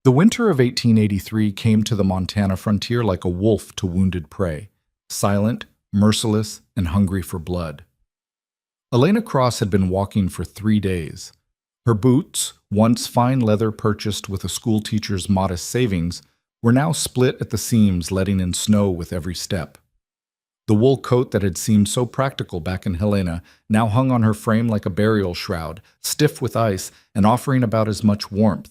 The winter of 1883 came to the Montana frontier like a wolf to wounded prey, silent, merciless, and hungry for blood. Elena Cross had been walking for 3 days. Her boots, once fine leather purchased with a schoolteacher's modest savings, were now split at the seams, letting in snow with every step. The wool coat that had seemed so practical back in Helena now hung on her frame like a burial shroud, stiff with ice and offering about as much warmth.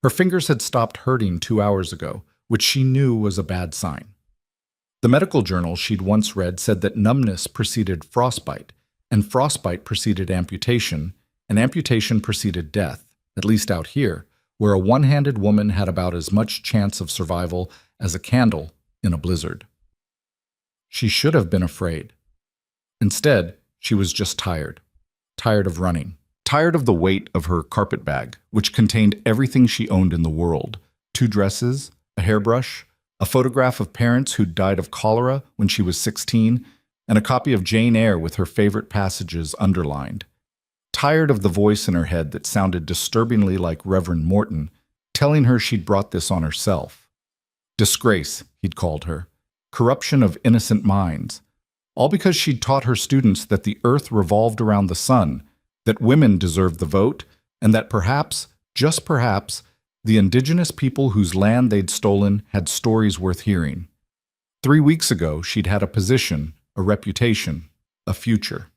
Her fingers had stopped hurting 2 hours ago, which she knew was a bad sign. The medical journal she'd once read said that numbness preceded frostbite, and frostbite preceded amputation, and amputation preceded death, at least out here, where a one-handed woman had about as much chance of survival as a candle in a blizzard. She should have been afraid. Instead, she was just tired. Tired of running. Tired of the weight of her carpet bag, which contained everything she owned in the world. 2 dresses, a hairbrush, a photograph of parents who'd died of cholera when she was 16, and a copy of Jane Eyre with her favorite passages underlined. Tired of the voice in her head that sounded disturbingly like Reverend Morton, telling her she'd brought this on herself. Disgrace, he'd called her. Corruption of innocent minds. All because she'd taught her students that the earth revolved around the sun, that women deserved the vote, and that perhaps, just perhaps, the indigenous people whose land they'd stolen had stories worth hearing. 3 weeks ago, she'd had a position, a reputation, a future.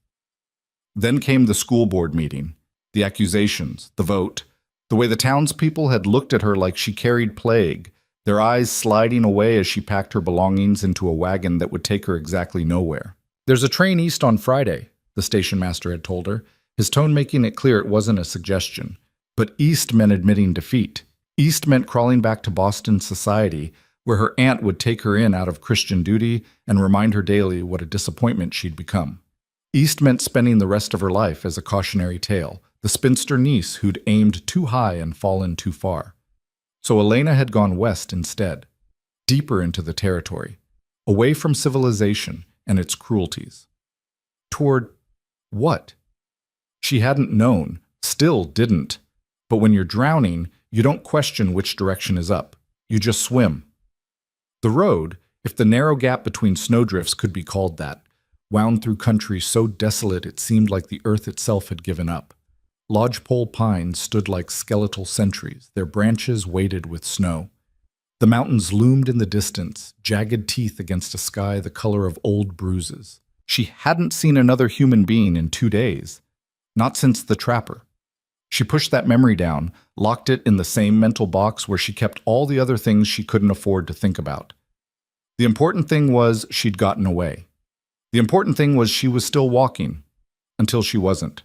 Then came the school board meeting, the accusations, the vote, the way the townspeople had looked at her like she carried plague, their eyes sliding away as she packed her belongings into a wagon that would take her exactly nowhere. "There's a train east on Friday," the station master had told her, his tone making it clear it wasn't a suggestion. But east meant admitting defeat. East meant crawling back to Boston society, where her aunt would take her in out of Christian duty and remind her daily what a disappointment she'd become. East meant spending the rest of her life as a cautionary tale, the spinster niece who'd aimed too high and fallen too far. So Elena had gone west instead, deeper into the territory, away from civilization and its cruelties. Toward what? She hadn't known, still didn't. But when you're drowning, you don't question which direction is up. You just swim. The road, if the narrow gap between snowdrifts could be called that, wound through country so desolate it seemed like the earth itself had given up. Lodgepole pines stood like skeletal sentries, their branches weighted with snow. The mountains loomed in the distance, jagged teeth against a sky the color of old bruises. She hadn't seen another human being in 2 days. Not since the trapper. She pushed that memory down, locked it in the same mental box where she kept all the other things she couldn't afford to think about. The important thing was she'd gotten away. The important thing was she was still walking, until she wasn't.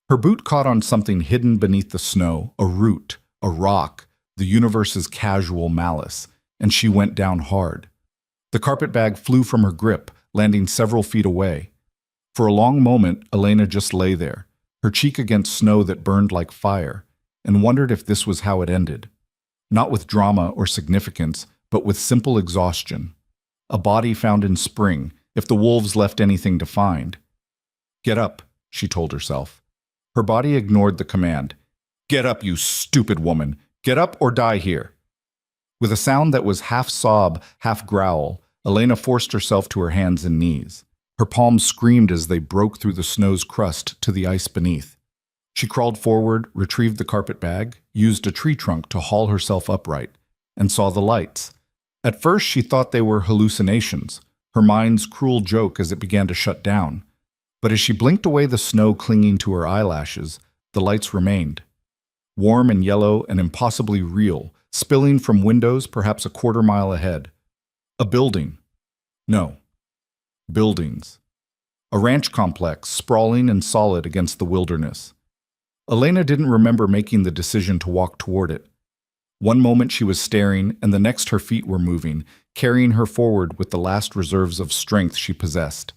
Her boot caught on something hidden beneath the snow, a root, a rock, the universe's casual malice, and she went down hard. The carpetbag flew from her grip, landing several feet away. For a long moment, Elena just lay there, her cheek against snow that burned like fire, and wondered if this was how it ended. Not with drama or significance, but with simple exhaustion. A body found in spring, if the wolves left anything to find. "Get up," she told herself. Her body ignored the command. "Get up, you stupid woman! Get up or die here!" With a sound that was half sob, half growl, Elena forced herself to her hands and knees. Her palms screamed as they broke through the snow's crust to the ice beneath. She crawled forward, retrieved the carpetbag, used a tree trunk to haul herself upright, and saw the lights. At first she thought they were hallucinations, her mind's cruel joke as it began to shut down. But as she blinked away the snow clinging to her eyelashes, the lights remained. Warm and yellow and impossibly real, spilling from windows perhaps a quarter-mile ahead. A building. No. Buildings. A ranch complex, sprawling and solid against the wilderness. Elena didn't remember making the decision to walk toward it. One moment she was staring, and the next her feet were moving, carrying her forward with the last reserves of strength she possessed.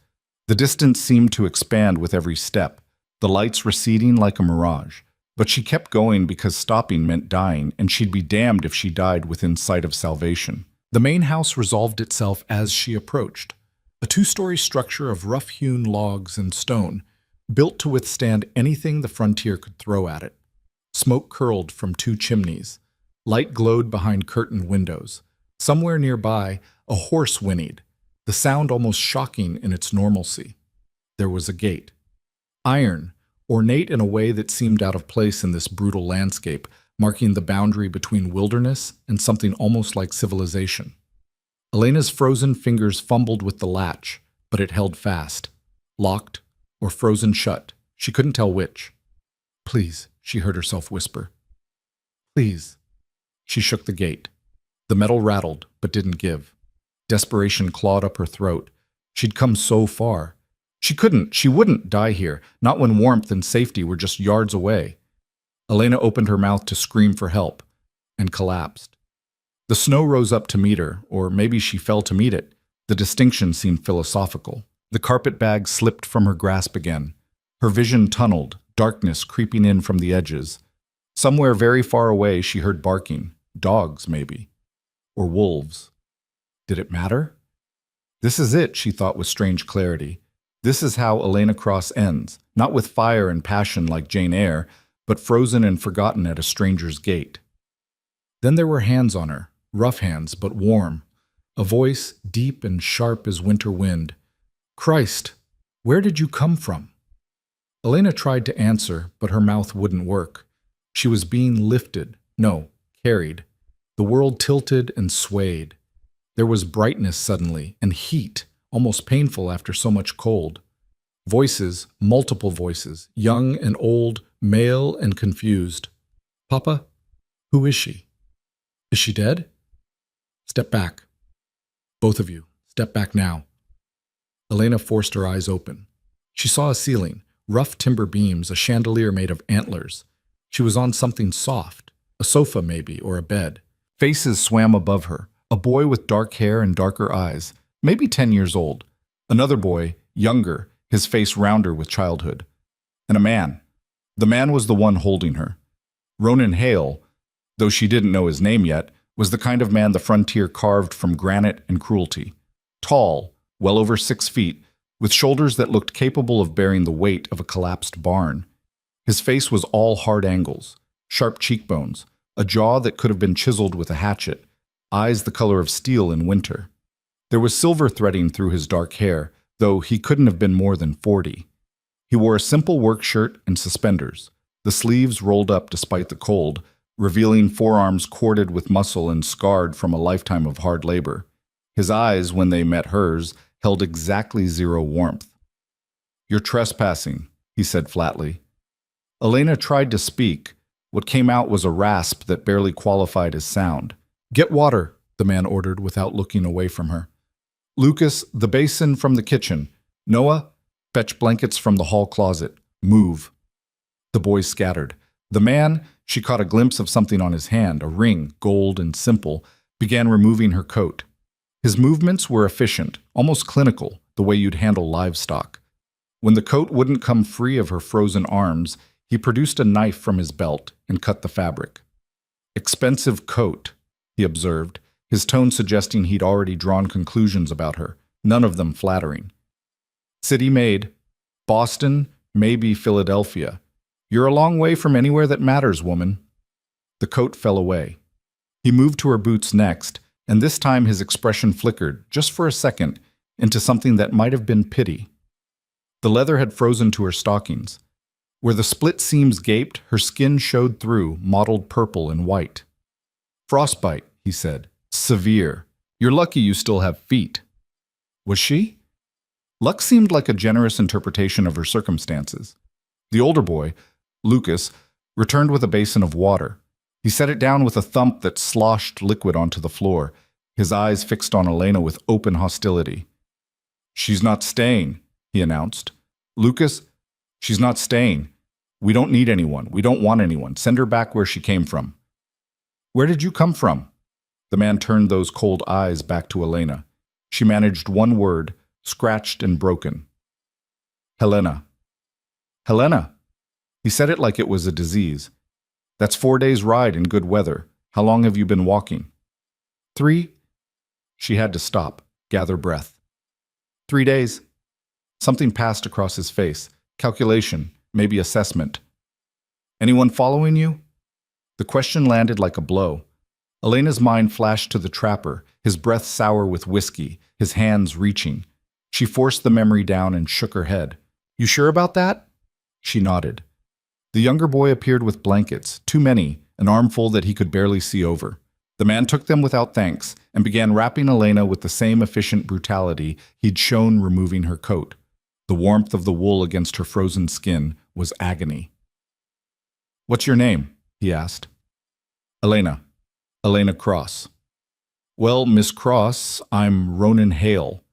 The distance seemed to expand with every step, the lights receding like a mirage. But she kept going because stopping meant dying, and she'd be damned if she died within sight of salvation. The main house resolved itself as she approached. A 2-story structure of rough-hewn logs and stone, built to withstand anything the frontier could throw at it. Smoke curled from 2 chimneys. Light glowed behind curtained windows. Somewhere nearby, a horse whinnied, the sound almost shocking in its normalcy. There was a gate. Iron, ornate in a way that seemed out of place in this brutal landscape, marking the boundary between wilderness and something almost like civilization. Elena's frozen fingers fumbled with the latch, but it held fast. Locked or frozen shut, she couldn't tell which. "Please," she heard herself whisper. "Please." She shook the gate. The metal rattled, but didn't give. Desperation clawed up her throat. She'd come so far. She wouldn't die here, not when warmth and safety were just yards away. Elena opened her mouth to scream for help, and collapsed. The snow rose up to meet her, or maybe she fell to meet it. The distinction seemed philosophical. The carpet bag slipped from her grasp again. Her vision tunneled, darkness creeping in from the edges. Somewhere very far away she heard barking. Dogs, maybe. Or wolves. Did it matter? This is it, she thought with strange clarity. This is how Elena Cross ends, not with fire and passion like Jane Eyre, but frozen and forgotten at a stranger's gate. Then there were hands on her, rough hands but warm. A voice deep and sharp as winter wind. "Christ, where did you come from?" Elena tried to answer, but her mouth wouldn't work. She was being lifted, no, carried. The world tilted and swayed. There was brightness suddenly, and heat, almost painful after so much cold. Voices, multiple voices, young and old, male and confused. "Papa, who is she? Is she dead? Step back. Both of you, step back now." Elena forced her eyes open. She saw a ceiling, rough timber beams, a chandelier made of antlers. She was on something soft, a sofa maybe, or a bed. Faces swam above her, a boy with dark hair and darker eyes, maybe 10 years old. Another boy, younger, his face rounder with childhood. And a man. The man was the one holding her. Ronan Hale, though she didn't know his name yet, was the kind of man the frontier carved from granite and cruelty. Tall, well over 6 feet, with shoulders that looked capable of bearing the weight of a collapsed barn. His face was all hard angles, sharp cheekbones, a jaw that could have been chiseled with a hatchet, eyes the color of steel in winter. There was silver threading through his dark hair, though he couldn't have been more than 40. He wore a simple work shirt and suspenders, the sleeves rolled up despite the cold, revealing forearms corded with muscle and scarred from a lifetime of hard labor. His eyes, when they met hers, held exactly 0 warmth. "You're trespassing," he said flatly. Elena tried to speak. What came out was a rasp that barely qualified as sound. "Get water," the man ordered without looking away from her. "Lucas, the basin from the kitchen. Noah, fetch blankets from the hall closet. Move." The boys scattered. The man, she caught a glimpse of something on his hand, a ring, gold and simple, began removing her coat. His movements were efficient, almost clinical, the way you'd handle livestock. When the coat wouldn't come free of her frozen arms, he produced a knife from his belt and cut the fabric. "Expensive coat," he observed, his tone suggesting he'd already drawn conclusions about her, none of them flattering. "City made. Boston, maybe Philadelphia. You're a long way from anywhere that matters, woman." The coat fell away. He moved to her boots next, and this time his expression flickered, just for a second, into something that might have been pity. The leather had frozen to her stockings. Where the split seams gaped, her skin showed through, mottled purple and white. "Frostbite," he said. "Severe. You're lucky you still have feet." Was she? Luck seemed like a generous interpretation of her circumstances. The older boy, Lucas, returned with a basin of water. He set it down with a thump that sloshed liquid onto the floor, his eyes fixed on Elena with open hostility. "She's not staying," he announced. "Lucas, she's not staying. We don't need anyone. We don't want anyone. Send her back where she came from." "Where did you come from?" The man turned those cold eyes back to Elena. She managed one word, scratched and broken. "Helena." "Helena." He said it like it was a disease. "That's 4 days' ride in good weather. How long have you been walking?" 3. She had to stop, gather breath. 3 days. Something passed across his face. Calculation, maybe assessment. "Anyone following you?" The question landed like a blow. Elena's mind flashed to the trapper, his breath sour with whiskey, his hands reaching. She forced the memory down and shook her head. You sure about that? She nodded. The younger boy appeared with blankets, too many, an armful that he could barely see over. The man took them without thanks and began wrapping Elena with the same efficient brutality he'd shown removing her coat. The warmth of the wool against her frozen skin was agony. What's your name? He asked. Elena. Elena Cross. Well, Miss Cross, I'm Ronan Hale.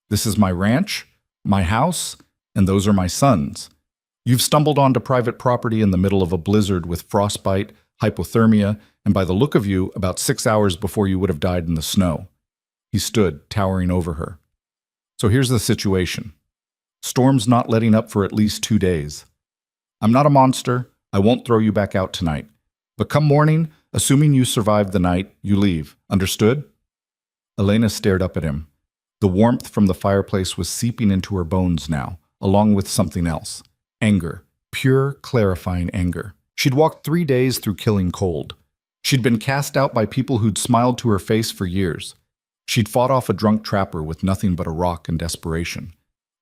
This is my ranch, my house, and those are my sons. You've stumbled onto private property in the middle of a blizzard with frostbite, hypothermia, and by the look of you, about 6 hours before you would have died in the snow. He stood, towering over her. So here's the situation. Storm's not letting up for at least 2 days. I'm not a monster. I won't throw you back out tonight. But come morning, assuming you survive the night, you leave. Understood? Elena stared up at him. The warmth from the fireplace was seeping into her bones now, along with something else. Anger. Pure, clarifying anger. She'd walked 3 days through killing cold. She'd been cast out by people who'd smiled to her face for years. She'd fought off a drunk trapper with nothing but a rock and desperation.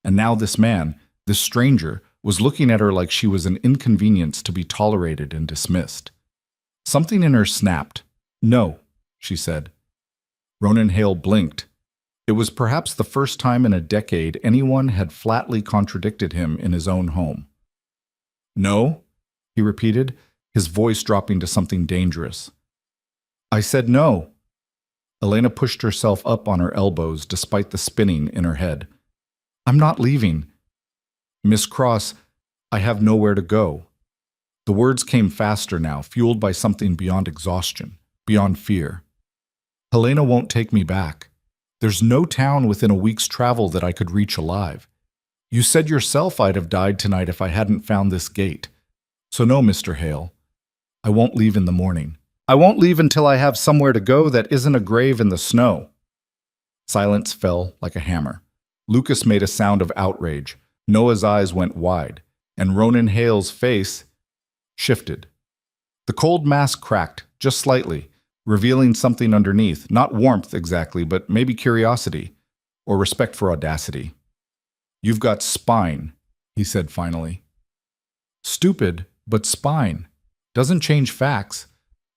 And now this man, this stranger, was looking at her like she was an inconvenience to be tolerated and dismissed. Something in her snapped. No, she said. Ronan Hale blinked. It was perhaps the first time in a decade anyone had flatly contradicted him in his own home. No, he repeated, his voice dropping to something dangerous. I said no. Elena pushed herself up on her elbows despite the spinning in her head. I'm not leaving. Miss Cross, I have nowhere to go. The words came faster now, fueled by something beyond exhaustion, beyond fear. Helena won't take me back. There's no town within a week's travel that I could reach alive. You said yourself I'd have died tonight if I hadn't found this gate. So no, Mr. Hale. I won't leave in the morning. I won't leave until I have somewhere to go that isn't a grave in the snow. Silence fell like a hammer. Lucas made a sound of outrage. Noah's eyes went wide, and Ronan Hale's face shifted. The cold mask cracked, just slightly, revealing something underneath, not warmth exactly, but maybe curiosity, or respect for audacity. You've got spine, he said finally. Stupid, but spine. Doesn't change facts.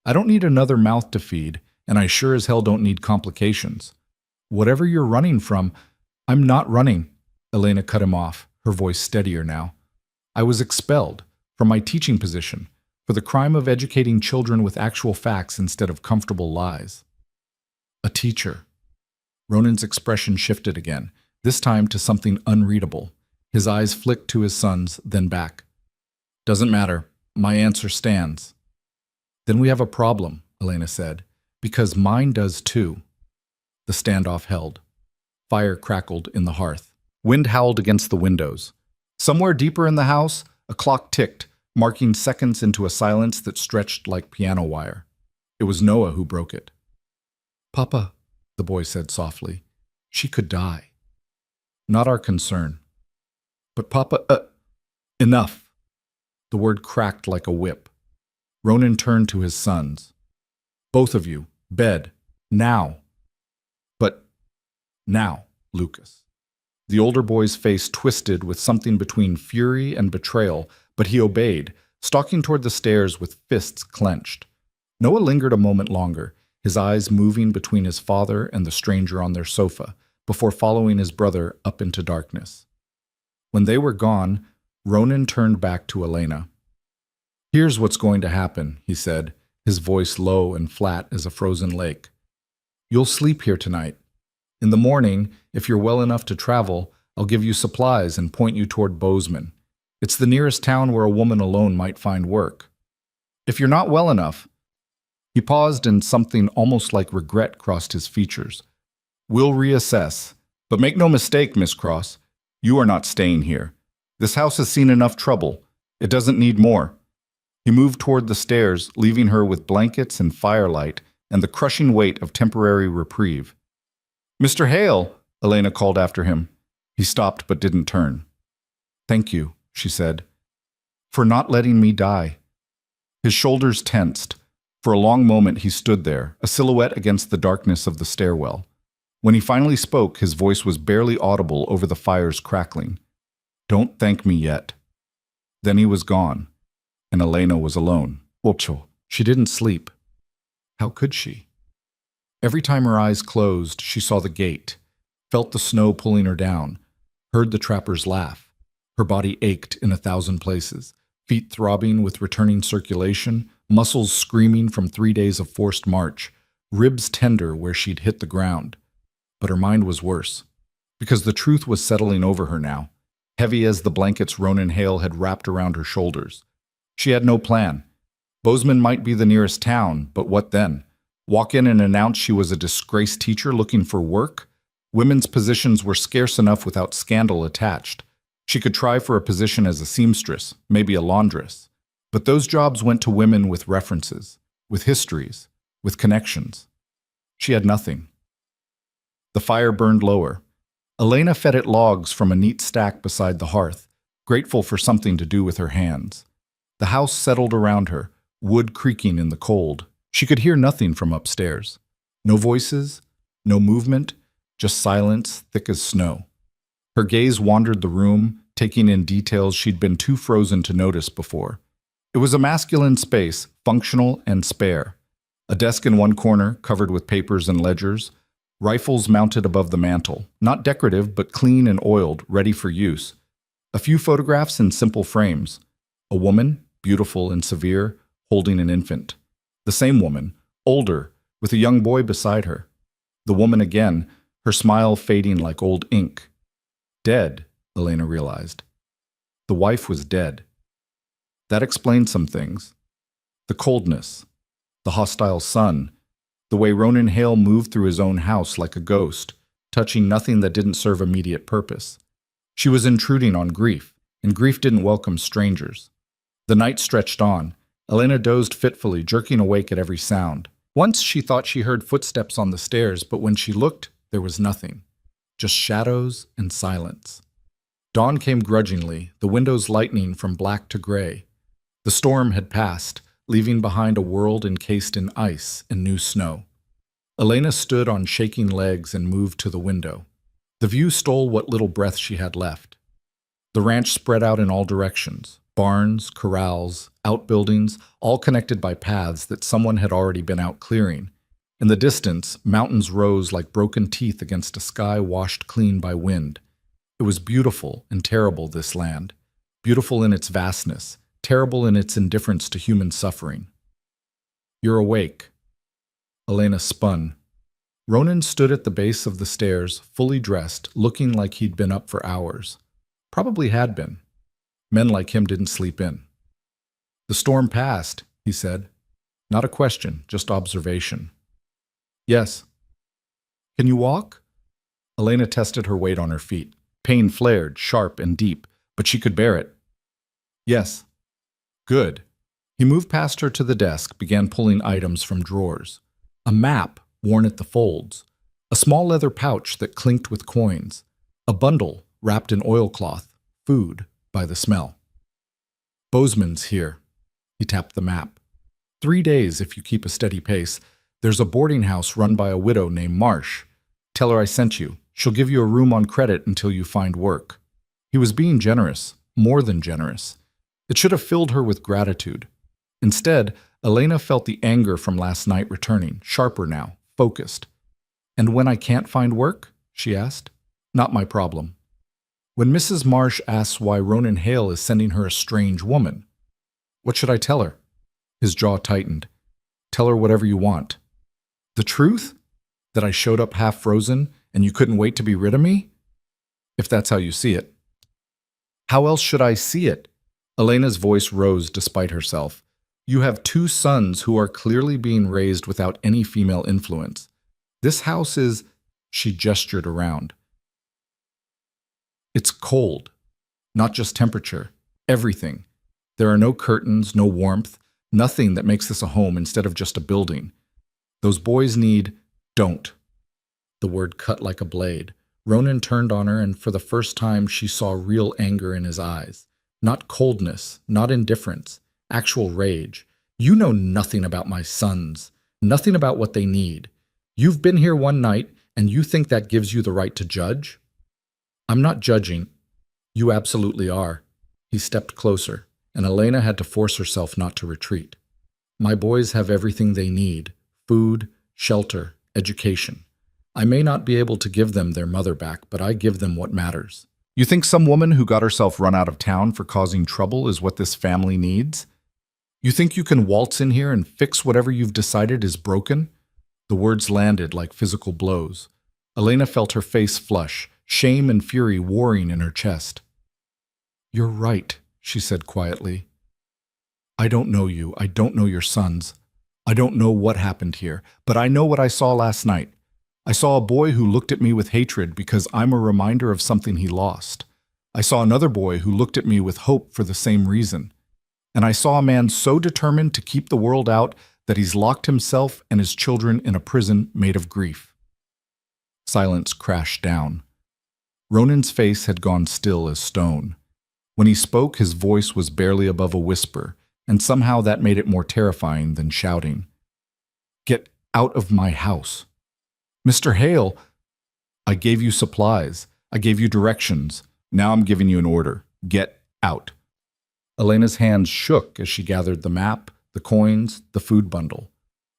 I don't need another mouth to feed, and I sure as hell don't need complications. Whatever you're running from, I'm not running. Elena cut him off, her voice steadier now. I was expelled from my teaching position for the crime of educating children with actual facts instead of comfortable lies. A teacher. Ronan's expression shifted again, this time to something unreadable. His eyes flicked to his sons, then back. Doesn't matter. My answer stands. Then we have a problem, Elena said, because mine does too. The standoff held. Fire crackled in the hearth. Wind howled against the windows. Somewhere deeper in the house, a clock ticked, marking seconds into a silence that stretched like piano wire. It was Noah who broke it. Papa, the boy said softly, she could die. Not our concern. But Papa, enough. The word cracked like a whip. Ronan turned to his sons. Both of you, bed, now. But now, Lucas. The older boy's face twisted with something between fury and betrayal, but he obeyed, stalking toward the stairs with fists clenched. Noah lingered a moment longer, his eyes moving between his father and the stranger on their sofa, before following his brother up into darkness. When they were gone, Ronan turned back to Elena. Here's what's going to happen, he said, his voice low and flat as a frozen lake. You'll sleep here tonight. In the morning, if you're well enough to travel, I'll give you supplies and point you toward Bozeman. It's the nearest town where a woman alone might find work. If you're not well enough, he paused and something almost like regret crossed his features. We'll reassess. But make no mistake, Miss Cross, you are not staying here. This house has seen enough trouble. It doesn't need more. He moved toward the stairs, leaving her with blankets and firelight and the crushing weight of temporary reprieve. Mr. Hale, Elena called after him. He stopped but didn't turn. Thank you, she said, for not letting me die. His shoulders tensed. For a long moment he stood there, a silhouette against the darkness of the stairwell. When he finally spoke, his voice was barely audible over the fire's crackling. "Don't thank me yet." Then he was gone, and Elena was alone. Ocho. She didn't sleep. How could she? Every time her eyes closed, she saw the gate, felt the snow pulling her down, heard the trappers laugh. Her body ached in 1,000 places, feet throbbing with returning circulation, muscles screaming from 3 days of forced march, ribs tender where she'd hit the ground. But her mind was worse, because the truth was settling over her now, heavy as the blankets Ronan Hale had wrapped around her shoulders. She had no plan. Bozeman might be the nearest town, but what then? Walk in and announce she was a disgraced teacher looking for work? Women's positions were scarce enough without scandal attached. She could try for a position as a seamstress, maybe a laundress. But those jobs went to women with references, with histories, with connections. She had nothing. The fire burned lower. Elena fed it logs from a neat stack beside the hearth, grateful for something to do with her hands. The house settled around her, wood creaking in the cold. She could hear nothing from upstairs. No voices, no movement, just silence thick as snow. Her gaze wandered the room, taking in details she'd been too frozen to notice before. It was a masculine space, functional and spare. A desk in one corner, covered with papers and ledgers. Rifles mounted above the mantel, not decorative but clean and oiled, ready for use. A few photographs in simple frames. A woman, beautiful and severe, holding an infant. The same woman, older, with a young boy beside her. The woman again, her smile fading like old ink. Dead, Elena realized. The wife was dead. That explained some things. The coldness, the hostile sun, the way Ronan Hale moved through his own house like a ghost, touching nothing that didn't serve immediate purpose. She was intruding on grief, and grief didn't welcome strangers. The night stretched on. Elena dozed fitfully, jerking awake at every sound. Once she thought she heard footsteps on the stairs, but when she looked, there was nothing. Just shadows and silence. Dawn came grudgingly, the windows lightening from black to gray. The storm had passed, leaving behind a world encased in ice and new snow. Elena stood on shaking legs and moved to the window. The view stole what little breath she had left. The ranch spread out in all directions. Barns, corrals, outbuildings, all connected by paths that someone had already been out clearing. In the distance, mountains rose like broken teeth against a sky washed clean by wind. It was beautiful and terrible, this land. Beautiful in its vastness, terrible in its indifference to human suffering. "You're awake." Elena spun. Ronan stood at the base of the stairs, fully dressed, looking like he'd been up for hours. Probably had been. Men like him didn't sleep in. "The storm passed," he said. Not a question, just observation. "Yes." "Can you walk?" Elena tested her weight on her feet. Pain flared, sharp and deep, but she could bear it. "Yes." "Good." He moved past her to the desk, began pulling items from drawers. A map worn at the folds. A small leather pouch that clinked with coins. A bundle wrapped in oilcloth, food, by the smell. "Bozeman's here." He tapped the map. 3 days if you keep a steady pace. There's a boarding house run by a widow named Marsh. Tell her I sent you. She'll give you a room on credit until you find work. He was being generous, more than generous. It should have filled her with gratitude. Instead, Elena felt the anger from last night returning, sharper now, focused. "And when I can't find work?" she asked. "Not my problem." When Mrs. Marsh asks why Ronan Hale is sending her a strange woman, what should I tell her? His jaw tightened. "Tell her whatever you want." "The truth? That I showed up half frozen and you couldn't wait to be rid of me?" "If that's how you see it." "How else should I see it?" Elena's voice rose despite herself. "You have 2 sons who are clearly being raised without any female influence. This house is—" She gestured around. "It's cold. Not just temperature. Everything. There are no curtains, no warmth, nothing that makes this a home instead of just a building. Those boys need— Don't." The word cut like a blade. Ronan turned on her, and for the first time she saw real anger in his eyes. Not coldness, not indifference, actual rage. You know nothing about my sons, nothing about what they need. You've been here one night, and you think that gives you the right to judge? I'm not judging. You absolutely are. He stepped closer, and Elena had to force herself not to retreat. My boys have everything they need: food, shelter, education. I may not be able to give them their mother back, but I give them what matters. You think some woman who got herself run out of town for causing trouble is what this family needs? You think you can waltz in here and fix whatever you've decided is broken? The words landed like physical blows. Elena felt her face flush, shame and fury warring in her chest. You're right, she said quietly. I don't know you. I don't know your sons. I don't know what happened here, but I know what I saw last night. I saw a boy who looked at me with hatred because I'm a reminder of something he lost. I saw another boy who looked at me with hope for the same reason. And I saw a man so determined to keep the world out that he's locked himself and his children in a prison made of grief. Silence crashed down. Ronan's face had gone still as stone. When he spoke, his voice was barely above a whisper, and somehow that made it more terrifying than shouting. Get out of my house. Mr. Hale, I gave you supplies. I gave you directions. Now I'm giving you an order. Get out. Elena's hands shook as she gathered the map, the coins, the food bundle.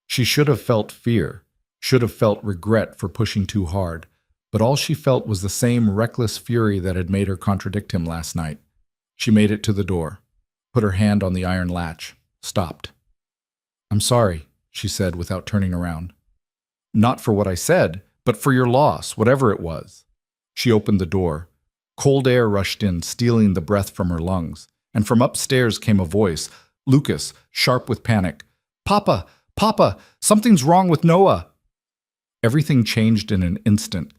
She should have felt fear, should have felt regret for pushing too hard, but all she felt was the same reckless fury that had made her contradict him last night. She made it to the door, put her hand on the iron latch, stopped. I'm sorry, she said without turning around. Not for what I said, but for your loss, whatever it was. She opened the door. Cold air rushed in, stealing the breath from her lungs, and from upstairs came a voice, Lucas, sharp with panic. Papa! Papa! Something's wrong with Noah! Everything changed in an instant.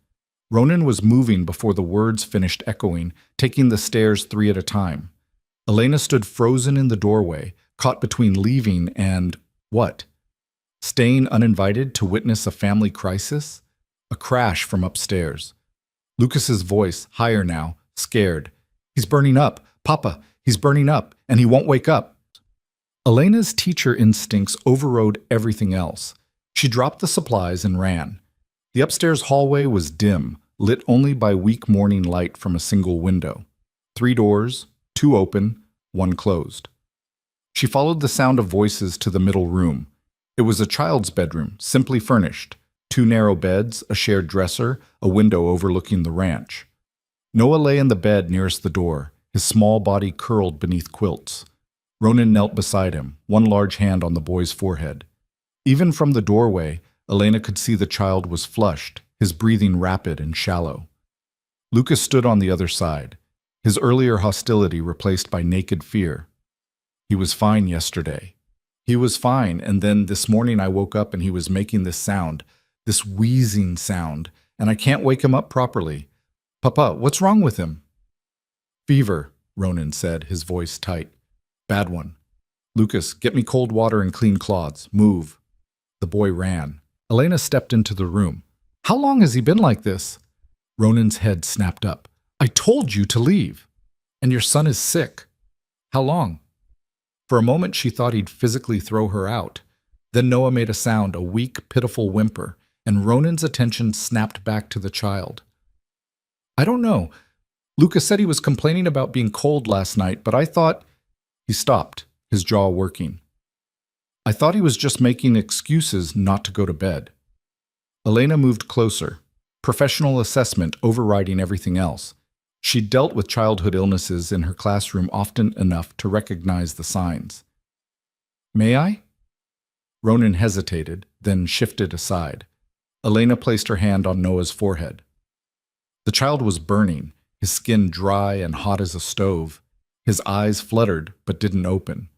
Ronan was moving before the words finished echoing, taking the stairs 3 at a time. Elena stood frozen in the doorway, caught between leaving and what? Staying uninvited to witness a family crisis? A crash from upstairs. Lucas's voice, higher now, scared. He's burning up. Papa, he's burning up, and he won't wake up. Elena's teacher instincts overrode everything else. She dropped the supplies and ran. The upstairs hallway was dim, lit only by weak morning light from a single window. 3 doors, 2 open, 1 closed. She followed the sound of voices to the middle room. It was a child's bedroom, simply furnished. 2 narrow beds, a shared dresser, a window overlooking the ranch. Noah lay in the bed nearest the door, his small body curled beneath quilts. Ronan knelt beside him, one large hand on the boy's forehead. Even from the doorway, Elena could see the child was flushed, his breathing rapid and shallow. Lucas stood on the other side, his earlier hostility replaced by naked fear. He was fine yesterday. He was fine, and then this morning I woke up and he was making this sound, this wheezing sound, and I can't wake him up properly. Papa, what's wrong with him? Fever, Ronan said, his voice tight. Bad one. Lucas, get me cold water and clean cloths. Move. The boy ran. Elena stepped into the room. How long has he been like this? Ronan's head snapped up. I told you to leave. And your son is sick. How long? For a moment she thought he'd physically throw her out. Then Noah made a sound, a weak, pitiful whimper, and Ronan's attention snapped back to the child. I don't know. Lucas said he was complaining about being cold last night, but I thought... He stopped, his jaw working. I thought he was just making excuses not to go to bed. Elena moved closer, professional assessment overriding everything else. She'd dealt with childhood illnesses in her classroom often enough to recognize the signs. May I? Ronan hesitated, then shifted aside. Elena placed her hand on Noah's forehead. The child was burning, his skin dry and hot as a stove. His eyes fluttered, but didn't open.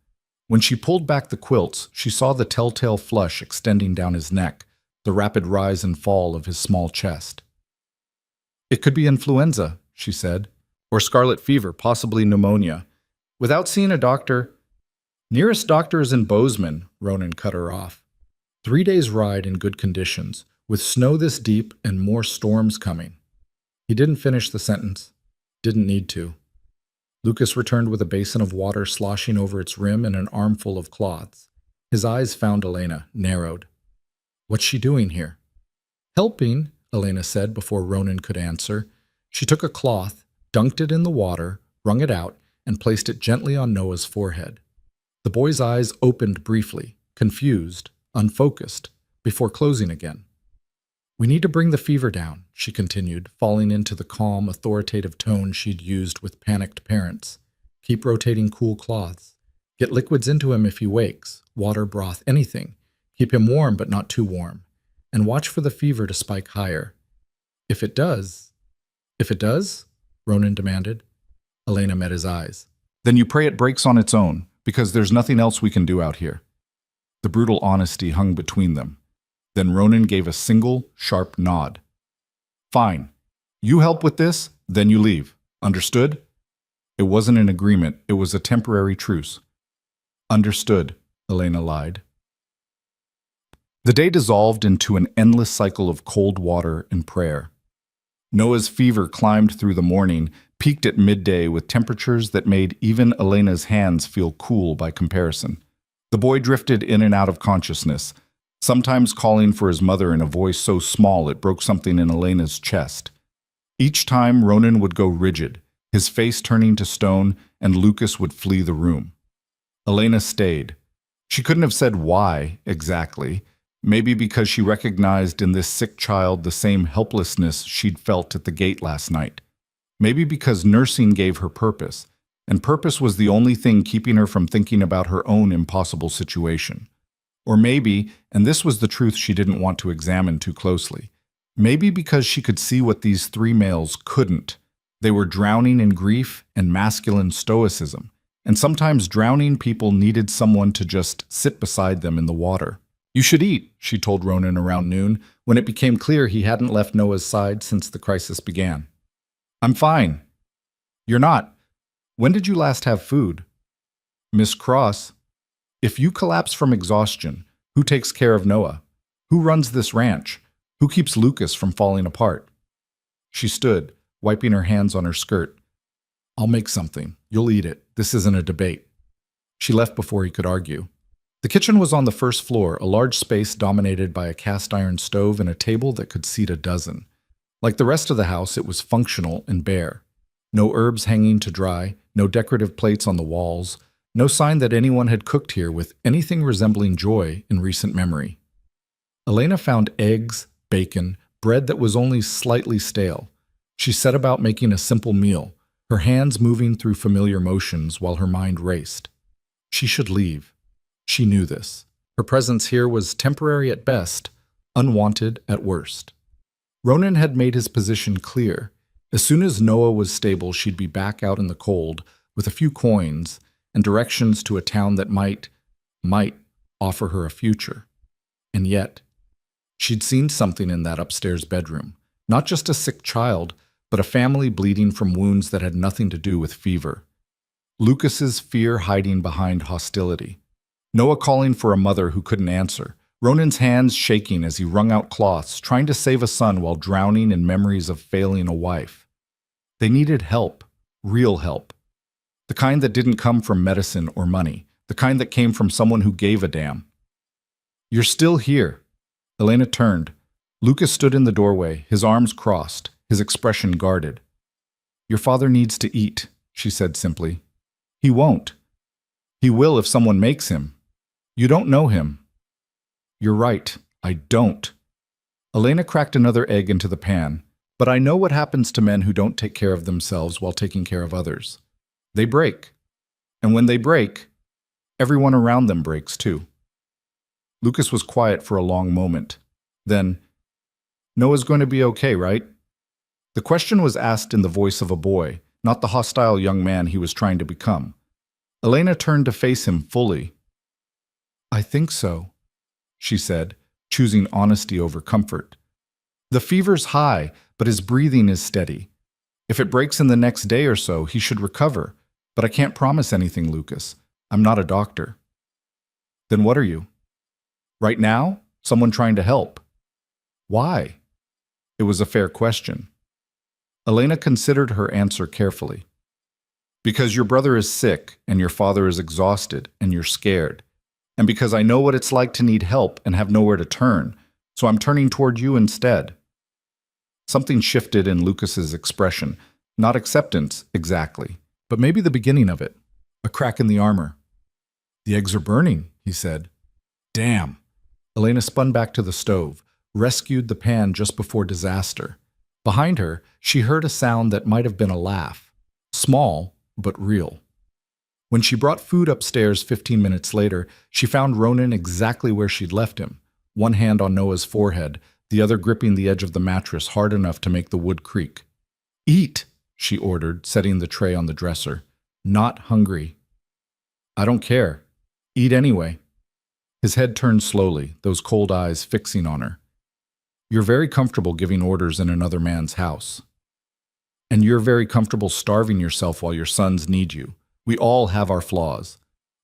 When she pulled back the quilts, she saw the telltale flush extending down his neck, the rapid rise and fall of his small chest. It could be influenza, she said, or scarlet fever, possibly pneumonia. Without seeing a doctor... Nearest doctor is in Bozeman, Ronan cut her off. 3 days' ride in good conditions, with snow this deep and more storms coming. He didn't finish the sentence. Didn't need to. Lucas returned with a basin of water sloshing over its rim and an armful of cloths. His eyes found Elena, narrowed. What's she doing here? Helping, Elena said before Ronan could answer. She took a cloth, dunked it in the water, wrung it out, and placed it gently on Noah's forehead. The boy's eyes opened briefly, confused, unfocused, before closing again. We need to bring the fever down, she continued, falling into the calm, authoritative tone she'd used with panicked parents. Keep rotating cool cloths. Get liquids into him if he wakes, water, broth, anything. Keep him warm but not too warm. And watch for the fever to spike higher. If it does, Ronan demanded. Elena met his eyes. Then you pray it breaks on its own, because there's nothing else we can do out here. The brutal honesty hung between them. Then Ronan gave a single, sharp nod. Fine. You help with this, then you leave. Understood? It wasn't an agreement, it was a temporary truce. Understood, Elena lied. The day dissolved into an endless cycle of cold water and prayer. Noah's fever climbed through the morning, peaked at midday with temperatures that made even Elena's hands feel cool by comparison. The boy drifted in and out of consciousness, sometimes calling for his mother in a voice so small it broke something in Elena's chest. Each time Ronan would go rigid, his face turning to stone, and Lucas would flee the room. Elena stayed. She couldn't have said why exactly. Maybe because she recognized in this sick child the same helplessness she'd felt at the gate last night. Maybe because nursing gave her purpose, and purpose was the only thing keeping her from thinking about her own impossible situation. Or maybe, and this was the truth she didn't want to examine too closely, maybe because she could see what these three males couldn't. They were drowning in grief and masculine stoicism, and sometimes drowning people needed someone to just sit beside them in the water. You should eat, she told Ronan around noon, when it became clear he hadn't left Noah's side since the crisis began. I'm fine. You're not. When did you last have food? Miss Cross, if you collapse from exhaustion, who takes care of Noah? Who runs this ranch? Who keeps Lucas from falling apart? She stood, wiping her hands on her skirt. I'll make something. You'll eat it. This isn't a debate. She left before he could argue. The kitchen was on the first floor, a large space dominated by a cast-iron stove and a table that could seat a dozen. Like the rest of the house, it was functional and bare. No herbs hanging to dry, no decorative plates on the walls, no sign that anyone had cooked here with anything resembling joy in recent memory. Elena found eggs, bacon, bread that was only slightly stale. She set about making a simple meal, her hands moving through familiar motions while her mind raced. She should leave. She knew this. Her presence here was temporary at best, unwanted at worst. Ronan had made his position clear. As soon as Noah was stable, she'd be back out in the cold with a few coins and directions to a town that might offer her a future. And yet, she'd seen something in that upstairs bedroom. Not just a sick child, but a family bleeding from wounds that had nothing to do with fever. Lucas's fear hiding behind hostility. Noah calling for a mother who couldn't answer. Ronan's hands shaking as he wrung out cloths, trying to save a son while drowning in memories of failing a wife. They needed help, real help. The kind that didn't come from medicine or money, the kind that came from someone who gave a damn. You're still here. Elena turned. Lucas stood in the doorway, his arms crossed, his expression guarded. Your father needs to eat, she said simply. He won't. He will if someone makes him. You don't know him. You're right, I don't. Elena cracked another egg into the pan, but I know what happens to men who don't take care of themselves while taking care of others. They break. And when they break, everyone around them breaks too. Lucas was quiet for a long moment. Then, Noah's going to be okay, right? The question was asked in the voice of a boy, not the hostile young man he was trying to become. Elena turned to face him fully. I think so, she said, choosing honesty over comfort. The fever's high, but his breathing is steady. If it breaks in the next day or so, he should recover. But I can't promise anything, Lucas. I'm not a doctor. Then what are you? Right now, someone trying to help. Why? It was a fair question. Elena considered her answer carefully. Because your brother is sick, and your father is exhausted, and you're scared. and because I know what it's like to need help and have nowhere to turn, so I'm turning toward you instead." Something shifted in Lucas's expression. Not acceptance, exactly, but maybe the beginning of it. A crack in the armor. "The eggs are burning," he said. "Damn." Elena spun back to the stove, rescued the pan just before disaster. Behind her, she heard a sound that might have been a laugh. Small, but real. When she brought food upstairs 15 minutes later, she found Ronan exactly where she'd left him, one hand on Noah's forehead, the other gripping the edge of the mattress hard enough to make the wood creak. "Eat," she ordered, setting the tray on the dresser. "Not hungry." "I don't care. Eat anyway." His head turned slowly, those cold eyes fixing on her. "You're very comfortable giving orders in another man's house. And you're very comfortable starving yourself while your sons need you. We all have our flaws."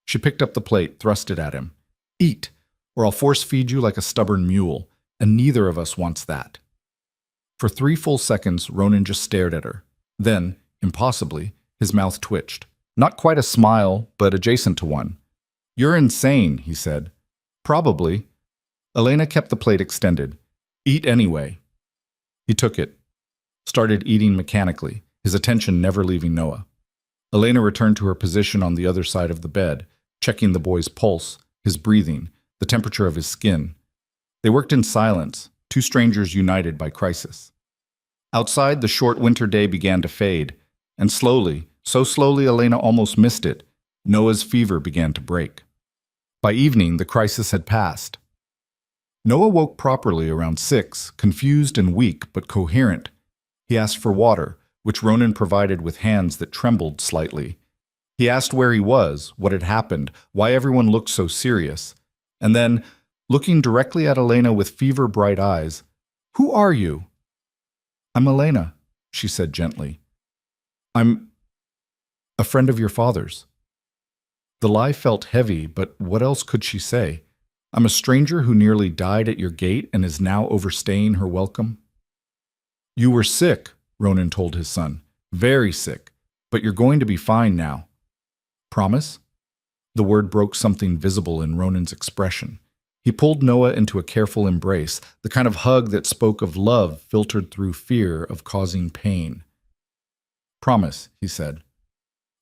She picked up the plate, thrust it at him. "Eat, or I'll force feed you like a stubborn mule, and neither of us wants that." For 3 full seconds, Ronan just stared at her. Then, impossibly, his mouth twitched. Not quite a smile, but adjacent to one. "You're insane," he said. "Probably." Elena kept the plate extended. "Eat anyway." He took it, started eating mechanically, his attention never leaving Noah. Elena returned to her position on the other side of the bed, checking the boy's pulse, his breathing, the temperature of his skin. They worked in silence, 2 strangers united by crisis. Outside, the short winter day began to fade, and slowly, so slowly Elena almost missed it, Noah's fever began to break. By evening, the crisis had passed. Noah woke properly around 6, confused and weak but coherent. He asked for water, which Ronan provided with hands that trembled slightly. He asked where he was, what had happened, why everyone looked so serious. And then, looking directly at Elena with fever-bright eyes, "Who are you?" "I'm Elena," she said gently. "I'm a friend of your father's." The lie felt heavy, but what else could she say? "I'm a stranger who nearly died at your gate and is now overstaying her welcome." "You were sick," Ronan told his son. "Very sick, but you're going to be fine now." "Promise?" The word broke something visible in Ronan's expression. He pulled Noah into a careful embrace, the kind of hug that spoke of love filtered through fear of causing pain. "Promise," he said.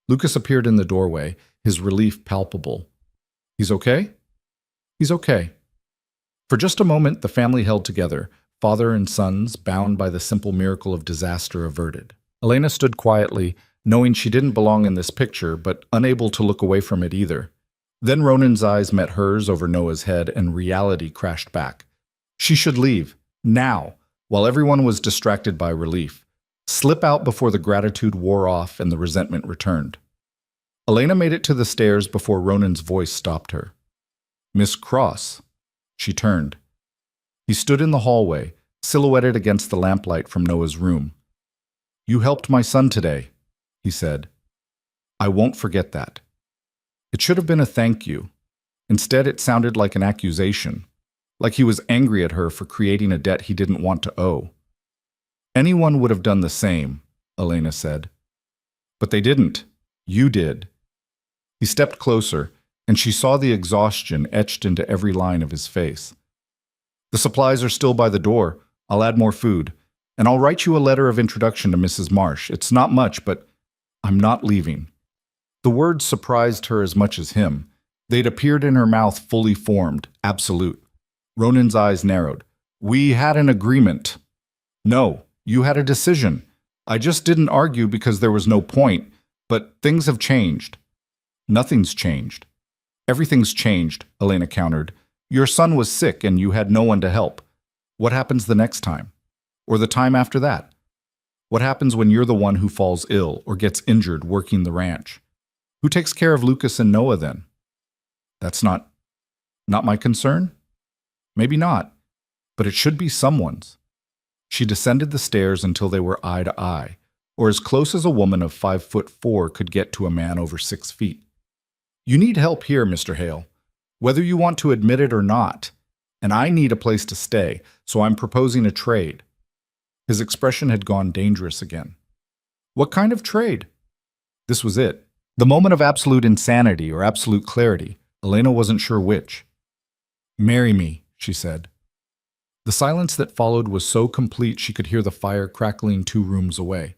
Lucas appeared in the doorway, his relief palpable. "He's okay?" "He's okay." For just a moment, the family held together, father and sons, bound by the simple miracle of disaster averted. Elena stood quietly, knowing she didn't belong in this picture, but unable to look away from it either. Then Ronan's eyes met hers over Noah's head, and reality crashed back. She should leave, now, while everyone was distracted by relief. Slip out before the gratitude wore off and the resentment returned. Elena made it to the stairs before Ronan's voice stopped her. "Miss Cross." She turned. He stood in the hallway, silhouetted against the lamplight from Noah's room. "You helped my son today," he said. "I won't forget that." It should have been a thank you. Instead, it sounded like an accusation, like he was angry at her for creating a debt he didn't want to owe. "Anyone would have done the same," Elena said. "But they didn't. You did." He stepped closer, and she saw the exhaustion etched into every line of his face. "The supplies are still by the door. I'll add more food. And I'll write you a letter of introduction to Mrs. Marsh. It's not much, but I'm not leaving." The words surprised her as much as him. They'd appeared in her mouth fully formed, absolute. Ronan's eyes narrowed. "We had an agreement." "No, you had a decision. I just didn't argue because there was no point, but things have changed." "Nothing's changed." "Everything's changed," Elena countered. "Your son was sick and you had no one to help. What happens the next time? Or the time after that? What happens when you're the one who falls ill or gets injured working the ranch? Who takes care of Lucas and Noah then?" "That's not my concern?" "Maybe not, but it should be someone's." She descended the stairs until they were eye to eye, or as close as a woman of 5'4" could get to a man over 6 feet. "You need help here, Mr. Hale, whether you want to admit it or not, and I need a place to stay, so I'm proposing a trade." His expression had gone dangerous again. "What kind of trade?" This was it. The moment of absolute insanity or absolute clarity. Elena wasn't sure which. "Marry me," she said. The silence that followed was so complete she could hear the fire crackling 2 rooms away.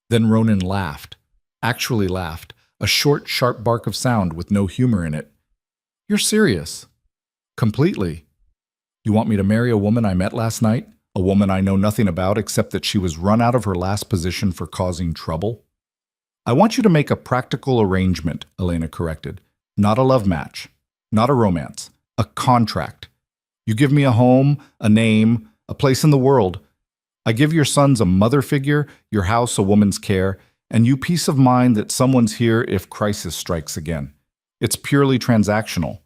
Then Ronan laughed. Actually laughed. A short, sharp bark of sound with no humor in it. "You're serious?" "Completely. You want me to marry a woman I met last night? A woman I know nothing about except that she was run out of her last position for causing trouble?" "I want you to make a practical arrangement," Elena corrected. "Not a love match. Not a romance. A contract. You give me a home, a name, a place in the world. I give your sons a mother figure, your house a woman's care, and you peace of mind that someone's here if crisis strikes again. It's purely transactional."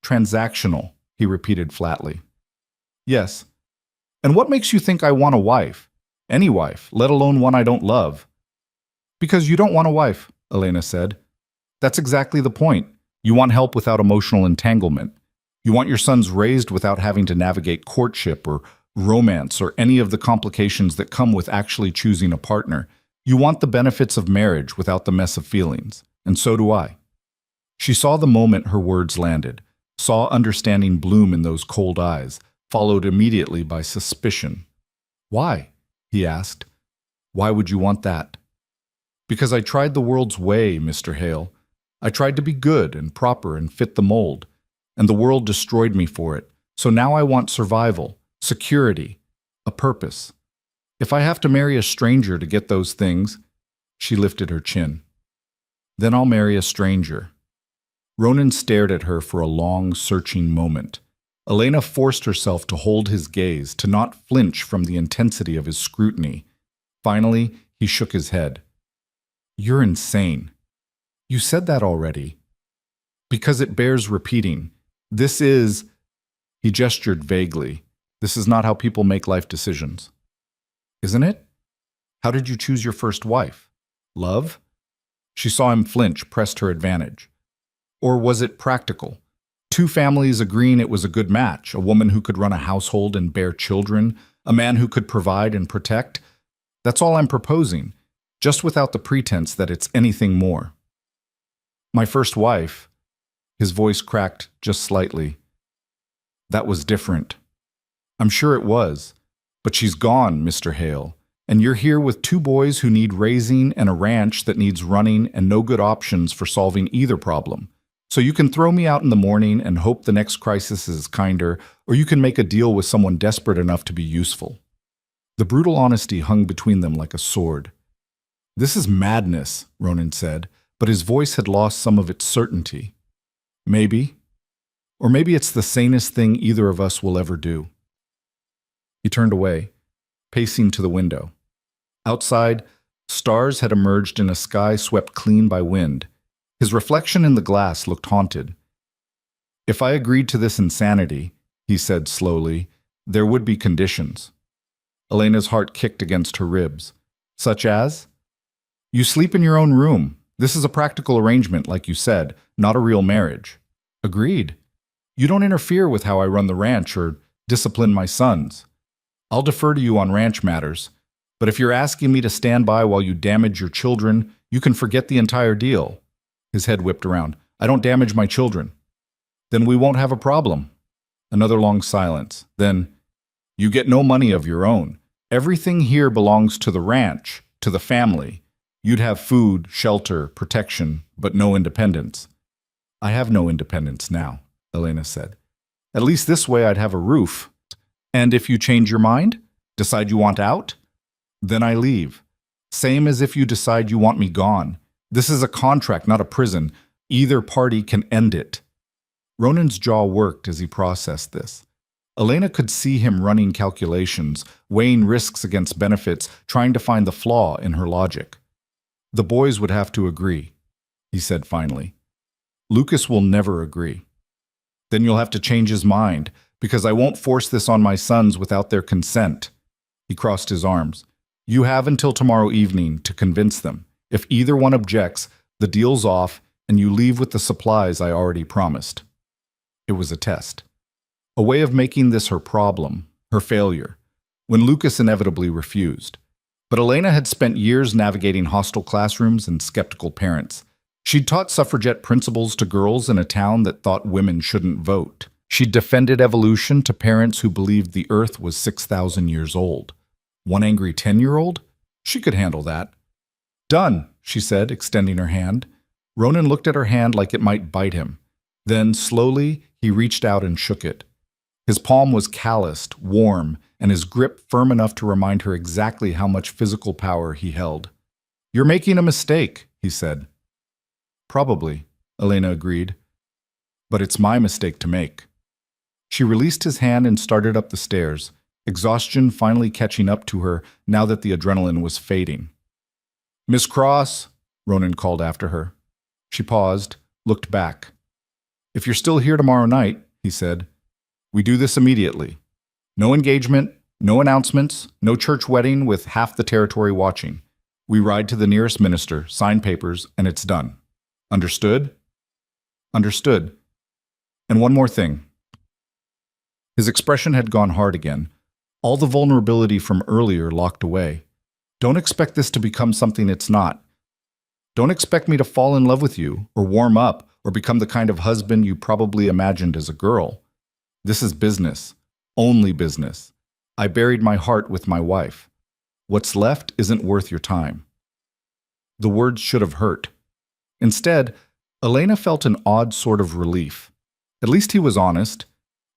"Transactional," he repeated flatly. "Yes. And what makes you think I want a wife? Any wife, let alone one I don't love?" "Because you don't want a wife," Elena said. "That's exactly the point. You want help without emotional entanglement. You want your sons raised without having to navigate courtship or romance or any of the complications that come with actually choosing a partner. You want the benefits of marriage without the mess of feelings. And so do I." She saw the moment her words landed, saw understanding bloom in those cold eyes, followed immediately by suspicion. "Why?" he asked. "Why would you want that?" "Because I tried the world's way, Mr. Hale. I tried to be good and proper and fit the mold, and the world destroyed me for it. So now I want survival, security, a purpose. If I have to marry a stranger to get those things," she lifted her chin, "then I'll marry a stranger." Ronan stared at her for a long, searching moment. Elena forced herself to hold his gaze, to not flinch from the intensity of his scrutiny. Finally, he shook his head. "You're insane." "You said that already." "Because it bears repeating. This is—" He gestured vaguely. "This is not how people make life decisions." "Isn't it? How did you choose your first wife? Love?" She saw him flinch, pressed her advantage. "Or was it practical? 2 families agreeing it was a good match, a woman who could run a household and bear children, a man who could provide and protect? That's all I'm proposing, just without the pretense that it's anything more." "My first wife," his voice cracked just slightly, "that was different." "I'm sure it was. But she's gone, Mr. Hale, and you're here with 2 boys who need raising and a ranch that needs running and no good options for solving either problem. So you can throw me out in the morning and hope the next crisis is kinder, or you can make a deal with someone desperate enough to be useful." The brutal honesty hung between them like a sword. "This is madness," Ronan said, but his voice had lost some of its certainty. "Maybe. Or maybe it's the sanest thing either of us will ever do." He turned away, pacing to the window. Outside, stars had emerged in a sky swept clean by wind. His reflection in the glass looked haunted. "If I agreed to this insanity," he said slowly, "there would be conditions." Elena's heart kicked against her ribs. "Such as?" "You sleep in your own room. This is a practical arrangement, like you said, not a real marriage." "Agreed. You don't interfere with how I run the ranch or discipline my sons. I'll defer to you on ranch matters, but if you're asking me to stand by while you damage your children, you can forget the entire deal." His head whipped around. "I don't damage my children." "Then we won't have a problem." Another long silence. Then, "You get no money of your own. Everything here belongs to the ranch, to the family. You'd have food, shelter, protection, but no independence." "I have no independence now," Elena said. "At least this way I'd have a roof. And if you change your mind? Decide you want out? Then I leave. Same as if you decide you want me gone. This is a contract, not a prison. Either party can end it." Ronan's jaw worked as he processed this. Elena could see him running calculations, weighing risks against benefits, trying to find the flaw in her logic. "The boys would have to agree," he said finally. "Lucas will never agree." "Then you'll have to change his mind, because I won't force this on my sons without their consent." He crossed his arms. "You have until tomorrow evening to convince them. If either one objects, the deal's off, and you leave with the supplies I already promised." It was a test. A way of making this her problem, her failure, when Lucas inevitably refused. But Elena had spent years navigating hostile classrooms and skeptical parents. She'd taught suffragette principles to girls in a town that thought women shouldn't vote. She'd defended evolution to parents who believed the Earth was 6,000 years old. One angry 10-year-old? She could handle that. "Done," she said, extending her hand. Ronan looked at her hand like it might bite him. Then, slowly, he reached out and shook it. His palm was calloused, warm, and his grip firm enough to remind her exactly how much physical power he held. "You're making a mistake," he said. "Probably," Elena agreed. "But it's my mistake to make." She released his hand and started up the stairs, exhaustion finally catching up to her now that the adrenaline was fading. "Miss Cross," Ronan called after her. She paused, looked back. "If you're still here tomorrow night," he said, "we do this immediately. No engagement, no announcements, no church wedding with half the territory watching. We ride to the nearest minister, sign papers, and it's done. Understood?" "Understood. And one more thing." His expression had gone hard again, all the vulnerability from earlier locked away. "Don't expect this to become something it's not. Don't expect me to fall in love with you, or warm up, or become the kind of husband you probably imagined as a girl. This is business. Only business. I buried my heart with my wife. What's left isn't worth your time." The words should have hurt. Instead, Elena felt an odd sort of relief. At least he was honest.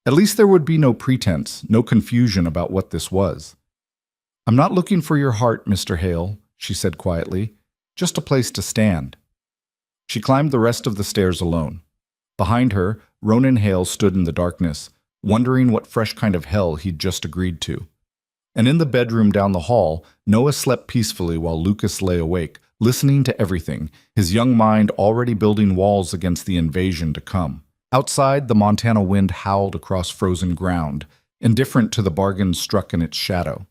At least there would be no pretense, no confusion about what this was. "I'm not looking for your heart, Mr. Hale," she said quietly. "Just a place to stand." She climbed the rest of the stairs alone. Behind her, Ronan Hale stood in the darkness, wondering what fresh kind of hell he'd just agreed to. And in the bedroom down the hall, Noah slept peacefully while Lucas lay awake, listening to everything, his young mind already building walls against the invasion to come. Outside, the Montana wind howled across frozen ground, indifferent to the bargains struck in its shadow.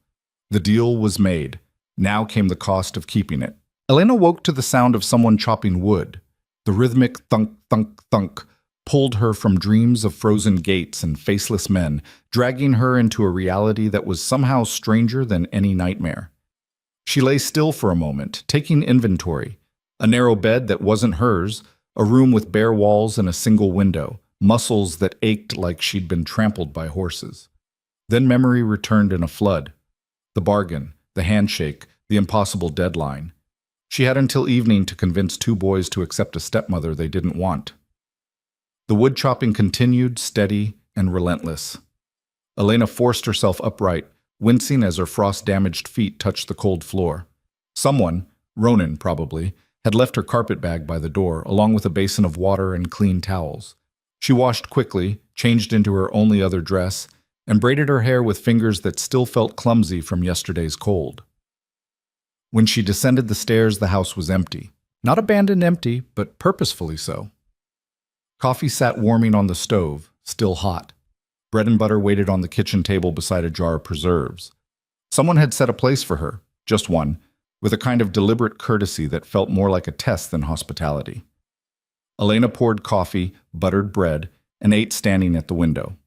The deal was made. Now came the cost of keeping it. Elena woke to the sound of someone chopping wood. The rhythmic thunk, thunk, thunk pulled her from dreams of frozen gates and faceless men, dragging her into a reality that was somehow stranger than any nightmare. She lay still for a moment, taking inventory. A narrow bed that wasn't hers, a room with bare walls and a single window, muscles that ached like she'd been trampled by horses. Then memory returned in a flood. The bargain, the handshake, the impossible deadline. She had until evening to convince two boys to accept a stepmother they didn't want. The wood chopping continued, steady and relentless. Elena forced herself upright, wincing as her frost-damaged feet touched the cold floor. Someone, Ronan probably, had left her carpet bag by the door, along with a basin of water and clean towels. She washed quickly, changed into her only other dress, and braided her hair with fingers that still felt clumsy from yesterday's cold. When she descended the stairs, the house was empty. Not abandoned empty, but purposefully so. Coffee sat warming on the stove, still hot. Bread and butter waited on the kitchen table beside a jar of preserves. Someone had set a place for her, just one, with a kind of deliberate courtesy that felt more like a test than hospitality. Elena poured coffee, buttered bread, and ate standing at the window.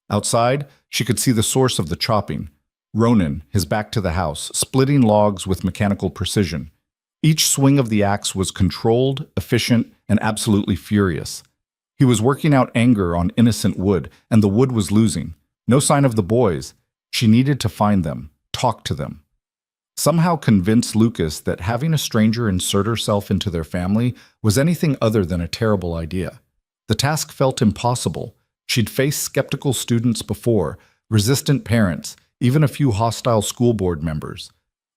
Outside, she could see the source of the chopping. Ronan, his back to the house, splitting logs with mechanical precision. Each swing of the axe was controlled, efficient, and absolutely furious. He was working out anger on innocent wood, and the wood was losing. No sign of the boys. She needed to find them, talk to them. Somehow convince Lucas that having a stranger insert herself into their family was anything other than a terrible idea. The task felt impossible. She'd faced skeptical students before, resistant parents, even a few hostile school board members.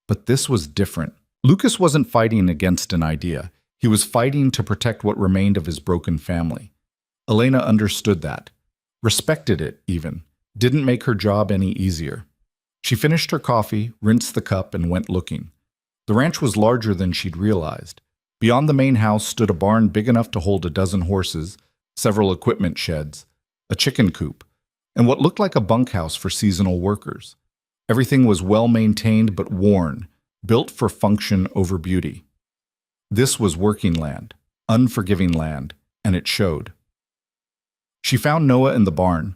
But this was different. Lucas wasn't fighting against an idea. He was fighting to protect what remained of his broken family. Elena understood that, respected it even, didn't make her job any easier. She finished her coffee, rinsed the cup, and went looking. The ranch was larger than she'd realized. Beyond the main house stood a barn big enough to hold a dozen horses, several equipment sheds, a chicken coop, and what looked like a bunkhouse for seasonal workers. Everything was well-maintained but worn, built for function over beauty. This was working land, unforgiving land, and it showed. She found Noah in the barn.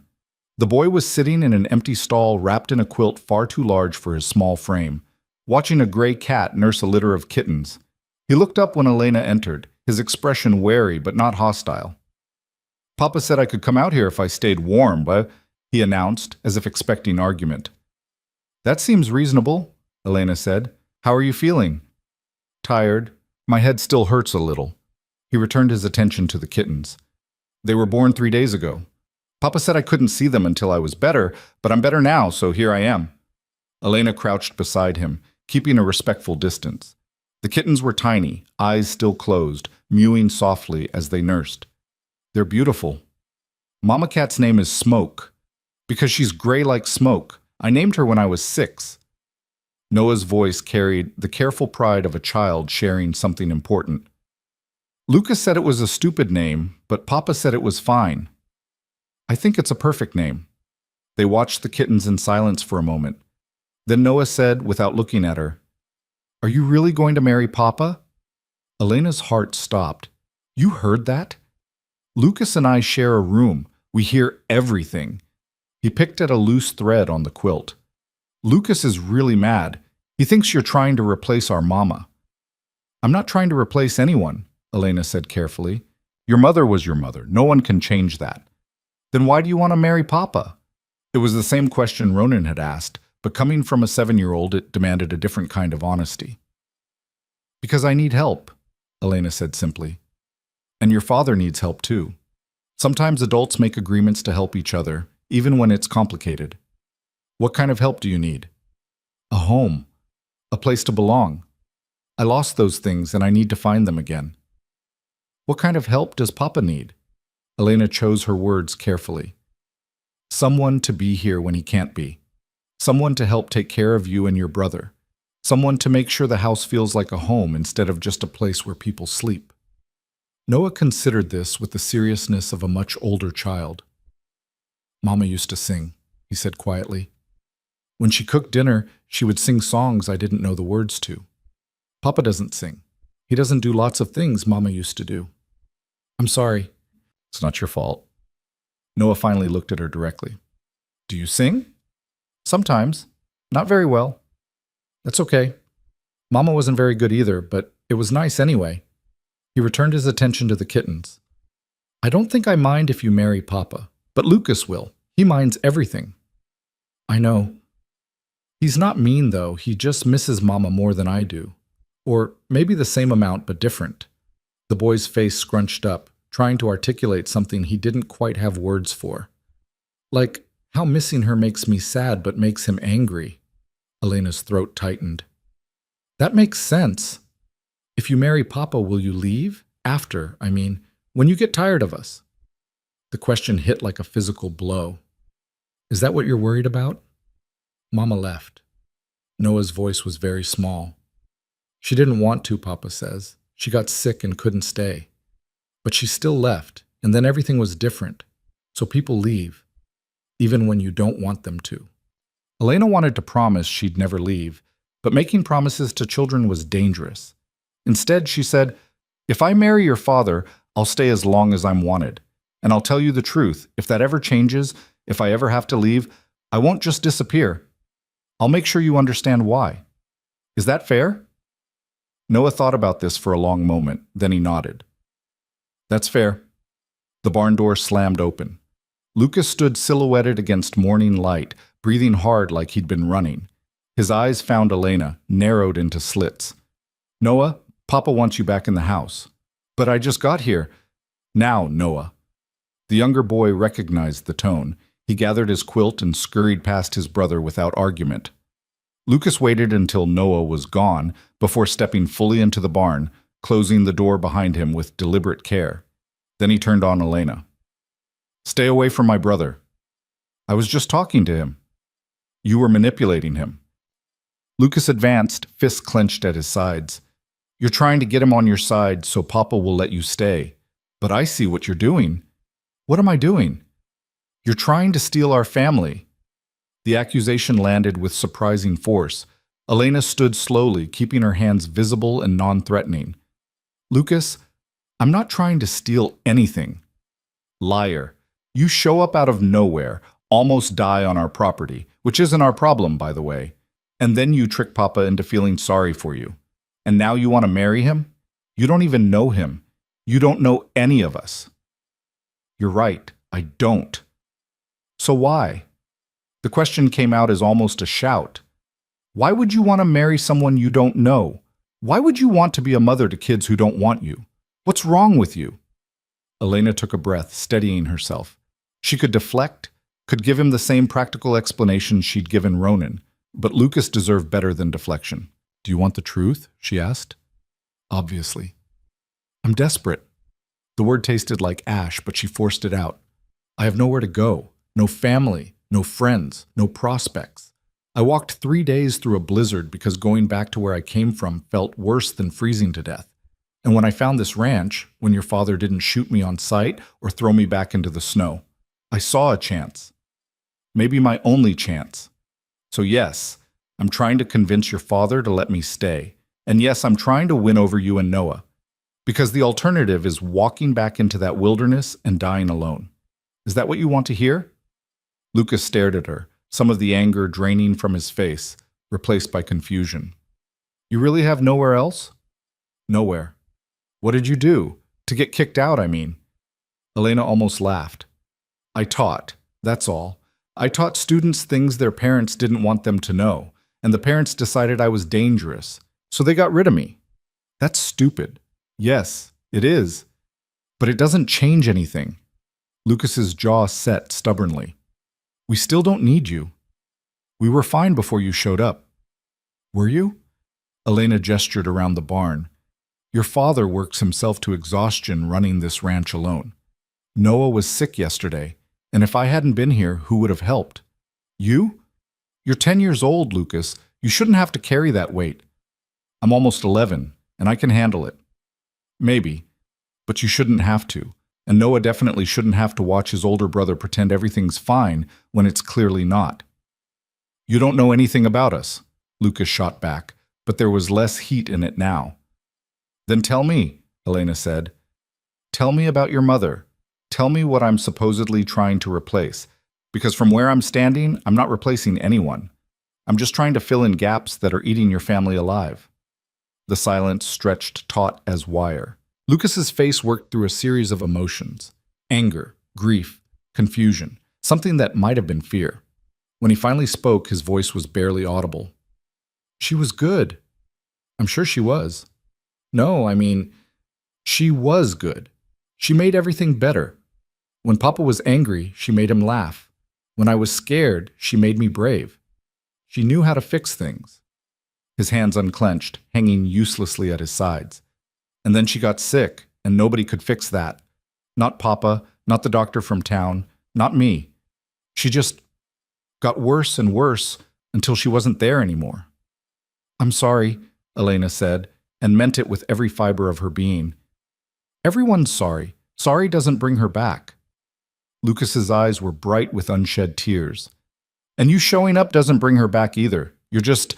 The boy was sitting in an empty stall wrapped in a quilt far too large for his small frame, watching a gray cat nurse a litter of kittens. He looked up when Elena entered, his expression wary but not hostile. Papa said I could come out here if I stayed warm, but he announced, as if expecting argument. That seems reasonable, Elena said. How are you feeling? Tired. My head still hurts a little. He returned his attention to the kittens. They were born 3 days ago. Papa said I couldn't see them until I was better, but I'm better now, so here I am. Elena crouched beside him, keeping a respectful distance. The kittens were tiny, eyes still closed, mewing softly as they nursed. They're beautiful. Mama Cat's name is Smoke, because she's gray like smoke. I named her when I was 6. Noah's voice carried the careful pride of a child sharing something important. Lucas said it was a stupid name, but Papa said it was fine. I think it's a perfect name. They watched the kittens in silence for a moment. Then Noah said, without looking at her, Are you really going to marry Papa? Elena's heart stopped. You heard that? Lucas and I share a room. We hear everything. He picked at a loose thread on the quilt. Lucas is really mad. He thinks you're trying to replace our mama. I'm not trying to replace anyone, Elena said carefully. Your mother was your mother. No one can change that. Then why do you want to marry Papa? It was the same question Ronan had asked, but coming from a 7-year-old, it demanded a different kind of honesty. Because I need help, Elena said simply. And your father needs help too. Sometimes adults make agreements to help each other, even when it's complicated. What kind of help do you need? A home. A place to belong. I lost those things and I need to find them again. What kind of help does Papa need? Elena chose her words carefully. Someone to be here when he can't be. Someone to help take care of you and your brother. Someone to make sure the house feels like a home instead of just a place where people sleep. Noah considered this with the seriousness of a much older child. Mama used to sing, he said quietly. When she cooked dinner, she would sing songs I didn't know the words to. Papa doesn't sing. He doesn't do lots of things Mama used to do. I'm sorry. It's not your fault. Noah finally looked at her directly. Do you sing? Sometimes. Not very well. That's okay. Mama wasn't very good either, but it was nice anyway. He returned his attention to the kittens. I don't think I mind if you marry Papa, but Lucas will. He minds everything. I know. He's not mean, though. He just misses Mama more than I do. Or maybe the same amount, but different. The boy's face scrunched up, trying to articulate something he didn't quite have words for. Like how missing her makes me sad but makes him angry. Elena's throat tightened. That makes sense. If you marry Papa, will you leave? After, when you get tired of us. The question hit like a physical blow. Is that what you're worried about? Mama left. Noah's voice was very small. She didn't want to, Papa says. She got sick and couldn't stay. But she still left, and then everything was different. So people leave, even when you don't want them to. Elena wanted to promise she'd never leave, but making promises to children was dangerous. Instead, she said, If I marry your father, I'll stay as long as I'm wanted. And I'll tell you the truth, if that ever changes, if I ever have to leave, I won't just disappear. I'll make sure you understand why. Is that fair? Noah thought about this for a long moment, then he nodded. That's fair. The barn door slammed open. Lucas stood silhouetted against morning light, breathing hard like he'd been running. His eyes found Elena, narrowed into slits. Noah, Papa wants you back in the house. But I just got here. Now, Noah. The younger boy recognized the tone. He gathered his quilt and scurried past his brother without argument. Lucas waited until Noah was gone before stepping fully into the barn, closing the door behind him with deliberate care. Then he turned on Elena. Stay away from my brother. I was just talking to him. You were manipulating him. Lucas advanced, fists clenched at his sides. You're trying to get him on your side so Papa will let you stay. But I see what you're doing. What am I doing? You're trying to steal our family. The accusation landed with surprising force. Elena stood slowly, keeping her hands visible and non-threatening. Lucas, I'm not trying to steal anything. Liar. You show up out of nowhere, almost die on our property, which isn't our problem, by the way. And then you trick Papa into feeling sorry for you. And now you want to marry him? You don't even know him. You don't know any of us. You're right, I don't. So why? The question came out as almost a shout. Why would you want to marry someone you don't know? Why would you want to be a mother to kids who don't want you? What's wrong with you? Elena took a breath, steadying herself. She could deflect, could give him the same practical explanation she'd given Ronan, but Lucas deserved better than deflection. Do you want the truth? She asked. Obviously. I'm desperate. The word tasted like ash, but she forced it out. I have nowhere to go, no family, no friends, no prospects. I walked 3 days through a blizzard because going back to where I came from felt worse than freezing to death. And when I found this ranch, when your father didn't shoot me on sight or throw me back into the snow, I saw a chance. Maybe my only chance. So yes, I'm trying to convince your father to let me stay. And yes, I'm trying to win over you and Noah. Because the alternative is walking back into that wilderness and dying alone. Is that what you want to hear? Lucas stared at her, some of the anger draining from his face, replaced by confusion. You really have nowhere else? Nowhere. What did you do? To get kicked out, I mean. Elena almost laughed. I taught, that's all. I taught students things their parents didn't want them to know, and the parents decided I was dangerous, so they got rid of me. That's stupid. Yes, it is. But it doesn't change anything. Lucas's jaw set stubbornly. We still don't need you. We were fine before you showed up. Were you? Elena gestured around the barn. Your father works himself to exhaustion running this ranch alone. Noah was sick yesterday, and if I hadn't been here, who would have helped? You? You're 10 years old, Lucas. You shouldn't have to carry that weight. I'm almost 11, and I can handle it. Maybe, but you shouldn't have to. And Noah definitely shouldn't have to watch his older brother pretend everything's fine when it's clearly not. You don't know anything about us, Lucas shot back, but there was less heat in it now. Then tell me, Elena said. Tell me about your mother. Tell me what I'm supposedly trying to replace, because from where I'm standing, I'm not replacing anyone. I'm just trying to fill in gaps that are eating your family alive. The silence stretched taut as wire. Lucas's face worked through a series of emotions. Anger, grief, confusion, something that might have been fear. When he finally spoke, his voice was barely audible. She was good. I'm sure she was. No, I mean, she was good. She made everything better. When Papa was angry, she made him laugh. When I was scared, she made me brave. She knew how to fix things. His hands unclenched, hanging uselessly at his sides. And then she got sick, and nobody could fix that. Not Papa, not the doctor from town, not me. She just got worse and worse until she wasn't there anymore. I'm sorry, Elena said, and meant it with every fiber of her being. Everyone's sorry. Sorry doesn't bring her back. Lucas's eyes were bright with unshed tears. And you showing up doesn't bring her back either. You're just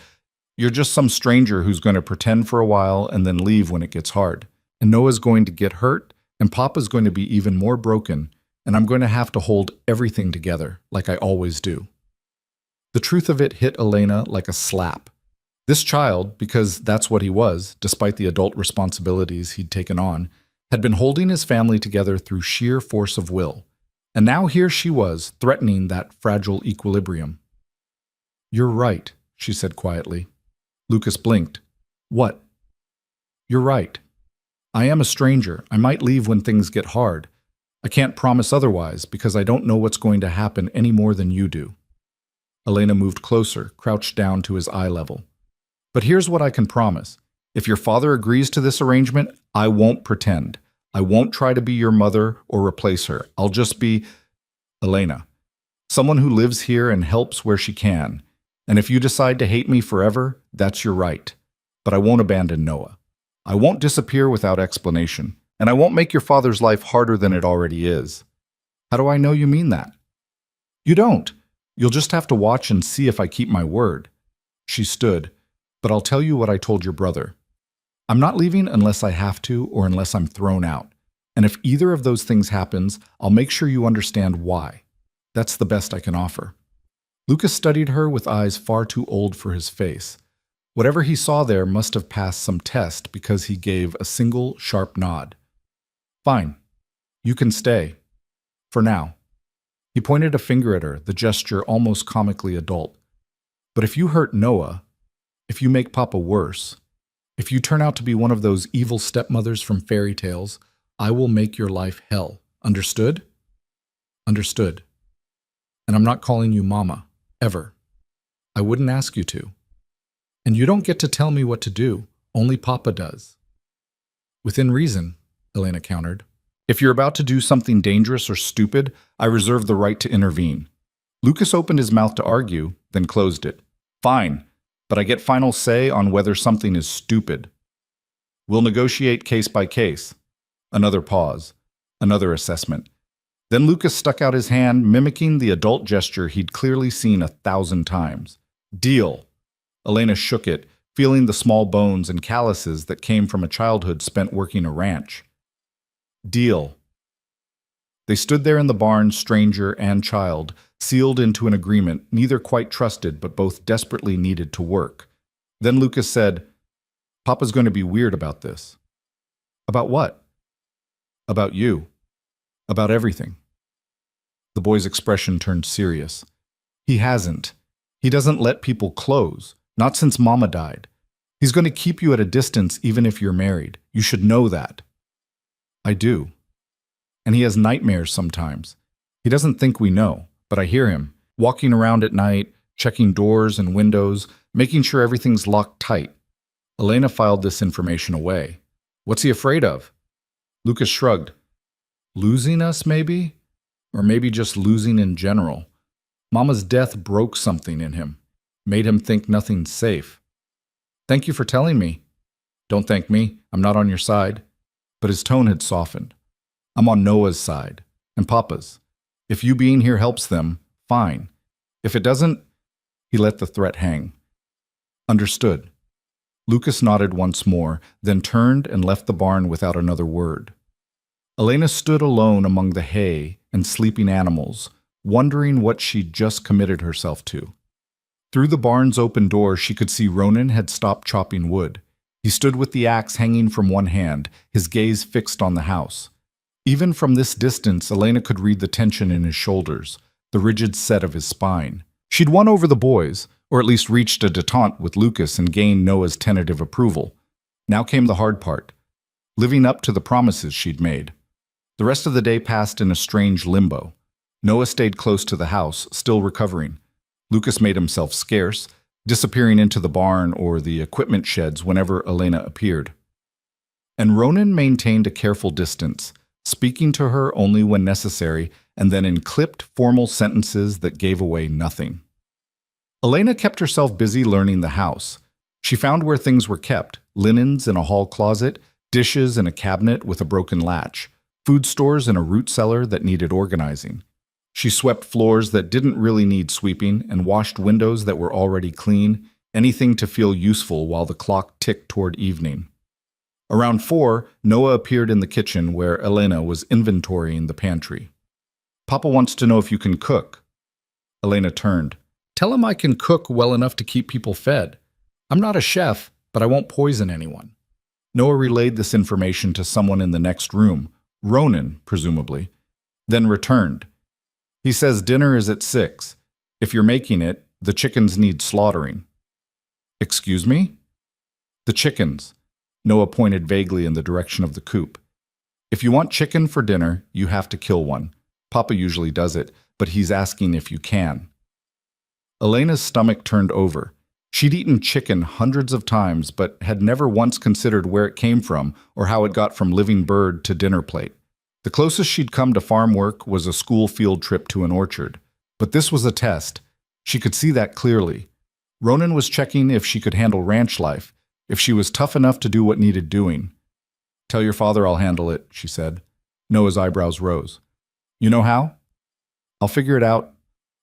some stranger who's going to pretend for a while and then leave when it gets hard. And Noah's going to get hurt, and Papa's going to be even more broken, and I'm going to have to hold everything together, like I always do. The truth of it hit Elena like a slap. This child, because that's what he was, despite the adult responsibilities he'd taken on, had been holding his family together through sheer force of will. And now here she was, threatening that fragile equilibrium. You're right, she said quietly. Lucas blinked. What? You're right. I am a stranger. I might leave when things get hard. I can't promise otherwise because I don't know what's going to happen any more than you do. Elena moved closer, crouched down to his eye level. But here's what I can promise. If your father agrees to this arrangement, I won't pretend. I won't try to be your mother or replace her. I'll just be Elena, someone who lives here and helps where she can. And if you decide to hate me forever, that's your right. But I won't abandon Noah. I won't disappear without explanation. And I won't make your father's life harder than it already is. How do I know you mean that? You don't. You'll just have to watch and see if I keep my word. She stood. But I'll tell you what I told your brother. I'm not leaving unless I have to or unless I'm thrown out. And if either of those things happens, I'll make sure you understand why. That's the best I can offer. Lucas studied her with eyes far too old for his face. Whatever he saw there must have passed some test because he gave a single sharp nod. Fine. You can stay. For now. He pointed a finger at her, the gesture almost comically adult. But if you hurt Noah, if you make Papa worse, if you turn out to be one of those evil stepmothers from fairy tales, I will make your life hell. Understood? Understood. And I'm not calling you Mama, ever. I wouldn't ask you to. And you don't get to tell me what to do. Only Papa does. Within reason, Elena countered. If you're about to do something dangerous or stupid, I reserve the right to intervene. Lucas opened his mouth to argue, then closed it. Fine, but I get final say on whether something is stupid. We'll negotiate case by case. Another pause. Another assessment. Then Lucas stuck out his hand, mimicking the adult gesture he'd clearly seen 1,000 times. Deal. Elena shook it, feeling the small bones and calluses that came from a childhood spent working a ranch. Deal. They stood there in the barn, stranger and child, sealed into an agreement neither quite trusted but both desperately needed to work. Then Lucas said, Papa's going to be weird about this. About what? About you. About everything. The boy's expression turned serious. He hasn't. He doesn't let people close, not since Mama died. He's going to keep you at a distance even if you're married. You should know that. I do. And he has nightmares sometimes. He doesn't think we know, but I hear him, walking around at night, checking doors and windows, making sure everything's locked tight. Elena filed this information away. What's he afraid of? Lucas shrugged. Losing us, maybe? Or maybe just losing in general. Mama's death broke something in him, made him think nothing's safe. Thank you for telling me. Don't thank me. I'm not on your side. But his tone had softened. I'm on Noah's side, and Papa's. If you being here helps them, fine. If it doesn't, he let the threat hang. Understood. Lucas nodded once more, then turned and left the barn without another word. Elena stood alone among the hay and sleeping animals, wondering what she'd just committed herself to. Through the barn's open door, she could see Ronan had stopped chopping wood. He stood with the axe hanging from one hand, his gaze fixed on the house. Even from this distance, Elena could read the tension in his shoulders, the rigid set of his spine. She'd won over the boys, or at least reached a détente with Lucas and gained Noah's tentative approval. Now came the hard part, living up to the promises she'd made. The rest of the day passed in a strange limbo. Noah stayed close to the house, still recovering. Lucas made himself scarce, disappearing into the barn or the equipment sheds whenever Elena appeared. And Ronan maintained a careful distance, speaking to her only when necessary, and then in clipped, formal sentences that gave away nothing. Elena kept herself busy learning the house. She found where things were kept, linens in a hall closet, dishes in a cabinet with a broken latch, food stores in a root cellar that needed organizing. She swept floors that didn't really need sweeping and washed windows that were already clean, anything to feel useful while the clock ticked toward evening. Around 4, Noah appeared in the kitchen where Elena was inventorying the pantry. Papa wants to know if you can cook. Elena turned. Tell him I can cook well enough to keep people fed. I'm not a chef, but I won't poison anyone. Noah relayed this information to someone in the next room, Ronan, presumably, then returned. He says dinner is at 6. If you're making it, the chickens need slaughtering. Excuse me? The chickens. Noah pointed vaguely in the direction of the coop. If you want chicken for dinner, you have to kill one. Papa usually does it, but he's asking if you can. Elena's stomach turned over. She'd eaten chicken hundreds of times, but had never once considered where it came from or how it got from living bird to dinner plate. The closest she'd come to farm work was a school field trip to an orchard. But this was a test. She could see that clearly. Ronan was checking if she could handle ranch life, if she was tough enough to do what needed doing. Tell your father I'll handle it, she said. Noah's eyebrows rose. You know how? I'll figure it out.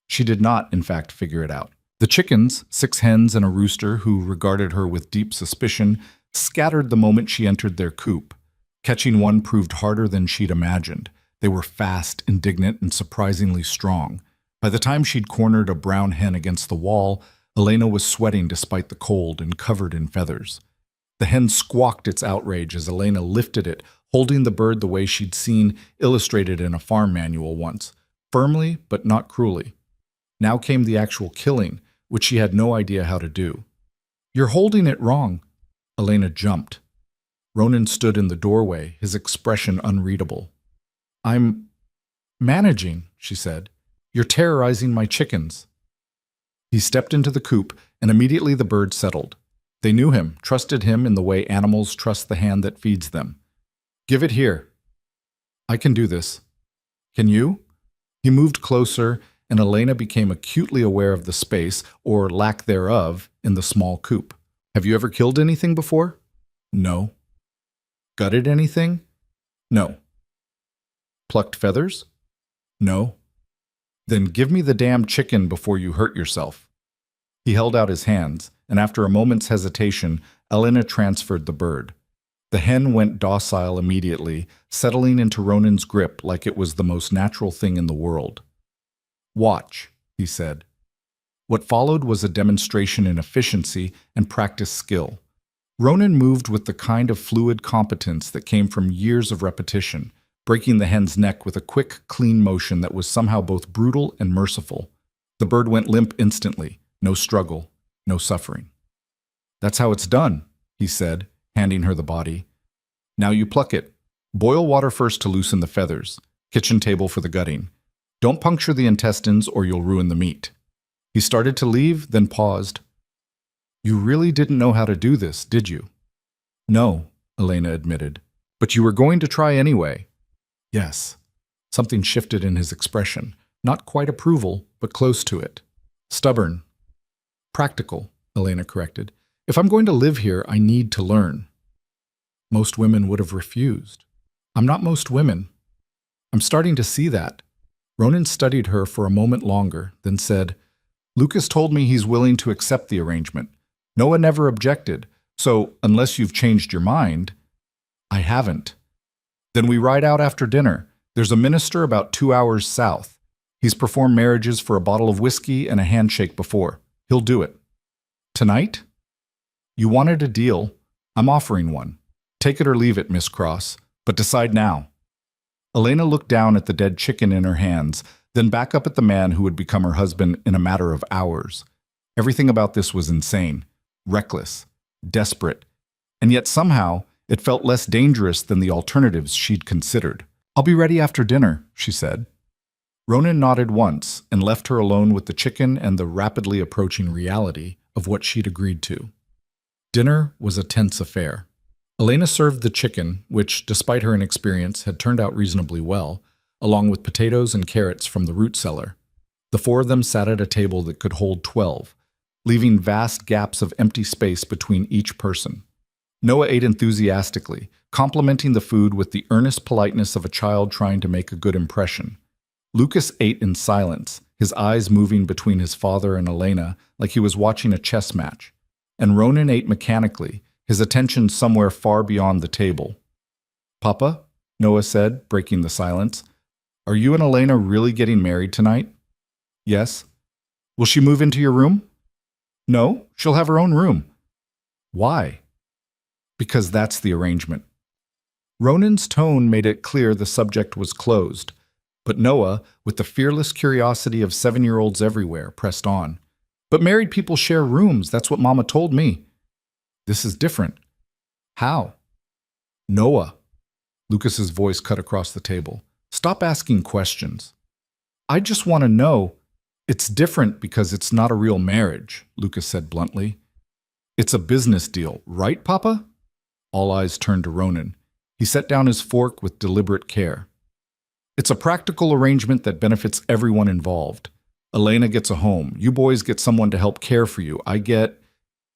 She did not, in fact, figure it out. The chickens, 6 hens and a rooster who regarded her with deep suspicion, scattered the moment she entered their coop. Catching one proved harder than she'd imagined. They were fast, indignant, and surprisingly strong. By the time she'd cornered a brown hen against the wall, Elena was sweating despite the cold and covered in feathers. The hen squawked its outrage as Elena lifted it, holding the bird the way she'd seen illustrated in a farm manual once, firmly but not cruelly. Now came the actual killing, which she had no idea how to do. "You're holding it wrong." Elena jumped. Ronan stood in the doorway, his expression unreadable. "I'm managing," she said. "You're terrorizing my chickens." He stepped into the coop, and immediately the bird settled. They knew him, trusted him in the way animals trust the hand that feeds them. "Give it here." "I can do this." "Can you?" He moved closer, and Elena became acutely aware of the space, or lack thereof, in the small coop. "Have you ever killed anything before?" "No." "Gutted anything?" "No." "Plucked feathers?" "No." "Then give me the damn chicken before you hurt yourself." He held out his hands, and after a moment's hesitation, Elena transferred the bird. The hen went docile immediately, settling into Ronan's grip like it was the most natural thing in the world. "Watch," he said. What followed was a demonstration in efficiency and practiced skill. Ronan moved with the kind of fluid competence that came from years of repetition, breaking the hen's neck with a quick, clean motion that was somehow both brutal and merciful. The bird went limp instantly, no struggle, no suffering. "That's how it's done," he said, handing her the body. "Now you pluck it. Boil water first to loosen the feathers. Kitchen table for the gutting. Don't puncture the intestines or you'll ruin the meat." He started to leave, then paused. "You really didn't know how to do this, did you?" "No," Elena admitted. "But you were going to try anyway." "Yes." Something shifted in his expression. Not quite approval, but close to it. "Stubborn." "Practical," Elena corrected. "If I'm going to live here, I need to learn." Most women would have refused. "I'm not most women." "I'm starting to see that." Ronan studied her for a moment longer, then said, "Lucas told me he's willing to accept the arrangement. Noah never objected, so unless you've changed your mind—" "I haven't." "Then we ride out after dinner. There's a minister about 2 hours south. He's performed marriages for a bottle of whiskey and a handshake before. He'll do it." "Tonight?" "You wanted a deal. I'm offering one. Take it or leave it, Miss Cross, but decide now." Elena looked down at the dead chicken in her hands, then back up at the man who would become her husband in a matter of hours. Everything about this was insane, reckless, desperate, and yet somehow it felt less dangerous than the alternatives she'd considered. "I'll be ready after dinner," she said. Ronan nodded once and left her alone with the chicken and the rapidly approaching reality of what she'd agreed to. Dinner was a tense affair. Elena served the chicken, which, despite her inexperience, had turned out reasonably well, along with potatoes and carrots from the root cellar. The four of them sat at a table that could hold 12, leaving vast gaps of empty space between each person. Noah ate enthusiastically, complimenting the food with the earnest politeness of a child trying to make a good impression. Lucas ate in silence, his eyes moving between his father and Elena like he was watching a chess match. And Ronan ate mechanically, his attention somewhere far beyond the table. "Papa," Noah said, breaking the silence, "are you and Elena really getting married tonight?" "Yes." "Will she move into your room?" "No, she'll have her own room." "Why?" "Because that's the arrangement." Ronan's tone made it clear the subject was closed, but Noah, with the fearless curiosity of 7-year-olds everywhere, pressed on. "But married people share rooms, that's what Mama told me." "This is different." "How?" "Noah." Lucas's voice cut across the table. "Stop asking questions." "I just want to know." "It's different because it's not a real marriage," Lucas said bluntly. "It's a business deal, right, Papa?" All eyes turned to Ronan. He set down his fork with deliberate care. "It's a practical arrangement that benefits everyone involved. Elena gets a home. You boys get someone to help care for you. I get—"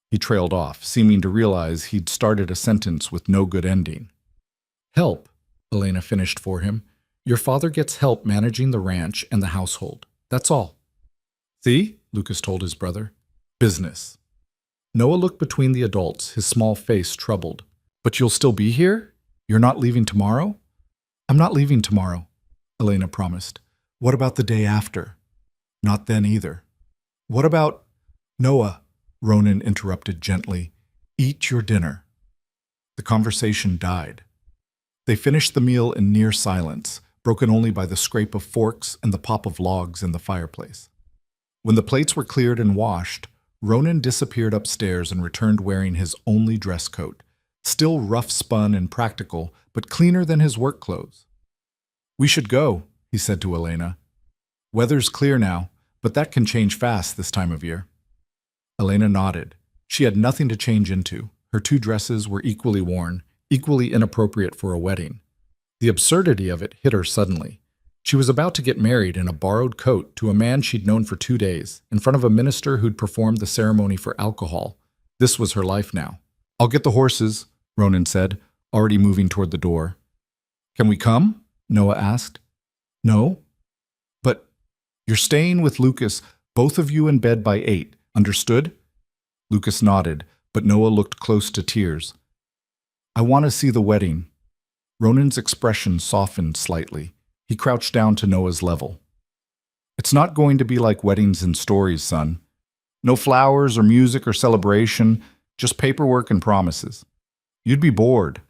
He trailed off, seeming to realize he'd started a sentence with no good ending. "Help," Elena finished for him. "Your father gets help managing the ranch and the household. That's all." "See?" Lucas told his brother. "Business." Noah looked between the adults, his small face troubled. "But you'll still be here? You're not leaving tomorrow?" "I'm not leaving tomorrow," Elena promised. "What about the day after?" "Not then either." "What about—" "Noah," Ronan interrupted gently, "eat your dinner." The conversation died. They finished the meal in near silence, broken only by the scrape of forks and the pop of logs in the fireplace. When the plates were cleared and washed, Ronan disappeared upstairs and returned wearing his only dress coat, still rough-spun and practical, but cleaner than his work clothes. "We should go," he said to Elena. "Weather's clear now, but that can change fast this time of year." Elena nodded. She had nothing to change into. Her two dresses were equally worn, equally inappropriate for a wedding. The absurdity of it hit her suddenly. She was about to get married in a borrowed coat to a man she'd known for 2 days, in front of a minister who'd performed the ceremony for alcohol. This was her life now. "I'll get the horses," Ronan said, already moving toward the door. "Can we come?" Noah asked. "No." "But you're staying with Lucas, both of you in bed by 8, understood?" Lucas nodded, but Noah looked close to tears. "I want to see the wedding." Ronan's expression softened slightly. He crouched down to Noah's level. "It's not going to be like weddings in stories, son. No flowers or music or celebration, just paperwork and promises. You'd be bored."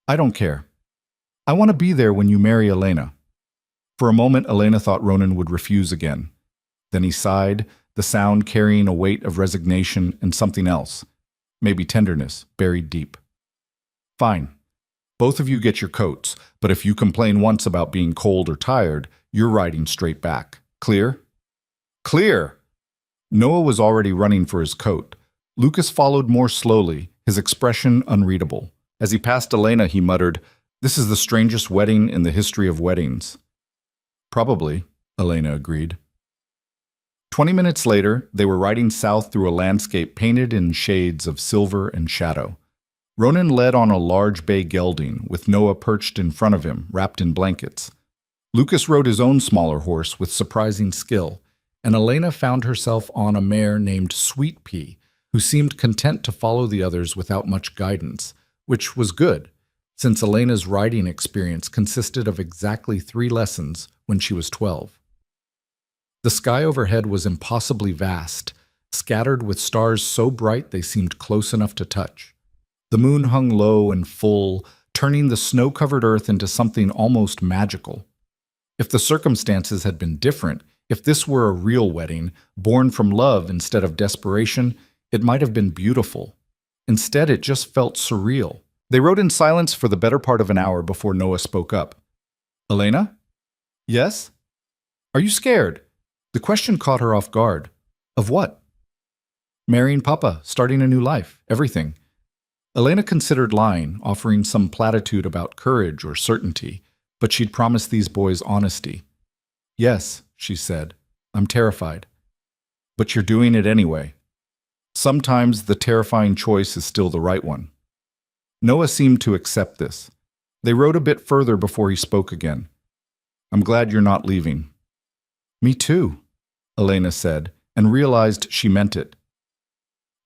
"I don't care. I want to be there when you marry Elena." For a moment, Elena thought Ronan would refuse again. Then he sighed, the sound carrying a weight of resignation and something else, maybe tenderness, buried deep. "Fine. Both of you get your coats, but if you complain once about being cold or tired, you're riding straight back. Clear?" "Clear!" Noah was already running for his coat. Lucas followed more slowly, his expression unreadable. As he passed Elena, he muttered, "This is the strangest wedding in the history of weddings." "Probably," Elena agreed. 20 minutes later, they were riding south through a landscape painted in shades of silver and shadow. Ronan led on a large bay gelding, with Noah perched in front of him, wrapped in blankets. Lucas rode his own smaller horse with surprising skill, and Elena found herself on a mare named Sweet Pea, who seemed content to follow the others without much guidance, which was good, since Elena's riding experience consisted of exactly 3 lessons when she was 12. The sky overhead was impossibly vast, scattered with stars so bright they seemed close enough to touch. The moon hung low and full, turning the snow-covered earth into something almost magical. If the circumstances had been different, if this were a real wedding, born from love instead of desperation, it might have been beautiful. Instead, it just felt surreal. They rode in silence for the better part of an hour before Noah spoke up. "Elena?" "Yes?" "Are you scared?" The question caught her off guard. "Of what?" "Marrying Papa, starting a new life, everything." Elena considered lying, offering some platitude about courage or certainty, but she'd promised these boys honesty. "Yes," she said, "I'm terrified." "But you're doing it anyway." Sometimes the terrifying choice is still the right one. Noah seemed to accept this. They rode a bit further before he spoke again. "I'm glad you're not leaving." "Me too," Elena said, and realized she meant it.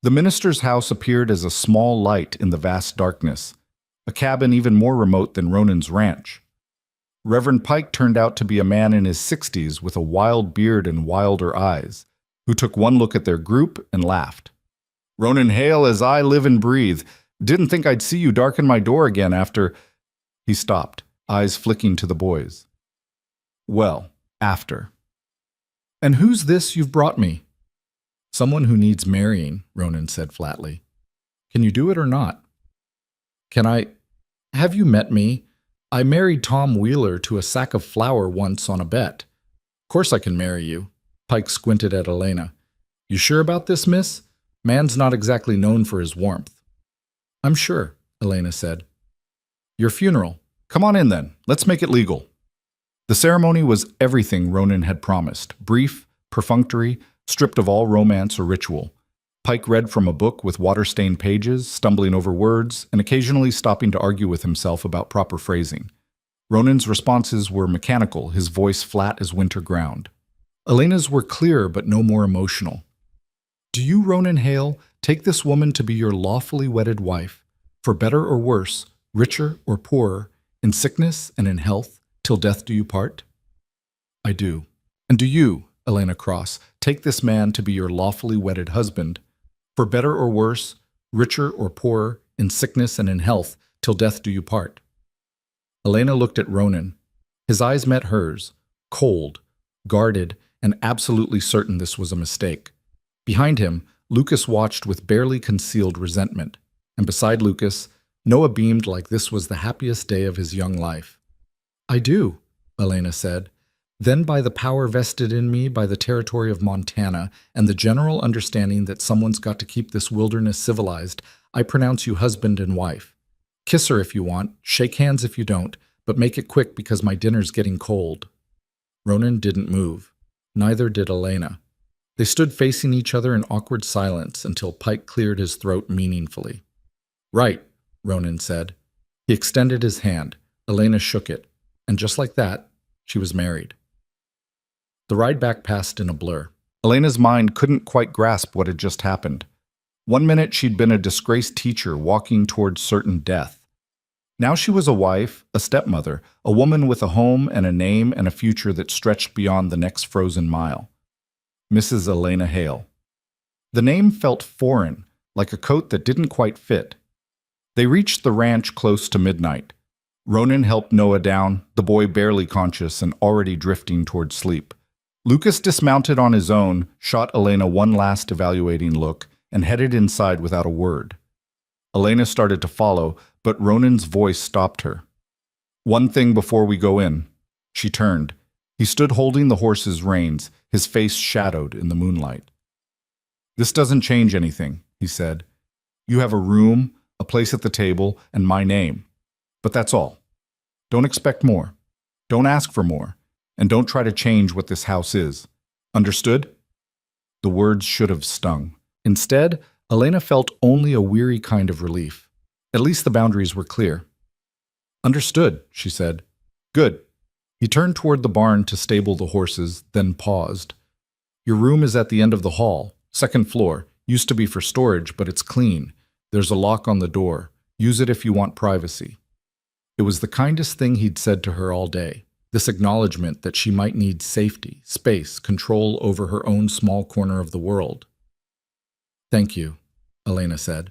The minister's house appeared as a small light in the vast darkness, a cabin even more remote than Ronan's ranch. Reverend Pike turned out to be a man in his 60s with a wild beard and wilder eyes, who took one look at their group and laughed. "Ronan Hale as I live and breathe. Didn't think I'd see you darken my door again after—" He stopped, eyes flicking to the boys. "Well, after." "And who's this you've brought me?" "Someone who needs marrying," Ronan said flatly. "Can you do it or not?" "Can I— Have you met me? I married Tom Wheeler to a sack of flour once on a bet. Of course I can marry you." Pike squinted at Elena. "You sure about this, miss? Man's not exactly known for his warmth." "I'm sure," Elena said. "Your funeral. Come on in then. Let's make it legal." The ceremony was everything Ronan had promised, brief, perfunctory, stripped of all romance or ritual. Pike read from a book with water-stained pages, stumbling over words, and occasionally stopping to argue with himself about proper phrasing. Ronan's responses were mechanical, his voice flat as winter ground. Elena's were clearer but no more emotional. "Do you, Ronan Hale, take this woman to be your lawfully wedded wife, for better or worse, richer or poorer, in sickness and in health, till death do you part?" "I do." "And do you, Elena Cross, take this man to be your lawfully wedded husband, for better or worse, richer or poorer, in sickness and in health, till death do you part." Elena looked at Ronan. His eyes met hers, cold, guarded, and absolutely certain this was a mistake. Behind him, Lucas watched with barely concealed resentment, and beside Lucas, Noah beamed like this was the happiest day of his young life. "I do," Elena said. "Then by the power vested in me by the territory of Montana and the general understanding that someone's got to keep this wilderness civilized, I pronounce you husband and wife. Kiss her if you want, shake hands if you don't, but make it quick because my dinner's getting cold." Ronan didn't move. Neither did Elena. They stood facing each other in awkward silence until Pike cleared his throat meaningfully. "Right," Ronan said. He extended his hand. Elena shook it. And just like that, she was married. The ride back passed in a blur. Elena's mind couldn't quite grasp what had just happened. One minute she'd been a disgraced teacher walking towards certain death. Now she was a wife, a stepmother, a woman with a home and a name and a future that stretched beyond the next frozen mile. Mrs. Elena Hale. The name felt foreign, like a coat that didn't quite fit. They reached the ranch close to midnight. Ronan helped Noah down, the boy barely conscious and already drifting toward sleep. Lucas dismounted on his own, shot Elena one last evaluating look, and headed inside without a word. Elena started to follow, but Ronan's voice stopped her. "One thing before we go in." She turned. He stood holding the horse's reins, his face shadowed in the moonlight. "This doesn't change anything," he said. "You have a room, a place at the table, and my name. But that's all. Don't expect more. Don't ask for more. And don't try to change what this house is. Understood?" The words should have stung. Instead, Elena felt only a weary kind of relief. At least the boundaries were clear. "Understood," she said. "Good." He turned toward the barn to stable the horses, then paused. "Your room is at the end of the hall, second floor. Used to be for storage, but it's clean. There's a lock on the door. Use it if you want privacy." It was the kindest thing he'd said to her all day, this acknowledgement that she might need safety, space, control over her own small corner of the world. "Thank you," Elena said.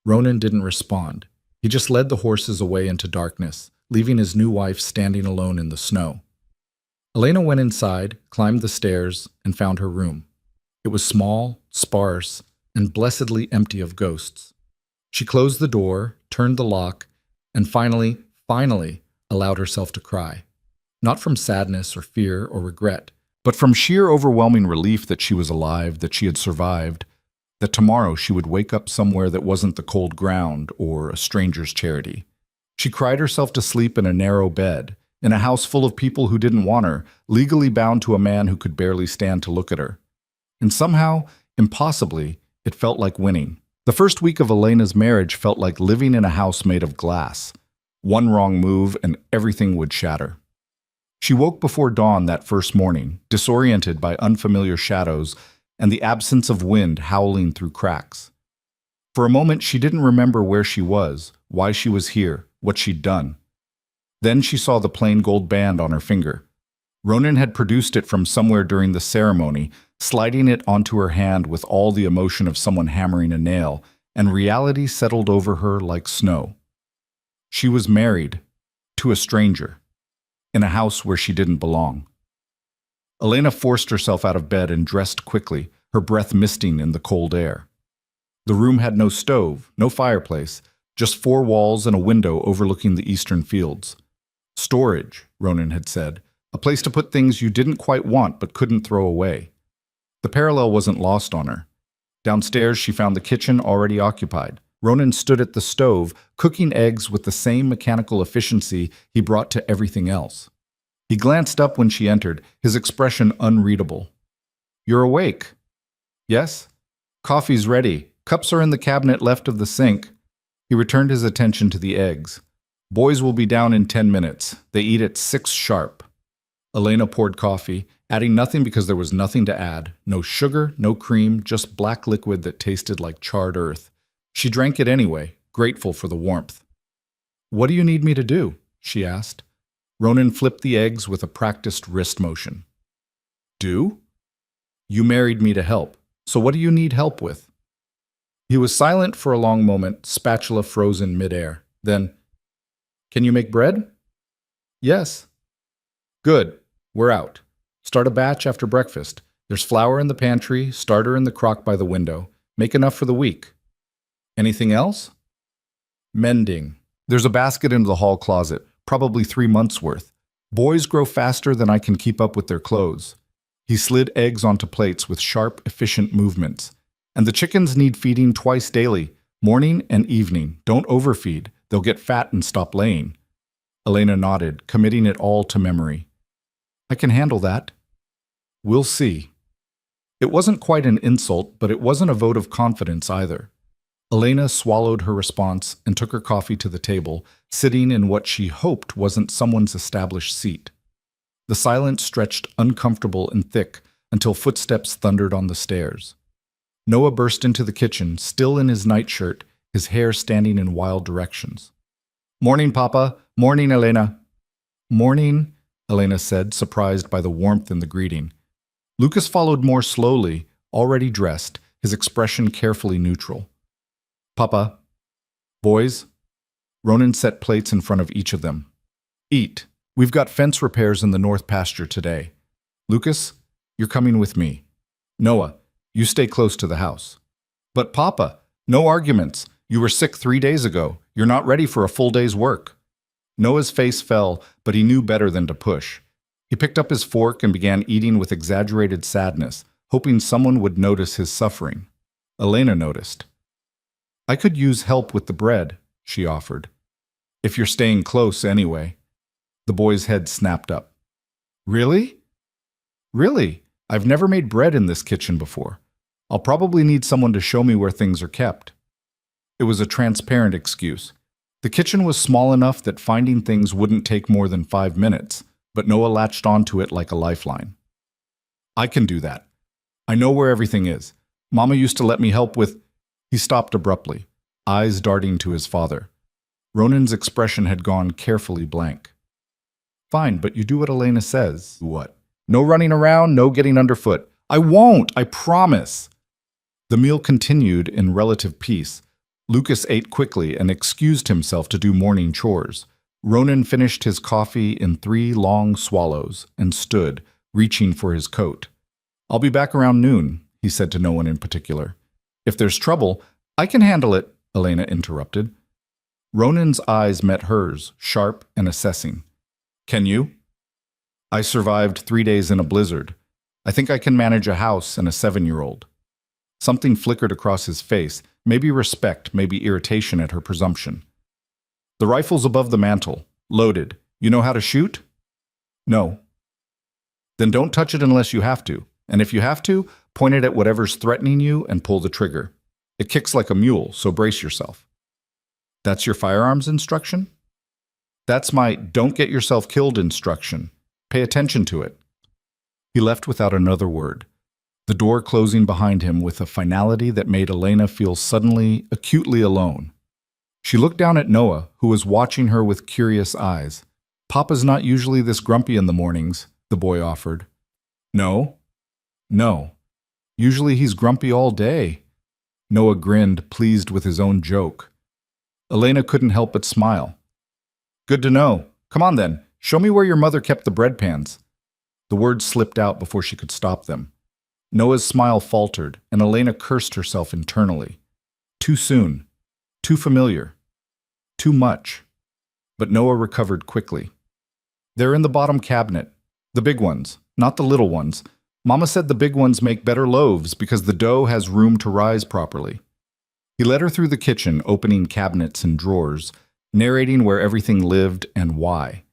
Ronan didn't respond. He just led the horses away into darkness, leaving his new wife standing alone in the snow. Elena went inside, climbed the stairs, and found her room. It was small, sparse, and blessedly empty of ghosts. She closed the door, turned the lock, and finally allowed herself to cry. Not from sadness or fear or regret, but from sheer overwhelming relief that she was alive, that she had survived, that tomorrow she would wake up somewhere that wasn't the cold ground or a stranger's charity. She cried herself to sleep in a narrow bed, in a house full of people who didn't want her, legally bound to a man who could barely stand to look at her. And somehow, impossibly, it felt like winning. The first week of Elena's marriage felt like living in a house made of glass. One wrong move and everything would shatter. She woke before dawn that first morning, disoriented by unfamiliar shadows and the absence of wind howling through cracks. For a moment, she didn't remember where she was, why she was here, what she'd done. Then she saw the plain gold band on her finger. Ronan had produced it from somewhere during the ceremony, sliding it onto her hand with all the emotion of someone hammering a nail, and reality settled over her like snow. She was married to a stranger, in a house where she didn't belong. Elena forced herself out of bed and dressed quickly, her breath misting in the cold air. The room had no stove, no fireplace, just four walls and a window overlooking the eastern fields. Storage, Ronan had said, a place to put things you didn't quite want but couldn't throw away. The parallel wasn't lost on her. Downstairs, she found the kitchen already occupied. Ronan stood at the stove, cooking eggs with the same mechanical efficiency he brought to everything else. He glanced up when she entered, his expression unreadable. "You're awake." "Yes?" "Coffee's ready. Cups are in the cabinet left of the sink." He returned his attention to the eggs. "Boys will be down in 10 minutes. They eat at 6 sharp." Elena poured coffee, adding nothing because there was nothing to add. No sugar, no cream, just black liquid that tasted like charred earth. She drank it anyway, grateful for the warmth. "What do you need me to do?" she asked. Ronan flipped the eggs with a practiced wrist motion. "Do?" "You married me to help, so what do you need help with?" He was silent for a long moment, spatula frozen midair. Then, "Can you make bread?" "Yes." "Good. We're out. Start a batch after breakfast. There's flour in the pantry, starter in the crock by the window. Make enough for the week." "Anything else?" "Mending. There's a basket in the hall closet, probably 3 months' worth. Boys grow faster than I can keep up with their clothes." He slid eggs onto plates with sharp, efficient movements. "And the chickens need feeding twice daily, morning and evening. Don't overfeed. They'll get fat and stop laying." Elena nodded, committing it all to memory. "I can handle that." "We'll see." It wasn't quite an insult, but it wasn't a vote of confidence either. Elena swallowed her response and took her coffee to the table, sitting in what she hoped wasn't someone's established seat. The silence stretched uncomfortable and thick until footsteps thundered on the stairs. Noah burst into the kitchen, still in his nightshirt, his hair standing in wild directions. "Morning, Papa. Morning, Elena." "Morning," Elena said, surprised by the warmth in the greeting. Lucas followed more slowly, already dressed, his expression carefully neutral. "Papa." "Boys." Ronan set plates in front of each of them. "Eat. We've got fence repairs in the north pasture today. Lucas, you're coming with me. Noah, you stay close to the house." "But Papa, no arguments. You were sick 3 days ago. You're not ready for a full day's work." Noah's face fell, but he knew better than to push. He picked up his fork and began eating with exaggerated sadness, hoping someone would notice his suffering. Elena noticed. "I could use help with the bread," she offered. "If you're staying close anyway." The boy's head snapped up. "Really?" "Really. I've never made bread in this kitchen before. I'll probably need someone to show me where things are kept." It was a transparent excuse. The kitchen was small enough that finding things wouldn't take more than 5 minutes, but Noah latched onto it like a lifeline. "I can do that. I know where everything is. Mama used to let me help with—" He stopped abruptly, eyes darting to his father. Ronan's expression had gone carefully blank. "Fine, but you do what Elena says." "What?" "No running around, no getting underfoot." "I won't, I promise." The meal continued in relative peace. Lucas ate quickly and excused himself to do morning chores. Ronan finished his coffee in 3 long swallows and stood, reaching for his coat. "I'll be back around noon," he said to no one in particular. "If there's trouble—" "I can handle it," Elena interrupted. Ronan's eyes met hers, sharp and assessing. "Can you?" "I survived 3 days in a blizzard. I think I can manage a house and a 7-year-old. Something flickered across his face, maybe respect, maybe irritation at her presumption. "The rifle's above the mantel, loaded. You know how to shoot?" "No." "Then don't touch it unless you have to. And if you have to, point it at whatever's threatening you and pull the trigger. It kicks like a mule, so brace yourself." "That's your firearms instruction?" "That's my don't get yourself killed instruction. Pay attention to it." He left without another word, the door closing behind him with a finality that made Elena feel suddenly, acutely alone. She looked down at Noah, who was watching her with curious eyes. "Papa's not usually this grumpy in the mornings," the boy offered. "No?" "No. Usually he's grumpy all day." Noah grinned, pleased with his own joke. Elena couldn't help but smile. "Good to know. Come on then, show me where your mother kept the bread pans." The words slipped out before she could stop them. Noah's smile faltered, and Elena cursed herself internally. Too soon. Too familiar. Too much. But Noah recovered quickly. "They're in the bottom cabinet. The big ones, not the little ones. Mama said the big ones make better loaves because the dough has room to rise properly." He led her through the kitchen, opening cabinets and drawers, narrating where everything lived and why.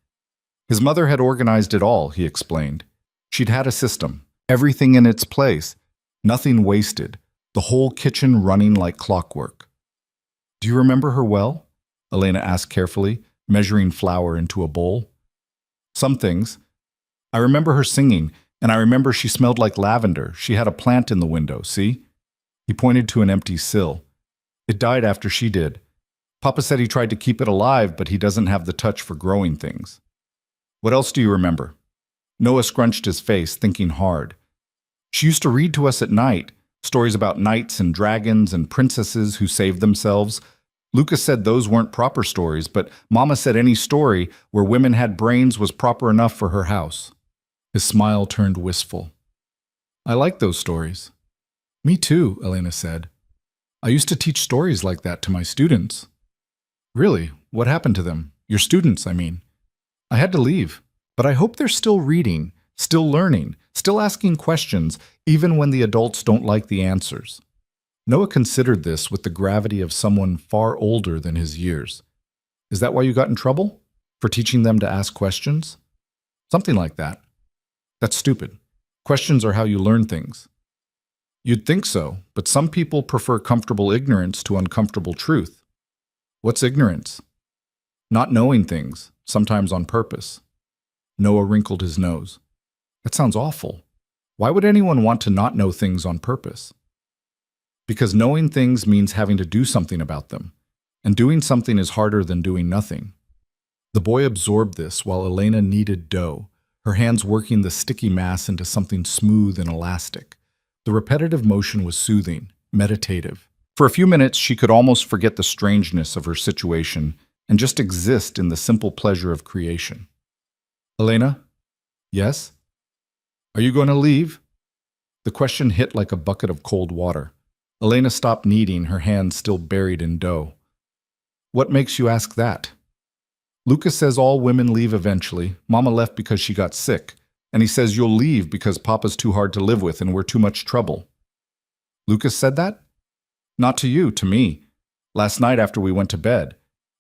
His mother had organized it all, he explained. She'd had a system, everything in its place, nothing wasted, the whole kitchen running like clockwork. "Do you remember her well?" Elena asked carefully, measuring flour into a bowl. "Some things. I remember her singing, and I remember she smelled like lavender. She had a plant in the window, see?" He pointed to an empty sill. "It died after she did. Papa said he tried to keep it alive, but he doesn't have the touch for growing things." "What else do you remember?" Noah scrunched his face, thinking hard. "She used to read to us at night. Stories about knights and dragons and princesses who saved themselves. Lucas said those weren't proper stories, but Mama said any story where women had brains was proper enough for her house. His smile turned wistful. I like those stories. Me too, Elena said. I used to teach stories like that to my students. Really? What happened to them? Your students, I mean. I had to leave, but I hope they're still reading, still learning, still asking questions, even when the adults don't like the answers. Noah considered this with the gravity of someone far older than his years. Is that why you got in trouble? For teaching them to ask questions? Something like that. That's stupid. Questions are how you learn things. You'd think so, but some people prefer comfortable ignorance to uncomfortable truth. What's ignorance? Not knowing things, sometimes on purpose. Noah wrinkled his nose. That sounds awful. Why would anyone want to not know things on purpose? Because knowing things means having to do something about them, and doing something is harder than doing nothing. The boy absorbed this while Elena kneaded dough, her hands working the sticky mass into something smooth and elastic. The repetitive motion was soothing, meditative. For a few minutes, she could almost forget the strangeness of her situation and just exist in the simple pleasure of creation. Elena? Yes? Are you going to leave? The question hit like a bucket of cold water. Elena stopped kneading, her hands still buried in dough. What makes you ask that? Lucas says all women leave eventually. Mama left because she got sick. And he says you'll leave because Papa's too hard to live with and we're too much trouble. Lucas said that? Not to you, to me. Last night after we went to bed.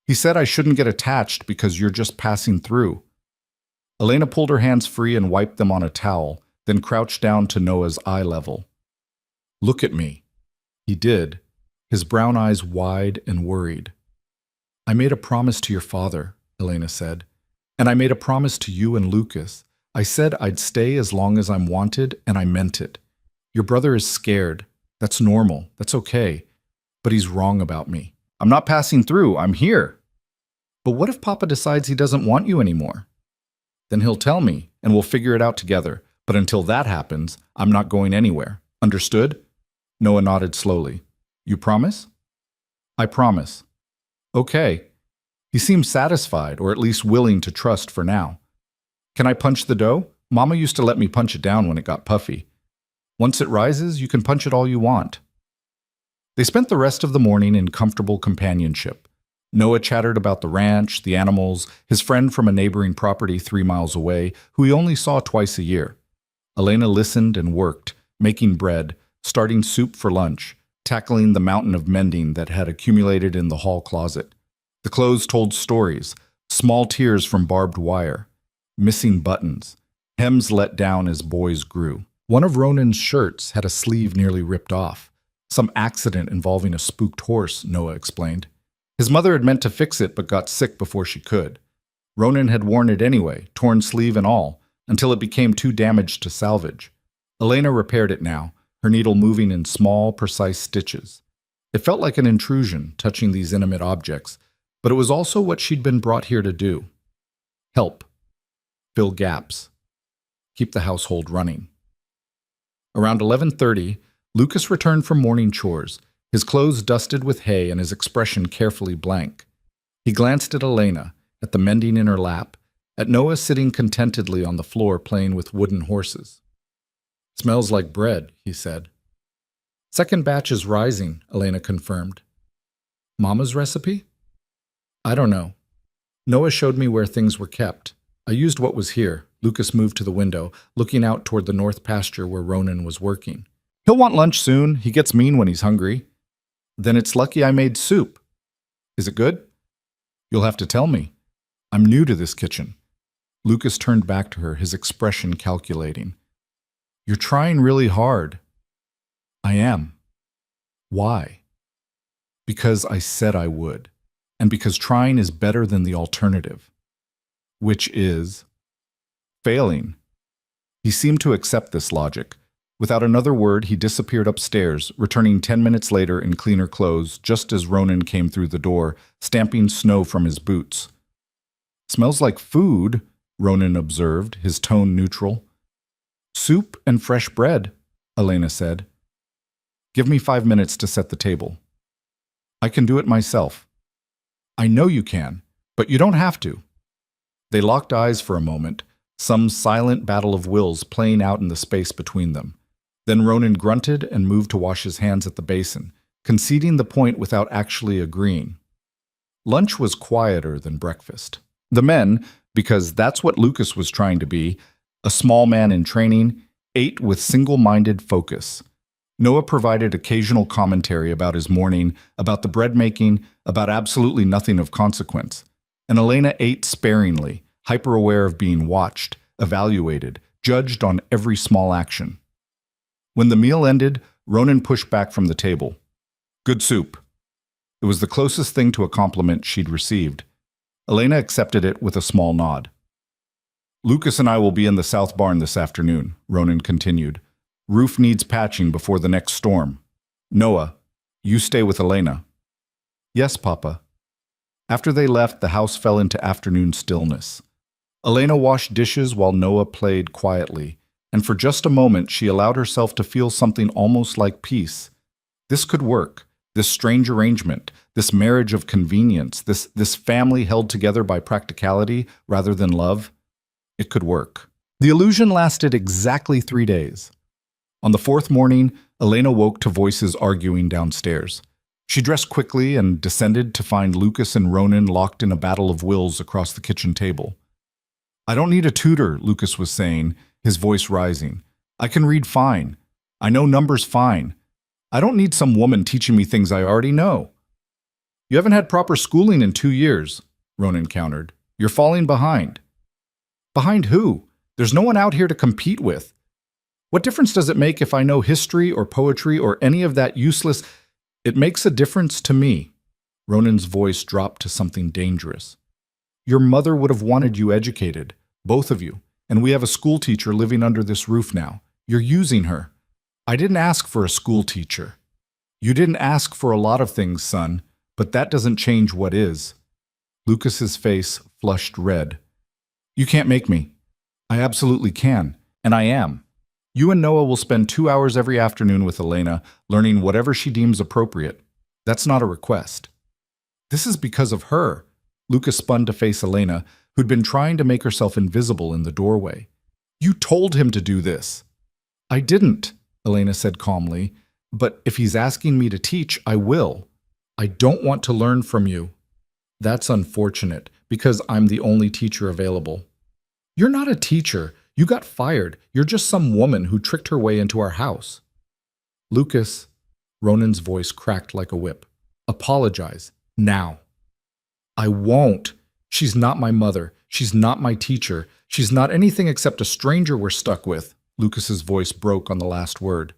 He said I shouldn't get attached because you're just passing through. Elena pulled her hands free and wiped them on a towel, then crouched down to Noah's eye level. Look at me. He did, his brown eyes wide and worried. I made a promise to your father, Elena said, and I made a promise to you and Lucas. I said I'd stay as long as I'm wanted, and I meant it. Your brother is scared. That's normal. That's okay. But he's wrong about me. I'm not passing through. I'm here. But what if Papa decides he doesn't want you anymore? Then he'll tell me, and we'll figure it out together. But until that happens, I'm not going anywhere. Understood? Noah nodded slowly. You promise? I promise. Okay. He seemed satisfied, or at least willing to trust for now. Can I punch the dough? Mama used to let me punch it down when it got puffy. Once it rises, you can punch it all you want. They spent the rest of the morning in comfortable companionship. Noah chattered about the ranch, the animals, his friend from a neighboring property 3 miles away, who he only saw twice a year. Elena listened and worked, making bread, starting soup for lunch, tackling the mountain of mending that had accumulated in the hall closet. The clothes told stories, small tears from barbed wire, missing buttons, hems let down as boys grew. One of Ronan's shirts had a sleeve nearly ripped off. Some accident involving a spooked horse, Noah explained. His mother had meant to fix it but got sick before she could. Ronan had worn it anyway, torn sleeve and all, until it became too damaged to salvage. Elena repaired it now, her needle moving in small, precise stitches. It felt like an intrusion, touching these intimate objects, but it was also what she'd been brought here to do. Help. Fill gaps. Keep the household running. Around 11:30, Lucas returned from morning chores, his clothes dusted with hay and his expression carefully blank. He glanced at Elena, at the mending in her lap, at Noah sitting contentedly on the floor playing with wooden horses. Smells like bread, he said. Second batch is rising, Elena confirmed. Mama's recipe? I don't know. Noah showed me where things were kept. I used what was here. Lucas moved to the window, looking out toward the north pasture where Ronan was working. He'll want lunch soon. He gets mean when he's hungry. Then it's lucky I made soup. Is it good? You'll have to tell me. I'm new to this kitchen. Lucas turned back to her, his expression calculating. You're trying really hard. I am. Why? Because I said I would, and because trying is better than the alternative, which is failing. He seemed to accept this logic. Without another word, he disappeared upstairs, returning 10 minutes later in cleaner clothes, just as Ronan came through the door, stamping snow from his boots. Smells like food, Ronan observed, his tone neutral. Soup and fresh bread, Elena said. Give me 5 minutes to set the table. I can do it myself. I know you can, but you don't have to. They locked eyes for a moment, some silent battle of wills playing out in the space between them. Then Ronan grunted and moved to wash his hands at the basin, conceding the point without actually agreeing. Lunch was quieter than breakfast. The men, because that's what Lucas was trying to be, a small man in training, ate with single-minded focus. Noah provided occasional commentary about his morning, about the bread making, about absolutely nothing of consequence. And Elena ate sparingly, hyper-aware of being watched, evaluated, judged on every small action. When the meal ended, Ronan pushed back from the table. Good soup. It was the closest thing to a compliment she'd received. Elena accepted it with a small nod. Lucas and I will be in the south barn this afternoon, Ronan continued. Roof needs patching before the next storm. Noah, you stay with Elena. Yes, Papa. After they left, the house fell into afternoon stillness. Elena washed dishes while Noah played quietly, and for just a moment she allowed herself to feel something almost like peace. This could work, this strange arrangement, this marriage of convenience, this family held together by practicality rather than love. It could work. The illusion lasted exactly 3 days. On the fourth morning, Elena woke to voices arguing downstairs. She dressed quickly and descended to find Lucas and Ronan locked in a battle of wills across the kitchen table. I don't need a tutor, Lucas was saying, his voice rising. I can read fine. I know numbers fine. I don't need some woman teaching me things I already know. You haven't had proper schooling in 2 years, Ronan countered. You're falling behind. Behind who? There's no one out here to compete with. What difference does it make if I know history or poetry or any of that useless? It makes a difference to me. Ronan's voice dropped to something dangerous. Your mother would have wanted you educated, both of you, and we have a school teacher living under this roof now. You're using her. I didn't ask for a school teacher. You didn't ask for a lot of things, son, but that doesn't change what is. Lucas's face flushed red. You can't make me. I absolutely can, and I am. You and Noah will spend 2 hours every afternoon with Elena, learning whatever she deems appropriate. That's not a request. This is because of her. Lucas spun to face Elena, who'd been trying to make herself invisible in the doorway. You told him to do this. I didn't, Elena said calmly, but if he's asking me to teach, I will. I don't want to learn from you. That's unfortunate, because I'm the only teacher available. You're not a teacher. You got fired. You're just some woman who tricked her way into our house. Lucas, Ronan's voice cracked like a whip. Apologize. Now. I won't. She's not my mother. She's not my teacher. She's not anything except a stranger we're stuck with. Lucas's voice broke on the last word.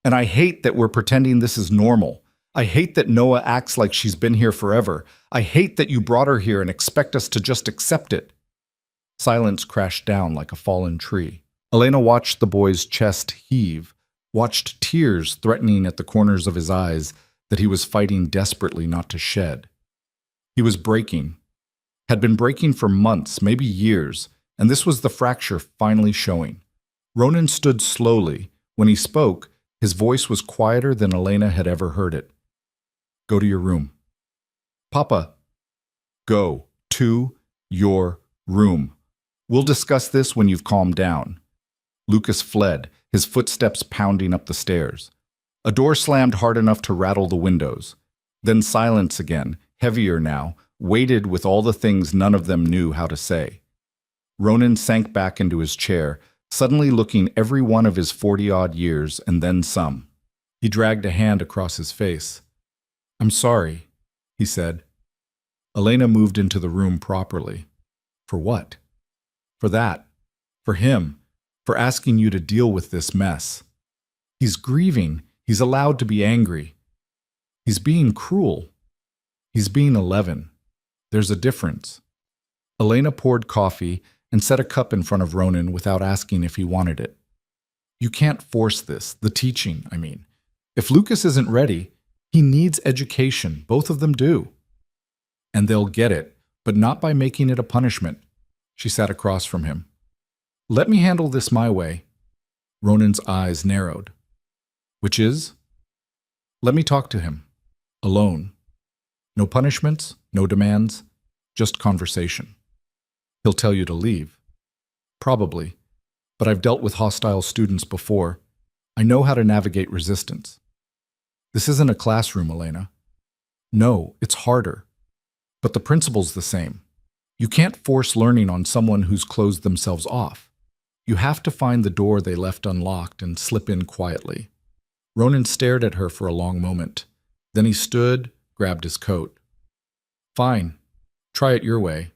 And I hate that we're pretending this is normal. I hate that Noah acts like she's been here forever. I hate that you brought her here and expect us to just accept it. Silence crashed down like a fallen tree. Elena watched the boy's chest heave, watched tears threatening at the corners of his eyes that he was fighting desperately not to shed. He was breaking, had been breaking for months, maybe years, and this was the fracture finally showing. Ronan stood slowly. When he spoke, his voice was quieter than Elena had ever heard it. Go to your room. Papa, go to your room. We'll discuss this when you've calmed down. Lucas fled, his footsteps pounding up the stairs. A door slammed hard enough to rattle the windows. Then silence again, heavier now, weighted with all the things none of them knew how to say. Ronan sank back into his chair, suddenly looking every one of his 40-odd years and then some. He dragged a hand across his face. I'm sorry, he said. Elena moved into the room properly. For what? For that. For him. For asking you to deal with this mess. He's grieving. He's allowed to be angry. He's being cruel. He's being 11. There's a difference. Elena poured coffee and set a cup in front of Ronan without asking if he wanted it. You can't force this, the teaching, I mean. If Lucas isn't ready, he needs education. Both of them do. And they'll get it, but not by making it a punishment. She sat across from him. Let me handle this my way. Ronan's eyes narrowed. Which is? Let me talk to him. Alone. No punishments, no demands, just conversation. He'll tell you to leave. Probably. But I've dealt with hostile students before. I know how to navigate resistance. This isn't a classroom, Elena. No, it's harder. But the principle's the same. You can't force learning on someone who's closed themselves off. You have to find the door they left unlocked and slip in quietly. Ronan stared at her for a long moment. Then he stood, grabbed his coat. Fine. Try it your way.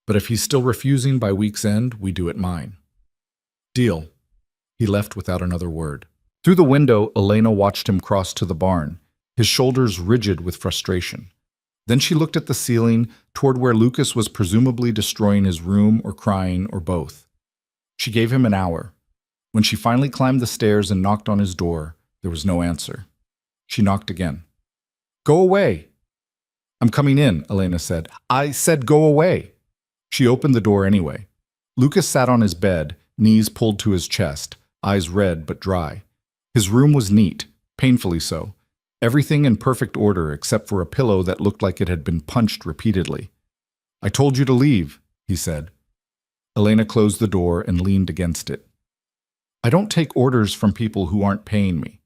But if he's still refusing by week's end, we do it mine. Deal. He left without another word. Through the window, Elena watched him cross to the barn, his shoulders rigid with frustration. Then she looked at the ceiling, toward where Lucas was presumably destroying his room or crying or both. She gave him an hour. When she finally climbed the stairs and knocked on his door, there was no answer. She knocked again. Go away. I'm coming in, Elena said. I said go away. She opened the door anyway. Lucas sat on his bed, knees pulled to his chest, eyes red but dry. His room was neat, painfully so. Everything in perfect order except for a pillow that looked like it had been punched repeatedly. I told you to leave, he said. Elena closed the door and leaned against it. I don't take orders from people who aren't paying me.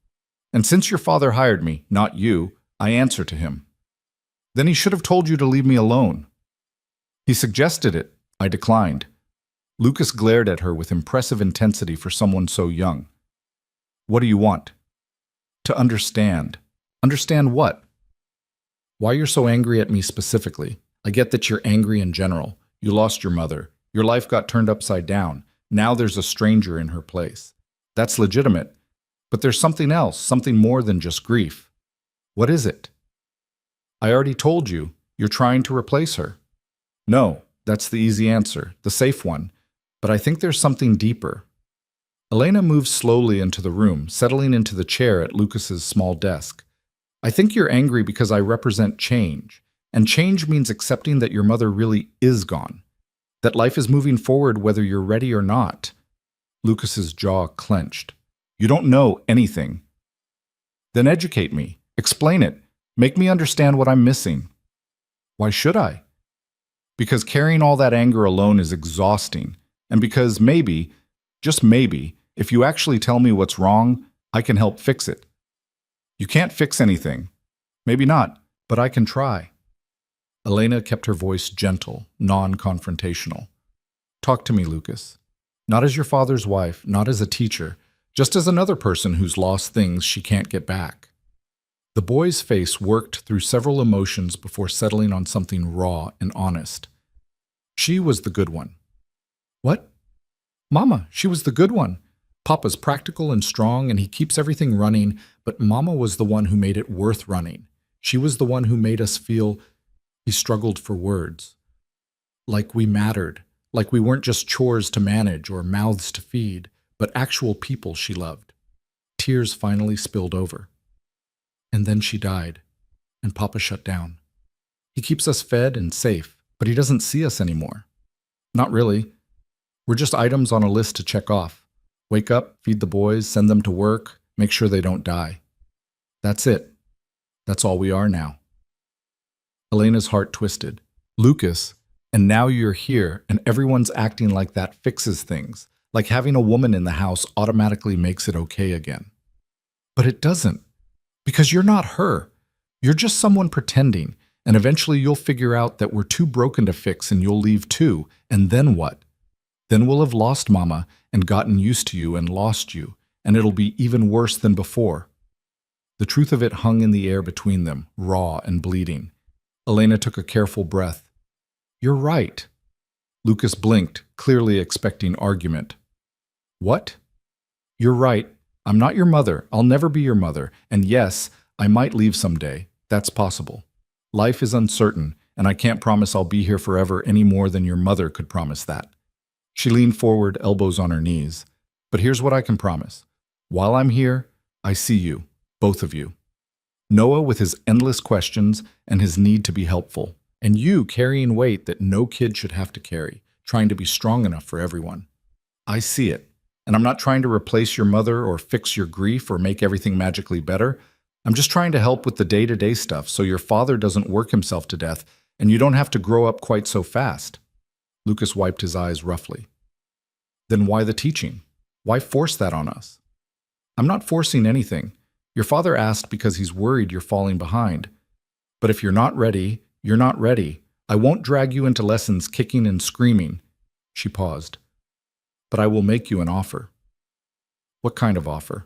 And since your father hired me, not you, I answer to him. Then he should have told you to leave me alone. He suggested it. I declined. Lucas glared at her with impressive intensity for someone so young. What do you want? To understand. Understand what? Why you're so angry at me specifically. I get that you're angry in general. You lost your mother. Your life got turned upside down. Now there's a stranger in her place. That's legitimate. But there's something else, something more than just grief. What is it? I already told you. You're trying to replace her. No, that's the easy answer, the safe one. But I think there's something deeper. Elena moved slowly into the room, settling into the chair at Lucas's small desk. I think you're angry because I represent change. And change means accepting that your mother really is gone. That life is moving forward whether you're ready or not. Lucas's jaw clenched. You don't know anything. Then educate me. Explain it. Make me understand what I'm missing. Why should I? Because carrying all that anger alone is exhausting. And because maybe, just maybe, if you actually tell me what's wrong, I can help fix it. You can't fix anything. Maybe not, but I can try. Elena kept her voice gentle, non-confrontational. Talk to me, Lucas. Not as your father's wife, not as a teacher, just as another person who's lost things she can't get back. The boy's face worked through several emotions before settling on something raw and honest. She was the good one. What? Mama, she was the good one. Papa's practical and strong and he keeps everything running, but Mama was the one who made it worth running. She was the one who made us feel, he struggled for words, like we mattered, like we weren't just chores to manage or mouths to feed, but actual people she loved. Tears finally spilled over. And then she died, and Papa shut down. He keeps us fed and safe, but he doesn't see us anymore. Not really. We're just items on a list to check off. Wake up, feed the boys, send them to work, make sure they don't die. That's it. That's all we are now. Elena's heart twisted. Lucas, and now you're here, and everyone's acting like that fixes things, like having a woman in the house automatically makes it okay again. But it doesn't, because you're not her. You're just someone pretending, and eventually you'll figure out that we're too broken to fix and you'll leave too, and then what? Then we'll have lost Mama and gotten used to you and lost you, and it'll be even worse than before. The truth of it hung in the air between them, raw and bleeding. Elena took a careful breath. You're right. Lucas blinked, clearly expecting argument. What? You're right. I'm not your mother. I'll never be your mother. And yes, I might leave someday. That's possible. Life is uncertain, and I can't promise I'll be here forever any more than your mother could promise that. She leaned forward, elbows on her knees. But here's what I can promise. While I'm here, I see you, both of you. Noah with his endless questions and his need to be helpful, and you carrying weight that no kid should have to carry, trying to be strong enough for everyone. I see it, and I'm not trying to replace your mother or fix your grief or make everything magically better. I'm just trying to help with the day-to-day stuff so your father doesn't work himself to death and you don't have to grow up quite so fast. Lucas wiped his eyes roughly. Then why the teaching? Why force that on us? I'm not forcing anything. Your father asked because he's worried you're falling behind. But if you're not ready, you're not ready. I won't drag you into lessons kicking and screaming. She paused. But I will make you an offer. What kind of offer?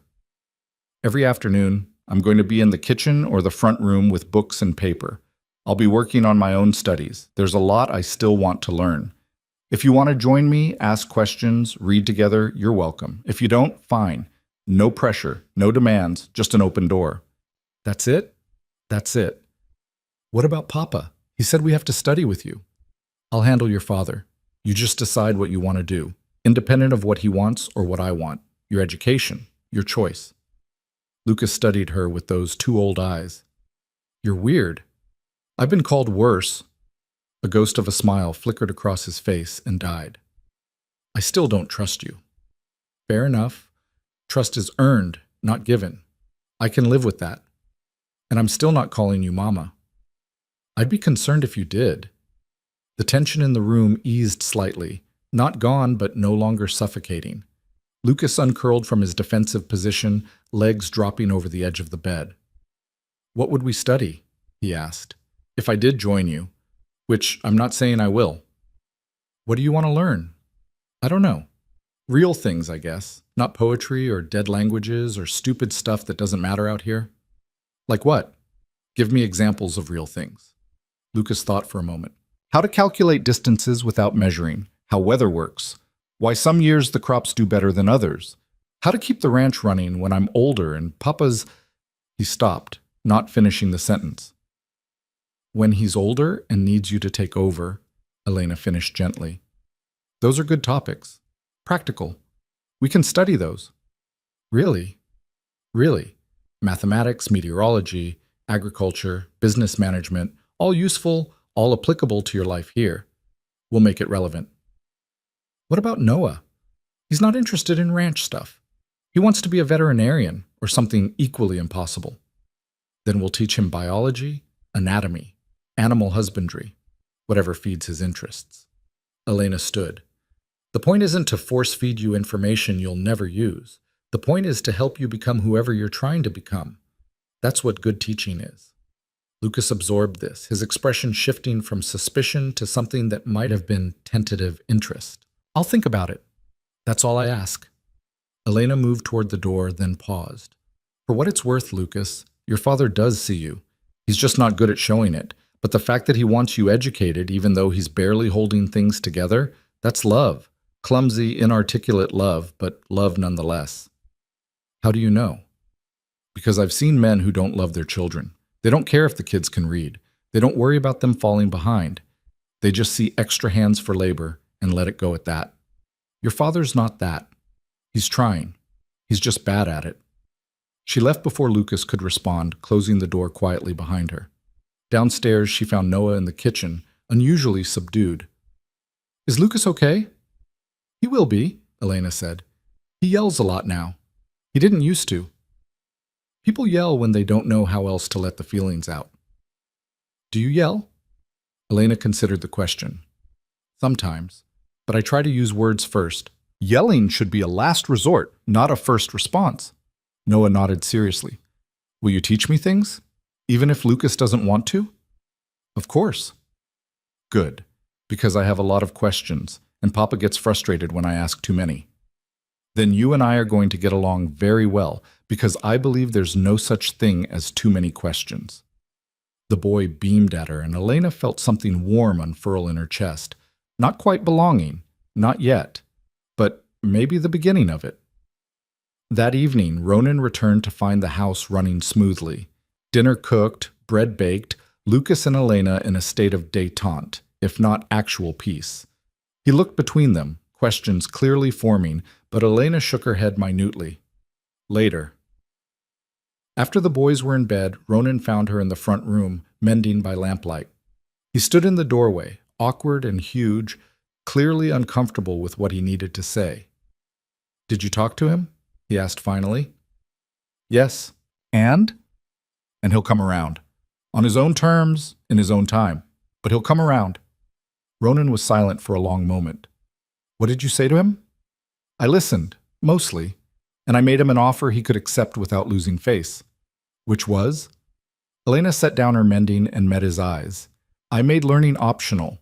Every afternoon, I'm going to be in the kitchen or the front room with books and paper. I'll be working on my own studies. There's a lot I still want to learn. If you want to join me, ask questions, read together, you're welcome. If you don't, fine. No pressure, no demands, just an open door. That's it? That's it. What about Papa? He said we have to study with you. I'll handle your father. You just decide what you want to do, independent of what he wants or what I want. Your education, your choice. Lucas studied her with those two old eyes. You're weird. I've been called worse. A ghost of a smile flickered across his face and died. I still don't trust you. Fair enough. Trust is earned, not given. I can live with that. And I'm still not calling you Mama. I'd be concerned if you did. The tension in the room eased slightly, not gone but no longer suffocating. Lucas uncurled from his defensive position, legs dropping over the edge of the bed. What would we study? He asked. If I did join you, which I'm not saying I will. What do you want to learn? I don't know. Real things, I guess. Not poetry or dead languages or stupid stuff that doesn't matter out here. Like what? Give me examples of real things. Lucas thought for a moment. How to calculate distances without measuring. How weather works. Why some years the crops do better than others. How to keep the ranch running when I'm older and Papa's... He stopped, not finishing the sentence. When he's older and needs you to take over, Elena finished gently. Those are good topics. Practical. We can study those. Really? Really. Mathematics, meteorology, agriculture, business management, all useful, all applicable to your life here. We'll make it relevant. What about Noah? He's not interested in ranch stuff. He wants to be a veterinarian or something equally impossible. Then we'll teach him biology, anatomy, animal husbandry, whatever feeds his interests. Elena stood. The point isn't to force-feed you information you'll never use. The point is to help you become whoever you're trying to become. That's what good teaching is. Lucas absorbed this, his expression shifting from suspicion to something that might have been tentative interest. I'll think about it. That's all I ask. Elena moved toward the door, then paused. For what it's worth, Lucas, your father does see you. He's just not good at showing it. But the fact that he wants you educated, even though he's barely holding things together, that's love. Clumsy, inarticulate love, but love nonetheless. How do you know? Because I've seen men who don't love their children. They don't care if the kids can read. They don't worry about them falling behind. They just see extra hands for labor and let it go at that. Your father's not that. He's trying. He's just bad at it. She left before Lucas could respond, closing the door quietly behind her. Downstairs, she found Noah in the kitchen, unusually subdued. Is Lucas okay? He will be, Elena said. He yells a lot now. He didn't used to. People yell when they don't know how else to let the feelings out. Do you yell? Elena considered the question. Sometimes, but I try to use words first. Yelling should be a last resort, not a first response. Noah nodded seriously. Will you teach me things? Even if Lucas doesn't want to? Of course. Good, because I have a lot of questions, and Papa gets frustrated when I ask too many. Then you and I are going to get along very well, because I believe there's no such thing as too many questions. The boy beamed at her, and Elena felt something warm unfurl in her chest. Not quite belonging, not yet, but maybe the beginning of it. That evening, Ronan returned to find the house running smoothly. Dinner cooked, bread baked, Lucas and Elena in a state of détente, if not actual peace. He looked between them, questions clearly forming, but Elena shook her head minutely. Later. After the boys were in bed, Ronan found her in the front room, mending by lamplight. He stood in the doorway, awkward and huge, clearly uncomfortable with what he needed to say. Did you talk to him? He asked finally. Yes. And? and he'll come around. On his own terms, in his own time. But he'll come around. Ronan was silent for a long moment. What did you say to him? I listened, mostly, and I made him an offer he could accept without losing face. Which was? Elena set down her mending and met his eyes. I made learning optional.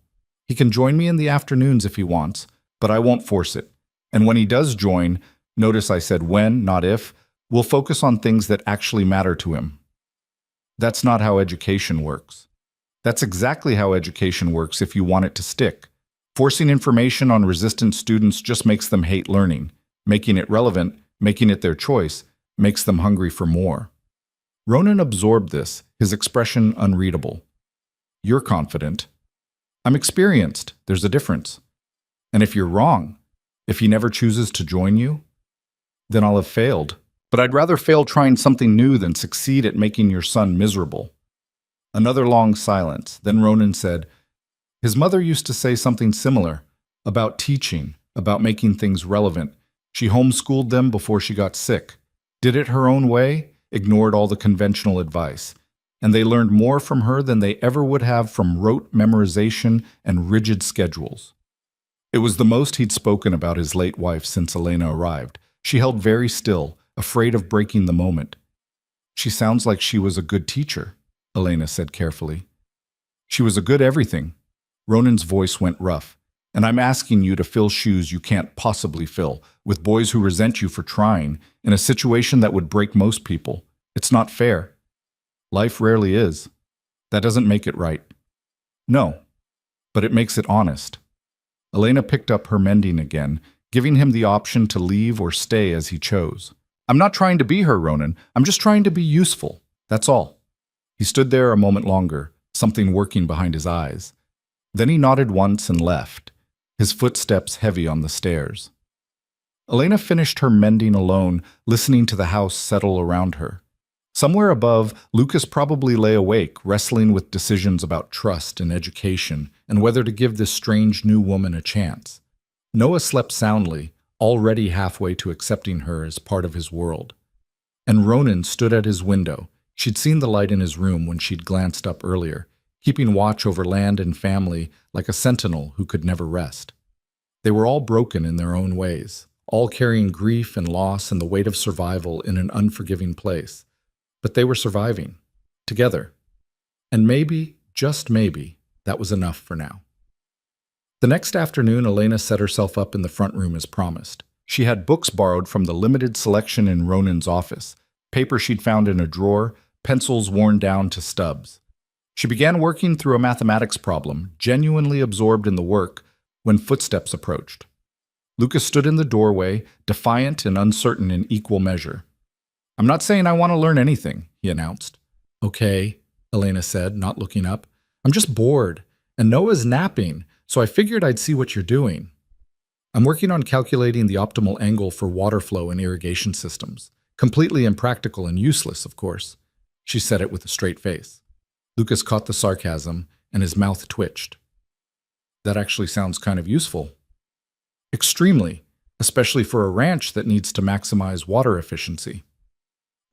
He can join me in the afternoons if he wants, but I won't force it. And when he does join, notice I said when, not if, we'll focus on things that actually matter to him. That's not how education works. That's exactly how education works if you want it to stick. Forcing information on resistant students just makes them hate learning. Making it relevant, making it their choice, makes them hungry for more. Ronan absorbed this, his expression unreadable. You're confident. I'm experienced. There's a difference. And if you're wrong, if he never chooses to join you, then I'll have failed. But I'd rather fail trying something new than succeed at making your son miserable. Another long silence. Then Ronan said, his mother used to say something similar, about teaching, about making things relevant. She homeschooled them before she got sick, did it her own way, ignored all the conventional advice, and they learned more from her than they ever would have from rote memorization and rigid schedules. It was the most he'd spoken about his late wife since Elena arrived. She held very still, afraid of breaking the moment. She sounds like she was a good teacher, Elena said carefully. She was a good everything. Ronan's voice went rough. And I'm asking you to fill shoes you can't possibly fill, with boys who resent you for trying, in a situation that would break most people. It's not fair. Life rarely is. That doesn't make it right. No, but it makes it honest. Elena picked up her mending again, giving him the option to leave or stay as he chose. I'm not trying to be her, Ronan. I'm just trying to be useful. That's all. He stood there a moment longer, something working behind his eyes. Then he nodded once and left, his footsteps heavy on the stairs. Elena finished her mending alone, listening to the house settle around her. Somewhere above, Lucas probably lay awake, wrestling with decisions about trust and education and whether to give this strange new woman a chance. Noah slept soundly, already halfway to accepting her as part of his world. And Ronan stood at his window. She'd seen the light in his room when she'd glanced up earlier, keeping watch over land and family like a sentinel who could never rest. They were all broken in their own ways, all carrying grief and loss and the weight of survival in an unforgiving place. But they were surviving, together. And maybe, just maybe, that was enough for now. The next afternoon, Elena set herself up in the front room as promised. She had books borrowed from the limited selection in Ronan's office, paper she'd found in a drawer, pencils worn down to stubs. She began working through a mathematics problem, genuinely absorbed in the work, when footsteps approached. Lucas stood in the doorway, defiant and uncertain in equal measure. I'm not saying I want to learn anything, he announced. Okay, Elena said, not looking up. I'm just bored, and Noah's napping, so I figured I'd see what you're doing. I'm working on calculating the optimal angle for water flow in irrigation systems. Completely impractical and useless, of course. She said it with a straight face. Lucas caught the sarcasm, and his mouth twitched. That actually sounds kind of useful. Extremely, especially for a ranch that needs to maximize water efficiency.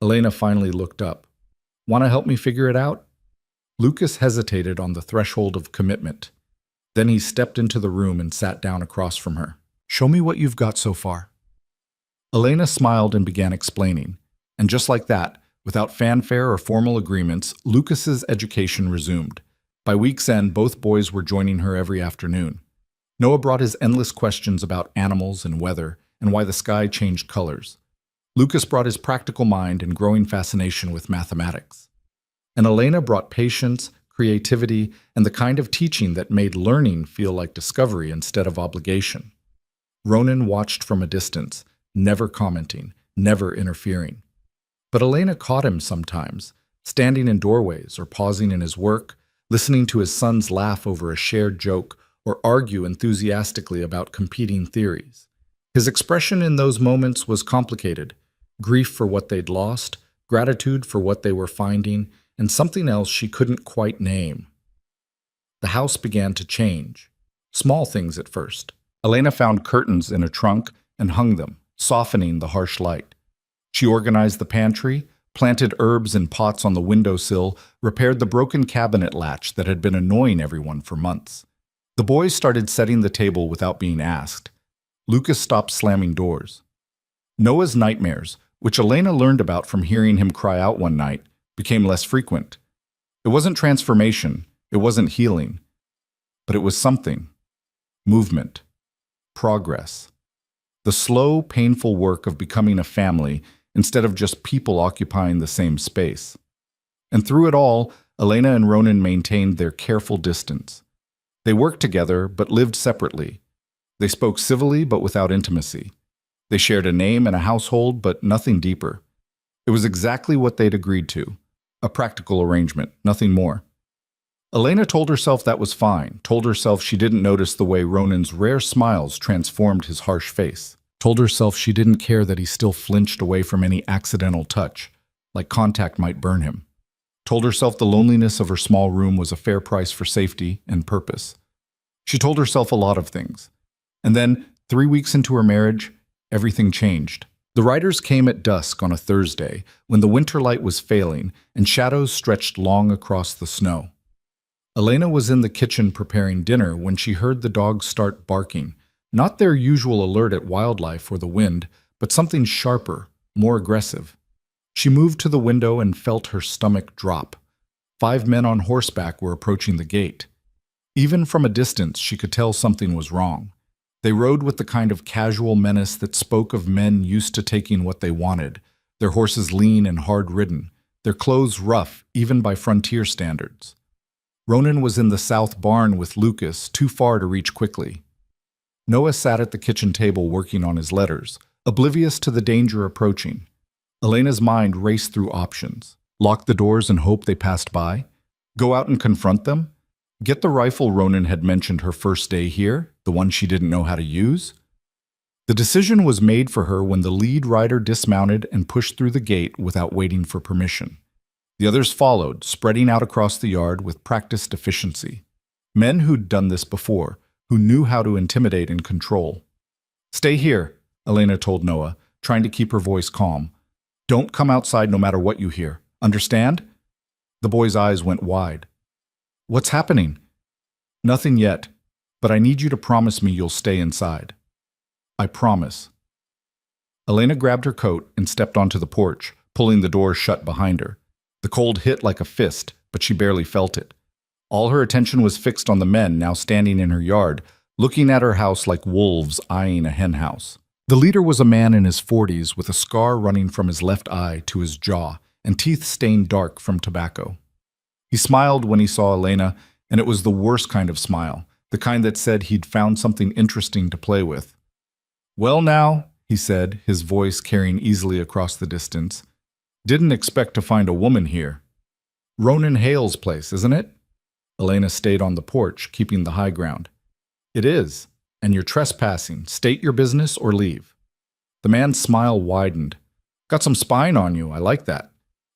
Elena finally looked up. Want to help me figure it out? Lucas hesitated on the threshold of commitment. Then he stepped into the room and sat down across from her. Show me what you've got so far. Elena smiled and began explaining. And just like that, without fanfare or formal agreements, Lucas's education resumed. By week's end, both boys were joining her every afternoon. Noah brought his endless questions about animals and weather and why the sky changed colors. Lucas brought his practical mind and growing fascination with mathematics. And Elena brought patience, creativity, and the kind of teaching that made learning feel like discovery instead of obligation. Ronan watched from a distance, never commenting, never interfering. But Elena caught him sometimes, standing in doorways or pausing in his work, listening to his sons laugh over a shared joke or argue enthusiastically about competing theories. His expression in those moments was complicated: grief for what they'd lost, gratitude for what they were finding, and something else she couldn't quite name. The house began to change. Small things at first. Elena found curtains in a trunk and hung them, softening the harsh light. She organized the pantry, planted herbs in pots on the windowsill, repaired the broken cabinet latch that had been annoying everyone for months. The boys started setting the table without being asked. Lucas stopped slamming doors. Noah's nightmares, which Elena learned about from hearing him cry out one night, became less frequent. It wasn't transformation, it wasn't healing, but it was something. Movement. Progress. The slow, painful work of becoming a family instead of just people occupying the same space. And through it all, Elena and Ronan maintained their careful distance. They worked together but lived separately. They spoke civilly but without intimacy. They shared a name and a household but nothing deeper. It was exactly what they'd agreed to. A practical arrangement, nothing more. Elena told herself that was fine, told herself she didn't notice the way Ronan's rare smiles transformed his harsh face, told herself she didn't care that he still flinched away from any accidental touch, like contact might burn him, told herself the loneliness of her small room was a fair price for safety and purpose. She told herself a lot of things. And then, 3 weeks into her marriage, everything changed. The riders came at dusk on a Thursday, when the winter light was failing and shadows stretched long across the snow. Elena was in the kitchen preparing dinner when she heard the dogs start barking, not their usual alert at wildlife or the wind, but something sharper, more aggressive. She moved to the window and felt her stomach drop. 5 men on horseback were approaching the gate. Even from a distance, she could tell something was wrong. They rode with the kind of casual menace that spoke of men used to taking what they wanted, their horses lean and hard-ridden, their clothes rough even by frontier standards. Ronan was in the south barn with Lucas, too far to reach quickly. Noah sat at the kitchen table working on his letters, oblivious to the danger approaching. Elena's mind raced through options. Lock the doors and hope they passed by? Go out and confront them? Get the rifle Ronan had mentioned her first day here, the one she didn't know how to use? The decision was made for her when the lead rider dismounted and pushed through the gate without waiting for permission. The others followed, spreading out across the yard with practiced efficiency. Men who'd done this before, who knew how to intimidate and control. "Stay here," Elena told Noah, trying to keep her voice calm. "Don't come outside no matter what you hear. Understand?" The boy's eyes went wide. "What's happening?" "Nothing yet, but I need you to promise me you'll stay inside." "I promise." Elena grabbed her coat and stepped onto the porch, pulling the door shut behind her. The cold hit like a fist, but she barely felt it. All her attention was fixed on the men now standing in her yard, looking at her house like wolves eyeing a henhouse. The leader was a man in his 40s with a scar running from his left eye to his jaw and teeth stained dark from tobacco. He smiled when he saw Elena, and it was the worst kind of smile, the kind that said he'd found something interesting to play with. "Well now," he said, his voice carrying easily across the distance. "Didn't expect to find a woman here. Ronan Hale's place, isn't it?" Elena stayed on the porch, keeping the high ground. "It is, and you're trespassing. State your business or leave." The man's smile widened. "Got some spine on you, I like that."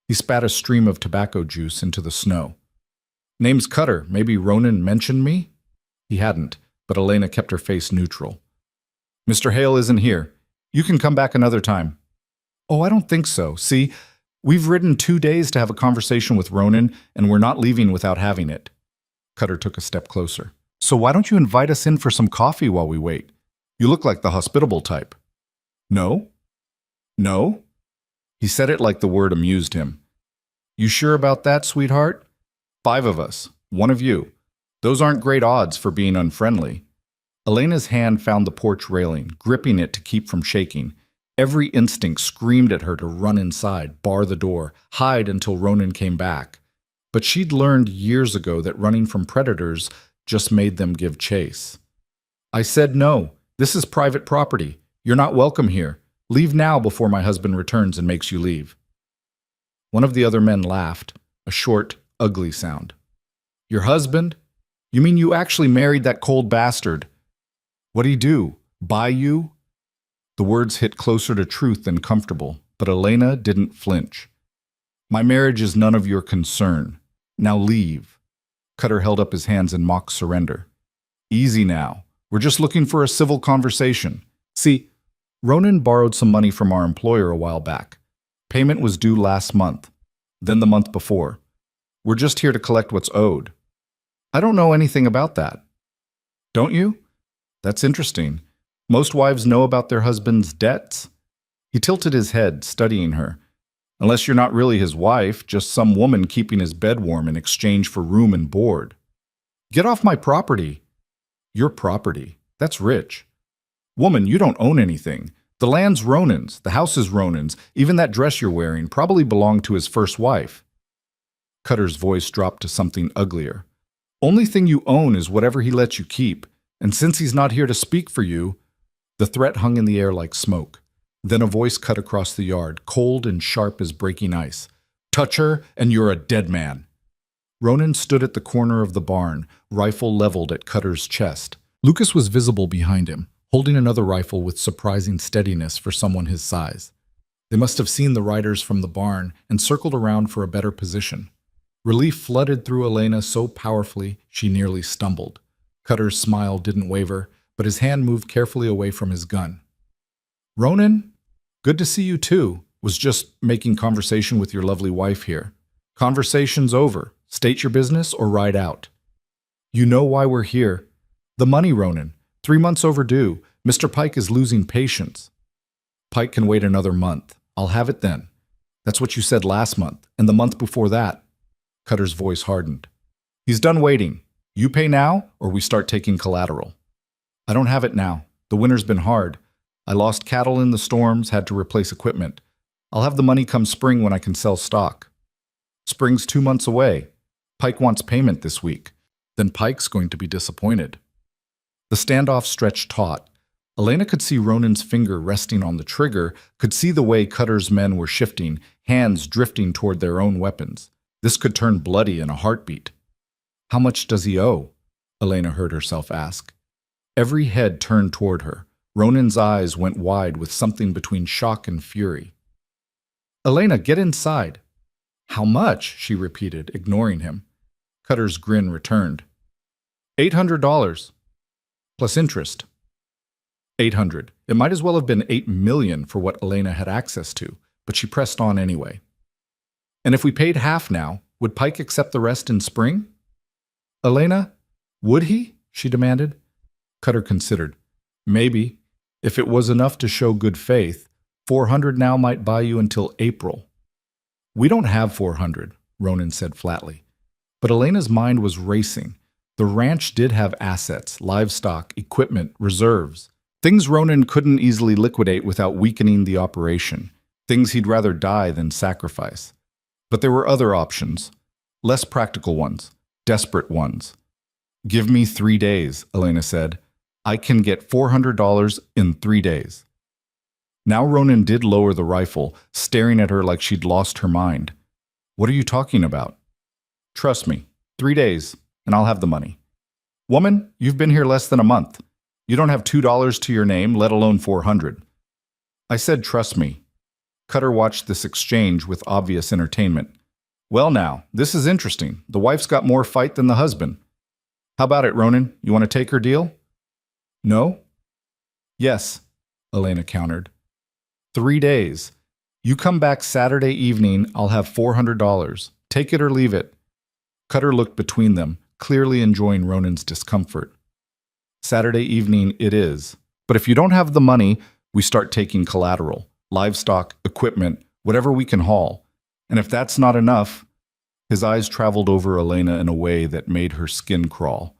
He spat a stream of tobacco juice into the snow. "Name's Cutter. Maybe Ronan mentioned me?" He hadn't, but Elena kept her face neutral. "Mr. Hale isn't here. You can come back another time." "Oh, I don't think so. See, we've ridden 2 days to have a conversation with Ronan, and we're not leaving without having it." Cutter took a step closer. "So why don't you invite us in for some coffee while we wait? You look like the hospitable type." "No? No?" He said it like the word amused him. "You sure about that, sweetheart? 5 of us, 1 of you. Those aren't great odds for being unfriendly." Elena's hand found the porch railing, gripping it to keep from shaking. Every instinct screamed at her to run inside, bar the door, hide until Ronan came back. But she'd learned years ago that running from predators just made them give chase. "I said no. This is private property. You're not welcome here. Leave now before my husband returns and makes you leave." One of the other men laughed, a short, ugly sound. "Your husband? You mean you actually married that cold bastard? What'd he do? Buy you?" The words hit closer to truth than comfortable, but Elena didn't flinch. "My marriage is none of your concern. Now leave." Cutter held up his hands in mock surrender. "Easy now. We're just looking for a civil conversation. See, Ronan borrowed some money from our employer a while back. Payment was due last month, then the month before. We're just here to collect what's owed. I don't know anything about that. Don't you? That's interesting. Most wives know about their husband's debts. He tilted his head, studying her. Unless you're not really his wife, just some woman keeping his bed warm in exchange for room and board. Get off my property. Your property. That's rich. Woman, you don't own anything. The land's Ronan's, the house is Ronan's, even that dress you're wearing probably belonged to his first wife. Cutter's voice dropped to something uglier. Only thing you own is whatever he lets you keep, and since he's not here to speak for you, the threat hung in the air like smoke. Then a voice cut across the yard, cold and sharp as breaking ice. Touch her, and you're a dead man. Ronan stood at the corner of the barn, rifle leveled at Cutter's chest. Lucas was visible behind him, holding another rifle with surprising steadiness for someone his size. They must have seen the riders from the barn and circled around for a better position. Relief flooded through Elena so powerfully she nearly stumbled. Cutter's smile didn't waver, but his hand moved carefully away from his gun. Ronan, good to see you too. Was just making conversation with your lovely wife here. Conversation's over. State your business or ride out. You know why we're here. The money, Ronan. 3 months overdue. Mr. Pike is losing patience. Pike can wait another month. I'll have it then. That's what you said last month, and the month before that. Cutter's voice hardened. He's done waiting. You pay now, or we start taking collateral. I don't have it now. The winter's been hard. I lost cattle in the storms, had to replace equipment. I'll have the money come spring when I can sell stock. Spring's 2 months away. Pike wants payment this week. Then Pike's going to be disappointed. The standoff stretched taut. Elena could see Ronan's finger resting on the trigger, could see the way Cutter's men were shifting, hands drifting toward their own weapons. This could turn bloody in a heartbeat. How much does he owe? Elena heard herself ask. Every head turned toward her. Ronan's eyes went wide with something between shock and fury. Elena, get inside. How much? She repeated, ignoring him. Cutter's grin returned. $800. Plus interest. 800. It might as well have been 8 million for what Elena had access to, but she pressed on anyway. And if we paid half now, would Pike accept the rest in spring? Elena, would he? She demanded. Cutter considered. Maybe. If it was enough to show good faith, 400 now might buy you until April. We don't have 400, Ronan said flatly. But Elena's mind was racing. The ranch did have assets, livestock, equipment, reserves. Things Ronan couldn't easily liquidate without weakening the operation. Things he'd rather die than sacrifice. But there were other options. Less practical ones. Desperate ones. Give me 3 days, Elena said. I can get $400 in 3 days. Now Ronan did lower the rifle, staring at her like she'd lost her mind. What are you talking about? Trust me, 3 days, and I'll have the money. Woman, you've been here less than a month. You don't have $2 to your name, let alone 400. I said trust me. Cutter watched this exchange with obvious entertainment. Well now, this is interesting. The wife's got more fight than the husband. How about it, Ronan? You want to take her deal? No? Yes, Elena countered. 3 days. You come back Saturday evening, I'll have $400. Take it or leave it. Cutter looked between them, clearly enjoying Ronan's discomfort. Saturday evening it is. But if you don't have the money, we start taking collateral, livestock, equipment, whatever we can haul. And if that's not enough, his eyes traveled over Elena in a way that made her skin crawl.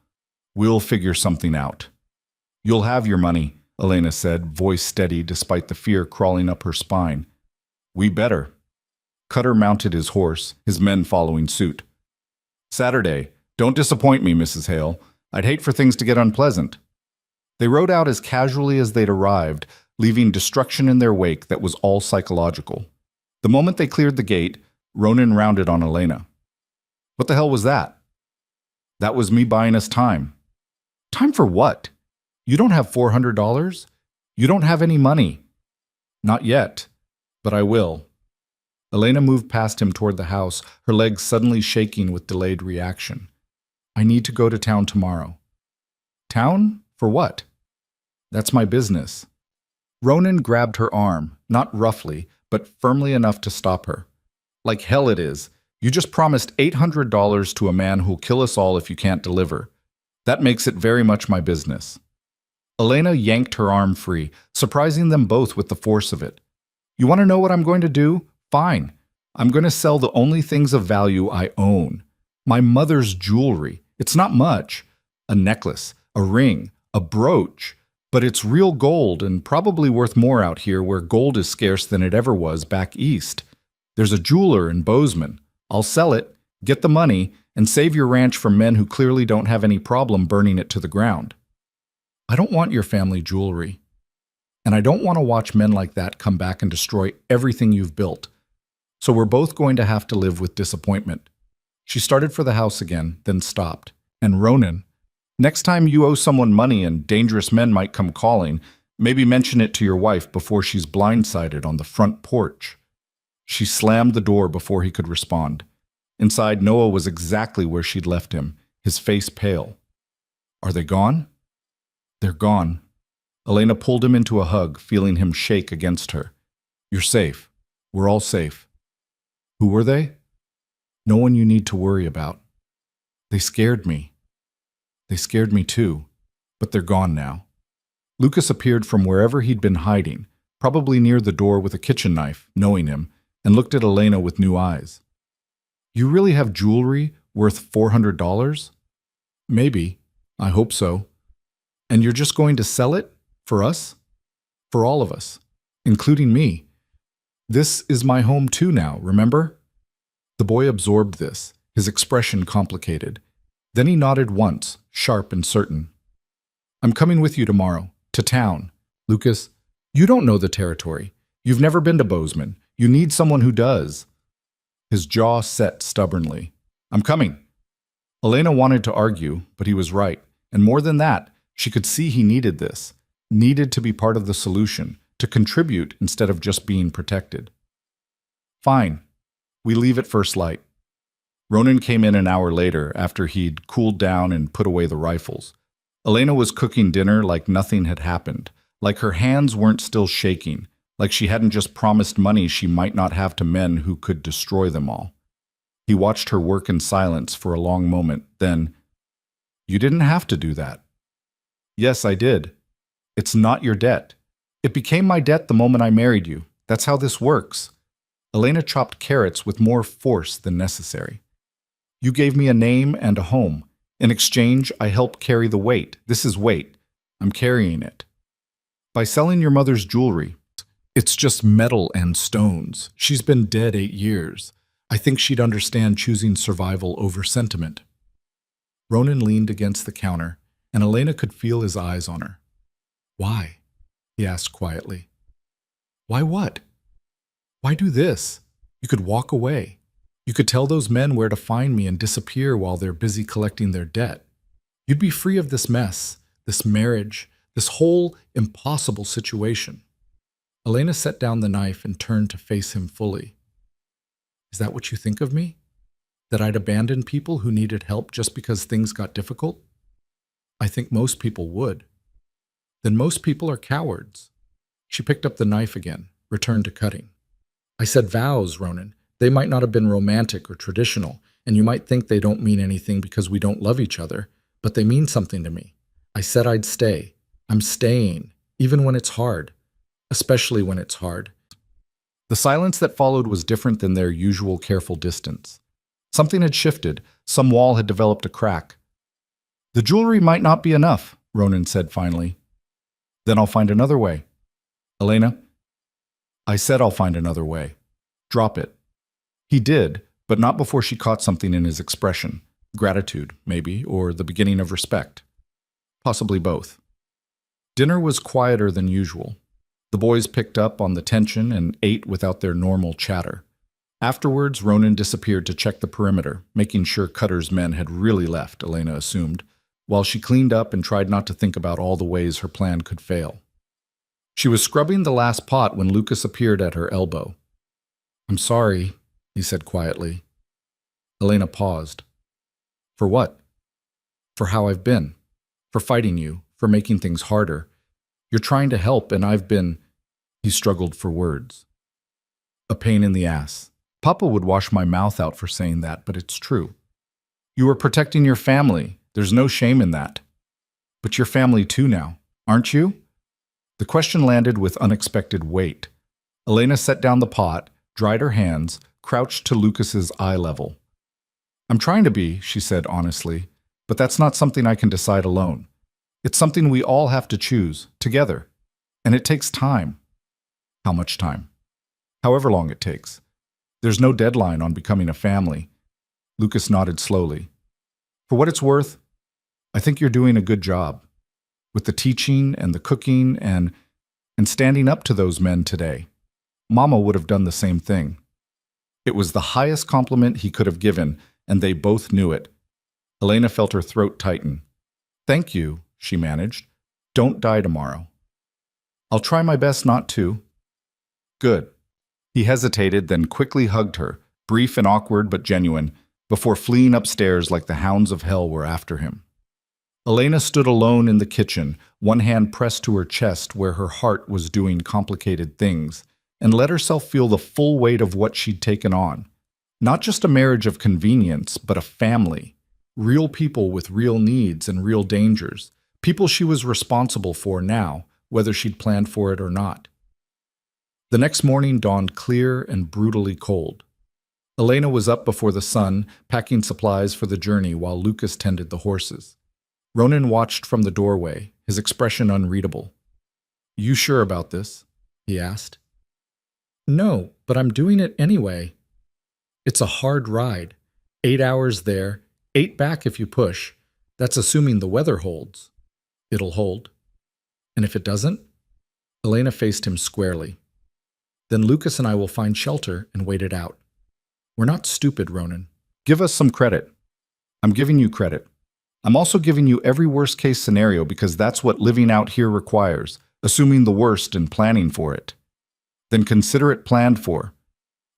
We'll figure something out. You'll have your money, Elena said, voice steady despite the fear crawling up her spine. We better. Cutter mounted his horse, his men following suit. Saturday. Don't disappoint me, Mrs. Hale. I'd hate for things to get unpleasant. They rode out as casually as they'd arrived, leaving destruction in their wake that was all psychological. The moment they cleared the gate, Ronan rounded on Elena. What the hell was that? That was me buying us time. Time for what? You don't have $400? You don't have any money. Not yet, but I will. Elena moved past him toward the house, her legs suddenly shaking with delayed reaction. I need to go to town tomorrow. Town? For what? That's my business. Ronan grabbed her arm, not roughly, but firmly enough to stop her. Like hell it is. You just promised $800 to a man who'll kill us all if you can't deliver. That makes it very much my business. Elena yanked her arm free, surprising them both with the force of it. You want to know what I'm going to do? Fine. I'm going to sell the only things of value I own. My mother's jewelry. It's not much. A necklace, a ring, a brooch. But it's real gold and probably worth more out here where gold is scarce than it ever was back east. There's a jeweler in Bozeman. I'll sell it, get the money, and save your ranch from men who clearly don't have any problem burning it to the ground. I don't want your family jewelry. And I don't want to watch men like that come back and destroy everything you've built. So we're both going to have to live with disappointment. She started for the house again, then stopped. And Ronan, next time you owe someone money and dangerous men might come calling, maybe mention it to your wife before she's blindsided on the front porch. She slammed the door before he could respond. Inside, Noah was exactly where she'd left him, his face pale. Are they gone? They're gone. Elena pulled him into a hug, feeling him shake against her. You're safe. We're all safe. Who were they? No one you need to worry about. They scared me. They scared me too, but they're gone now. Lucas appeared from wherever he'd been hiding, probably near the door with a kitchen knife, knowing him, and looked at Elena with new eyes. You really have jewelry worth $400? Maybe. I hope so. And you're just going to sell it? For us? For all of us, including me. This is my home too now, remember? The boy absorbed this, his expression complicated. Then he nodded once, sharp and certain. I'm coming with you tomorrow, to town. Lucas, you don't know the territory. You've never been to Bozeman. You need someone who does. His jaw set stubbornly. I'm coming. Elena wanted to argue, but he was right. And more than that, she could see he needed this. Needed to be part of the solution, to contribute instead of just being protected. Fine. We leave at first light. Ronan came in an hour later after he'd cooled down and put away the rifles. Elena was cooking dinner like nothing had happened, like her hands weren't still shaking, like she hadn't just promised money she might not have to men who could destroy them all. He watched her work in silence for a long moment, then, You didn't have to do that. Yes, I did. It's not your debt. It became my debt the moment I married you. That's how this works. Elena chopped carrots with more force than necessary. You gave me a name and a home. In exchange, I help carry the weight. This is weight. I'm carrying it. By selling your mother's jewelry, it's just metal and stones. She's been dead 8 years. I think she'd understand choosing survival over sentiment. Ronan leaned against the counter, and Elena could feel his eyes on her. Why? He asked quietly. Why what? Why do this? You could walk away. You could tell those men where to find me and disappear while they're busy collecting their debt. You'd be free of this mess, this marriage, this whole impossible situation. Elena set down the knife and turned to face him fully. Is that what you think of me? That I'd abandon people who needed help just because things got difficult? I think most people would. Then most people are cowards. She picked up the knife again, returned to cutting. I said vows, Ronan. They might not have been romantic or traditional, and you might think they don't mean anything because we don't love each other, but they mean something to me. I said I'd stay. I'm staying, even when it's hard, especially when it's hard. The silence that followed was different than their usual careful distance. Something had shifted. Some wall had developed a crack. The jewelry might not be enough, Ronan said finally. Then I'll find another way. Elena, I said I'll find another way. Drop it. He did, but not before she caught something in his expression. Gratitude, maybe, or the beginning of respect. Possibly both. Dinner was quieter than usual. The boys picked up on the tension and ate without their normal chatter. Afterwards, Ronan disappeared to check the perimeter, making sure Cutter's men had really left, Elena assumed, while she cleaned up and tried not to think about all the ways her plan could fail. She was scrubbing the last pot when Lucas appeared at her elbow. I'm sorry, he said quietly. Elena paused. For what? For how I've been. For fighting you. For making things harder. You're trying to help, and I've been... He struggled for words. A pain in the ass. Papa would wash my mouth out for saying that, but it's true. You are protecting your family. There's no shame in that. But you're family too now, aren't you? The question landed with unexpected weight. Elena set down the pot, dried her hands, crouched to Lucas's eye level. I'm trying to be, she said honestly, but that's not something I can decide alone. It's something we all have to choose, together. And it takes time. How much time? However long it takes. There's no deadline on becoming a family. Lucas nodded slowly. For what it's worth, I think you're doing a good job. With the teaching and the cooking and standing up to those men today. Mama would have done the same thing. It was the highest compliment he could have given, and they both knew it. Elena felt her throat tighten. Thank you, she managed. Don't die tomorrow. I'll try my best not to. Good. He hesitated, then quickly hugged her, brief and awkward but genuine, before fleeing upstairs like the hounds of hell were after him. Elena stood alone in the kitchen, one hand pressed to her chest where her heart was doing complicated things, and let herself feel the full weight of what she'd taken on. Not just a marriage of convenience, but a family. Real people with real needs and real dangers. People she was responsible for now, whether she'd planned for it or not. The next morning dawned clear and brutally cold. Elena was up before the sun, packing supplies for the journey while Lucas tended the horses. Ronan watched from the doorway, his expression unreadable. You sure about this? He asked. No, but I'm doing it anyway. It's a hard ride. 8 hours there, 8 back if you push. That's assuming the weather holds. It'll hold. And if it doesn't? Elena faced him squarely. Then Lucas and I will find shelter and wait it out. We're not stupid, Ronan. Give us some credit. I'm giving you credit. I'm also giving you every worst-case scenario because that's what living out here requires, assuming the worst and planning for it. Then consider it planned for.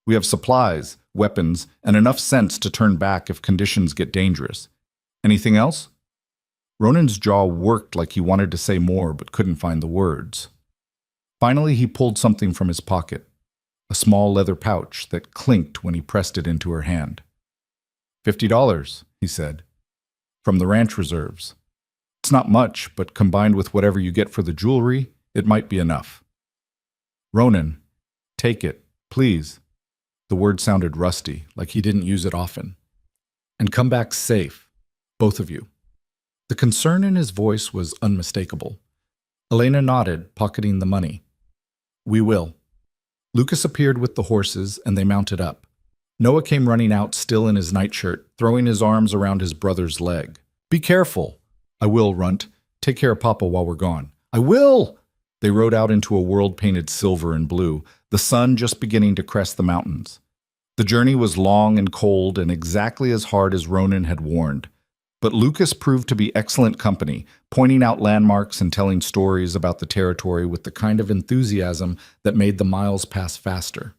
We have supplies, weapons, and enough sense to turn back if conditions get dangerous. Anything else? Ronan's jaw worked like he wanted to say more but couldn't find the words. Finally, he pulled something from his pocket, a small leather pouch that clinked when he pressed it into her hand. $50, he said. From the ranch reserves. It's not much, but combined with whatever you get for the jewelry, it might be enough. Ronan, take it, please. The word sounded rusty, like he didn't use it often. And come back safe, both of you. The concern in his voice was unmistakable. Elena nodded, pocketing the money. We will. Lucas appeared with the horses, and they mounted up. Noah came running out, still in his nightshirt, throwing his arms around his brother's leg. Be careful. I will, Runt. Take care of Papa while we're gone. I will! They rode out into a world painted silver and blue, the sun just beginning to crest the mountains. The journey was long and cold and exactly as hard as Ronan had warned. But Lucas proved to be excellent company, pointing out landmarks and telling stories about the territory with the kind of enthusiasm that made the miles pass faster.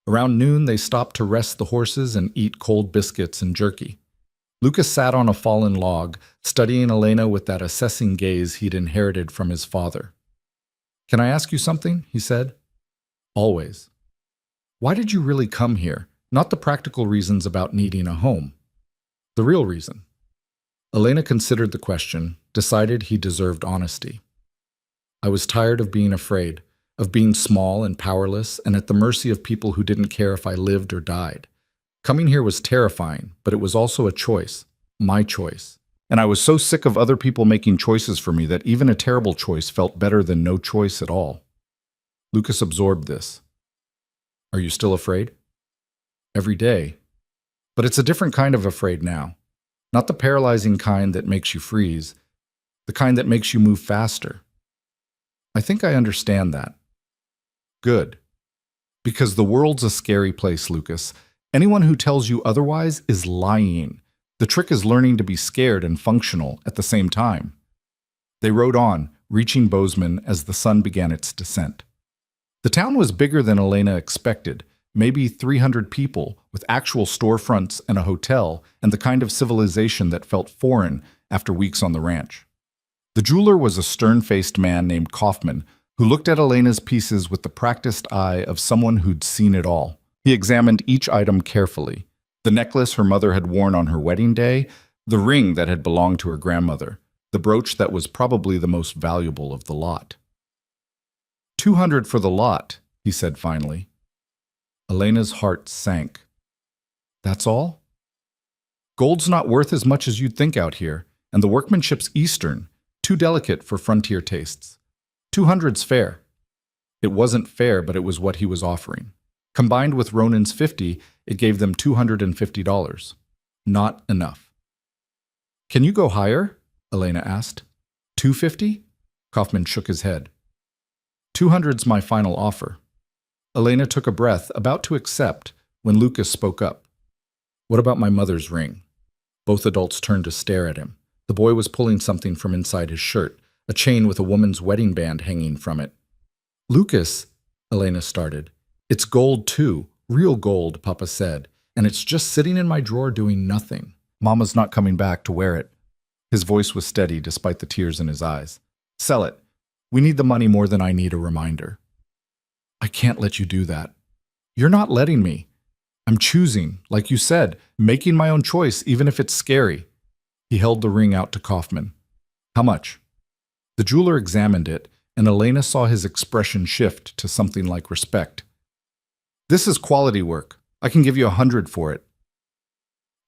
Around noon, they stopped to rest the horses and eat cold biscuits and jerky. Lucas sat on a fallen log, studying Elena with that assessing gaze he'd inherited from his father. Can I ask you something? He said. Always. Why did you really come here? Not the practical reasons about needing a home. The real reason. Elena considered the question, decided he deserved honesty. I was tired of being afraid, of being small and powerless and at the mercy of people who didn't care if I lived or died. Coming here was terrifying, but it was also a choice, my choice. And I was so sick of other people making choices for me that even a terrible choice felt better than no choice at all. Lucas absorbed this. Are you still afraid? Every day. But it's a different kind of afraid now. Not the paralyzing kind that makes you freeze, the kind that makes you move faster. I think I understand that. Good. Because the world's a scary place, Lucas. Anyone who tells you otherwise is lying. The trick is learning to be scared and functional at the same time. They rode on, reaching Bozeman as the sun began its descent. The town was bigger than Elena expected, maybe 300 people, with actual storefronts and a hotel, and the kind of civilization that felt foreign after weeks on the ranch. The jeweler was a stern-faced man named Kaufman, who looked at Elena's pieces with the practiced eye of someone who'd seen it all. He examined each item carefully. The necklace her mother had worn on her wedding day, the ring that had belonged to her grandmother, the brooch that was probably the most valuable of the lot. 200 for the lot, he said finally. Elena's heart sank. That's all? Gold's not worth as much as you'd think out here, and the workmanship's Eastern, too delicate for frontier tastes. 200's fair. It wasn't fair, but it was what he was offering. Combined with Ronan's 50, it gave them $250. Not enough. Can you go higher? Elena asked. 250? Kaufman shook his head. 200's my final offer. Elena took a breath, about to accept, when Lucas spoke up. What about my mother's ring? Both adults turned to stare at him. The boy was pulling something from inside his shirt, a chain with a woman's wedding band hanging from it. Lucas, Elena started. It's gold too, real gold, Papa said, and it's just sitting in my drawer doing nothing. Mama's not coming back to wear it. His voice was steady despite the tears in his eyes. Sell it. We need the money more than I need a reminder. I can't let you do that. You're not letting me. I'm choosing, like you said, making my own choice, even if it's scary. He held the ring out to Kaufman. How much? The jeweler examined it, and Elena saw his expression shift to something like respect. This is quality work. I can give you 100 for it.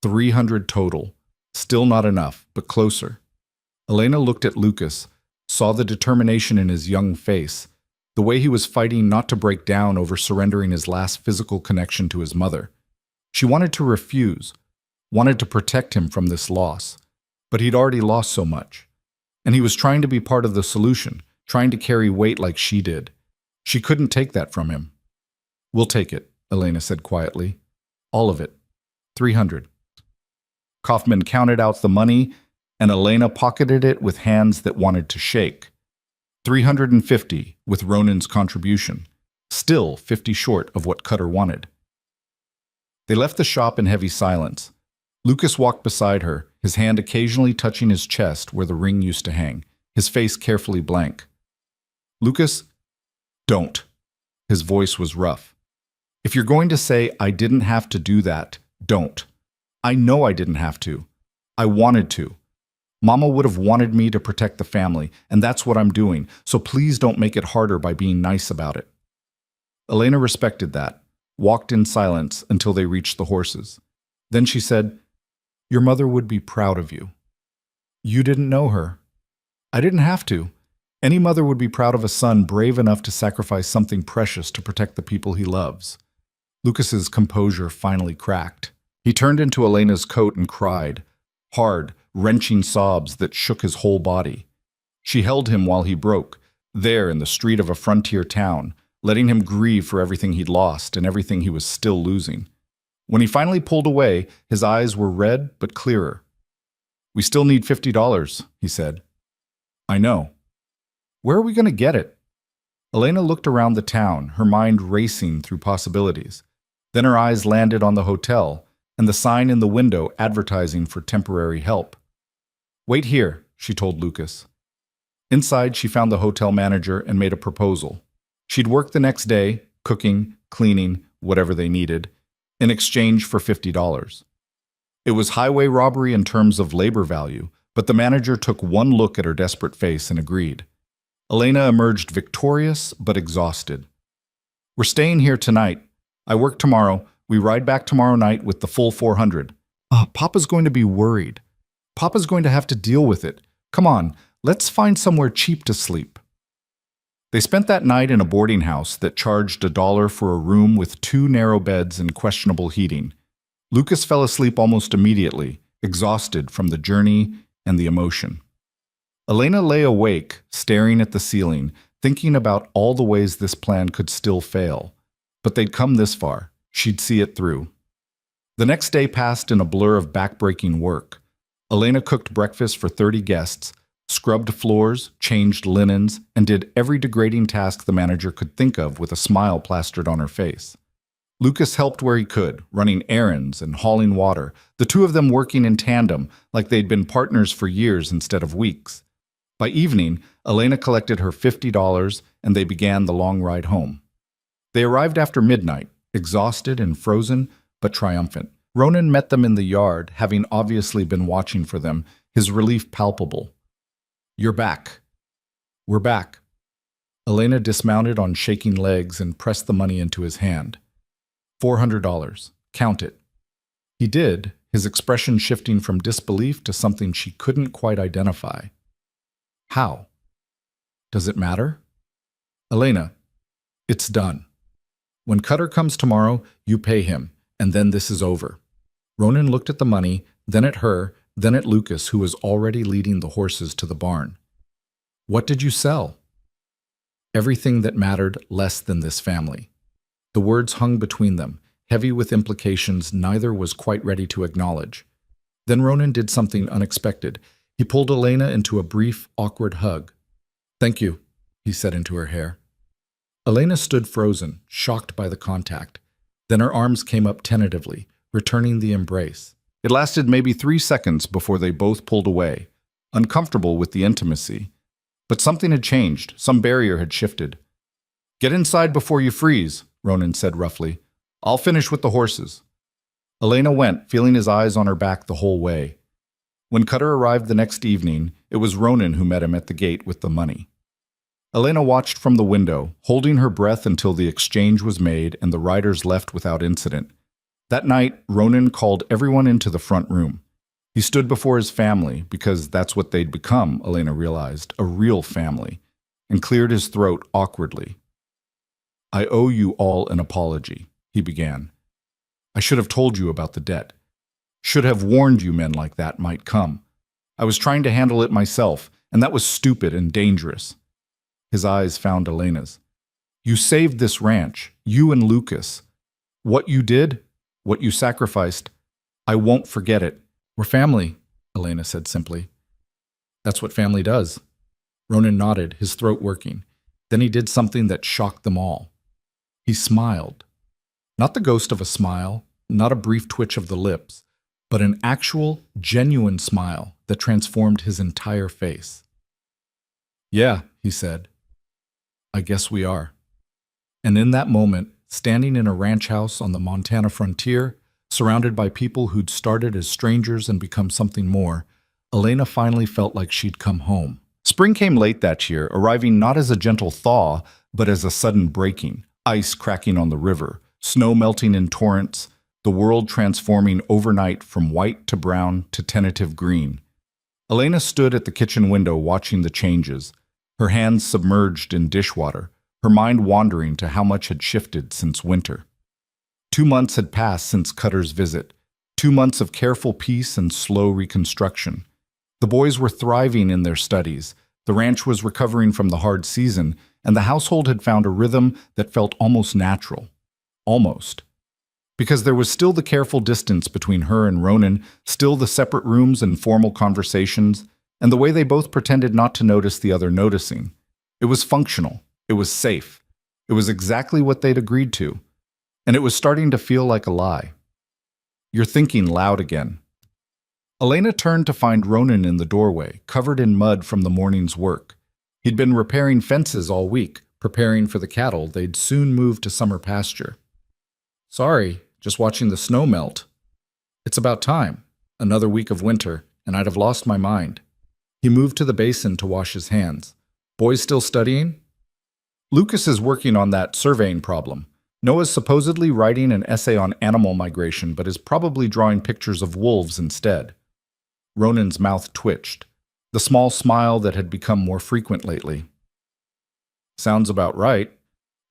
300 total. Still not enough, but closer. Elena looked at Lucas, saw the determination in his young face, the way he was fighting not to break down over surrendering his last physical connection to his mother. She wanted to refuse, wanted to protect him from this loss, but he'd already lost so much. And he was trying to be part of the solution, trying to carry weight like she did. She couldn't take that from him. We'll take it, Elena said quietly. All of it. 300. Kaufman counted out the money, and Elena pocketed it with hands that wanted to shake. 350 with Ronan's contribution, still 50 short of what Cutter wanted. They left the shop in heavy silence. Lucas walked beside her, his hand occasionally touching his chest where the ring used to hang, his face carefully blank. Lucas, don't. His voice was rough. If you're going to say, I didn't have to do that, don't. I know I didn't have to. I wanted to. Mama would have wanted me to protect the family, and that's what I'm doing, so please don't make it harder by being nice about it. Elena respected that, walked in silence until they reached the horses. Then she said, Your mother would be proud of you. You didn't know her. I didn't have to. Any mother would be proud of a son brave enough to sacrifice something precious to protect the people he loves. Lucas's composure finally cracked. He turned into Elena's coat and cried, hard, wrenching sobs that shook his whole body. She held him while he broke, there in the street of a frontier town, letting him grieve for everything he'd lost and everything he was still losing. When he finally pulled away, his eyes were red but clearer. We still need $50, he said. I know. Where are we going to get it? Elena looked around the town, her mind racing through possibilities. Then her eyes landed on the hotel and the sign in the window advertising for temporary help. Wait here, she told Lucas. Inside, she found the hotel manager and made a proposal. She'd work the next day, cooking, cleaning, whatever they needed, in exchange for $50. It was highway robbery in terms of labor value, but the manager took one look at her desperate face and agreed. Elena emerged victorious but exhausted. We're staying here tonight. I work tomorrow. We ride back tomorrow night with the full 400. Papa's going to be worried. Papa's going to have to deal with it. Come on, let's find somewhere cheap to sleep. They spent that night in a boarding house that charged $1 for a room with 2 narrow beds and questionable heating. Lucas fell asleep almost immediately, exhausted from the journey and the emotion. Elena lay awake, staring at the ceiling, thinking about all the ways this plan could still fail. But they'd come this far. She'd see it through. The next day passed in a blur of back-breaking work. Elena cooked breakfast for 30 guests, scrubbed floors, changed linens, and did every degrading task the manager could think of with a smile plastered on her face. Lucas helped where he could, running errands and hauling water, the two of them working in tandem like they'd been partners for years instead of weeks. By evening, Elena collected her $50 and they began the long ride home. They arrived after midnight, exhausted and frozen, but triumphant. Ronan met them in the yard, having obviously been watching for them, his relief palpable. "You're back." "We're back." Elena dismounted on shaking legs and pressed the money into his hand. $400. Count it. He did, his expression shifting from disbelief to something she couldn't quite identify. How? Does it matter? Elena, it's done. When Cutter comes tomorrow, you pay him, and then this is over. Ronan looked at the money, then at her, then at Lucas, who was already leading the horses to the barn. What did you sell? Everything that mattered less than this family. The words hung between them, heavy with implications neither was quite ready to acknowledge. Then Ronan did something unexpected. He pulled Elena into a brief, awkward hug. "Thank you," he said into her hair. Elena stood frozen, shocked by the contact. Then her arms came up tentatively, returning the embrace. It lasted maybe 3 seconds before they both pulled away, uncomfortable with the intimacy. But something had changed, some barrier had shifted. "Get inside before you freeze," Ronan said roughly. "I'll finish with the horses." Elena went, feeling his eyes on her back the whole way. When Cutter arrived the next evening, it was Ronan who met him at the gate with the money. Elena watched from the window, holding her breath until the exchange was made and the riders left without incident. That night, Ronan called everyone into the front room. He stood before his family, because that's what they'd become, Elena realized, a real family, and cleared his throat awkwardly. "I owe you all an apology," he began. "I should have told you about the debt. Should have warned you men like that might come. I was trying to handle it myself, and that was stupid and dangerous." His eyes found Elena's. "You saved this ranch, you and Lucas. What you did, what you sacrificed, I won't forget it. We're family," Elena said simply. "That's what family does." Ronan nodded, his throat working. Then he did something that shocked them all. He smiled. Not the ghost of a smile, not a brief twitch of the lips, but an actual, genuine smile that transformed his entire face. "Yeah," he said. "I guess we are." And in that moment, standing in a ranch house on the Montana frontier, surrounded by people who'd started as strangers and become something more, Elena finally felt like she'd come home. Spring came late that year, arriving not as a gentle thaw, but as a sudden breaking. Ice cracking on the river, snow melting in torrents, the world transforming overnight from white to brown to tentative green. Elena stood at the kitchen window watching the changes, her hands submerged in dishwater, her mind wandering to how much had shifted since winter. 2 months had passed since Cutter's visit, 2 months of careful peace and slow reconstruction. The boys were thriving in their studies, the ranch was recovering from the hard season, and the household had found a rhythm that felt almost natural. Almost. Because there was still the careful distance between her and Ronan, still the separate rooms and formal conversations, and the way they both pretended not to notice the other noticing. It was functional. It was safe. It was exactly what they'd agreed to. And it was starting to feel like a lie. "You're thinking loud again." Elena turned to find Ronan in the doorway, covered in mud from the morning's work. He'd been repairing fences all week, preparing for the cattle they'd soon move to summer pasture. "Sorry, just watching the snow melt. It's about time. Another week of winter, and I'd have lost my mind." He moved to the basin to wash his hands. "Boys still studying?" "Lucas is working on that surveying problem. Noah's supposedly writing an essay on animal migration, but is probably drawing pictures of wolves instead." Ronan's mouth twitched, the small smile that had become more frequent lately. "Sounds about right."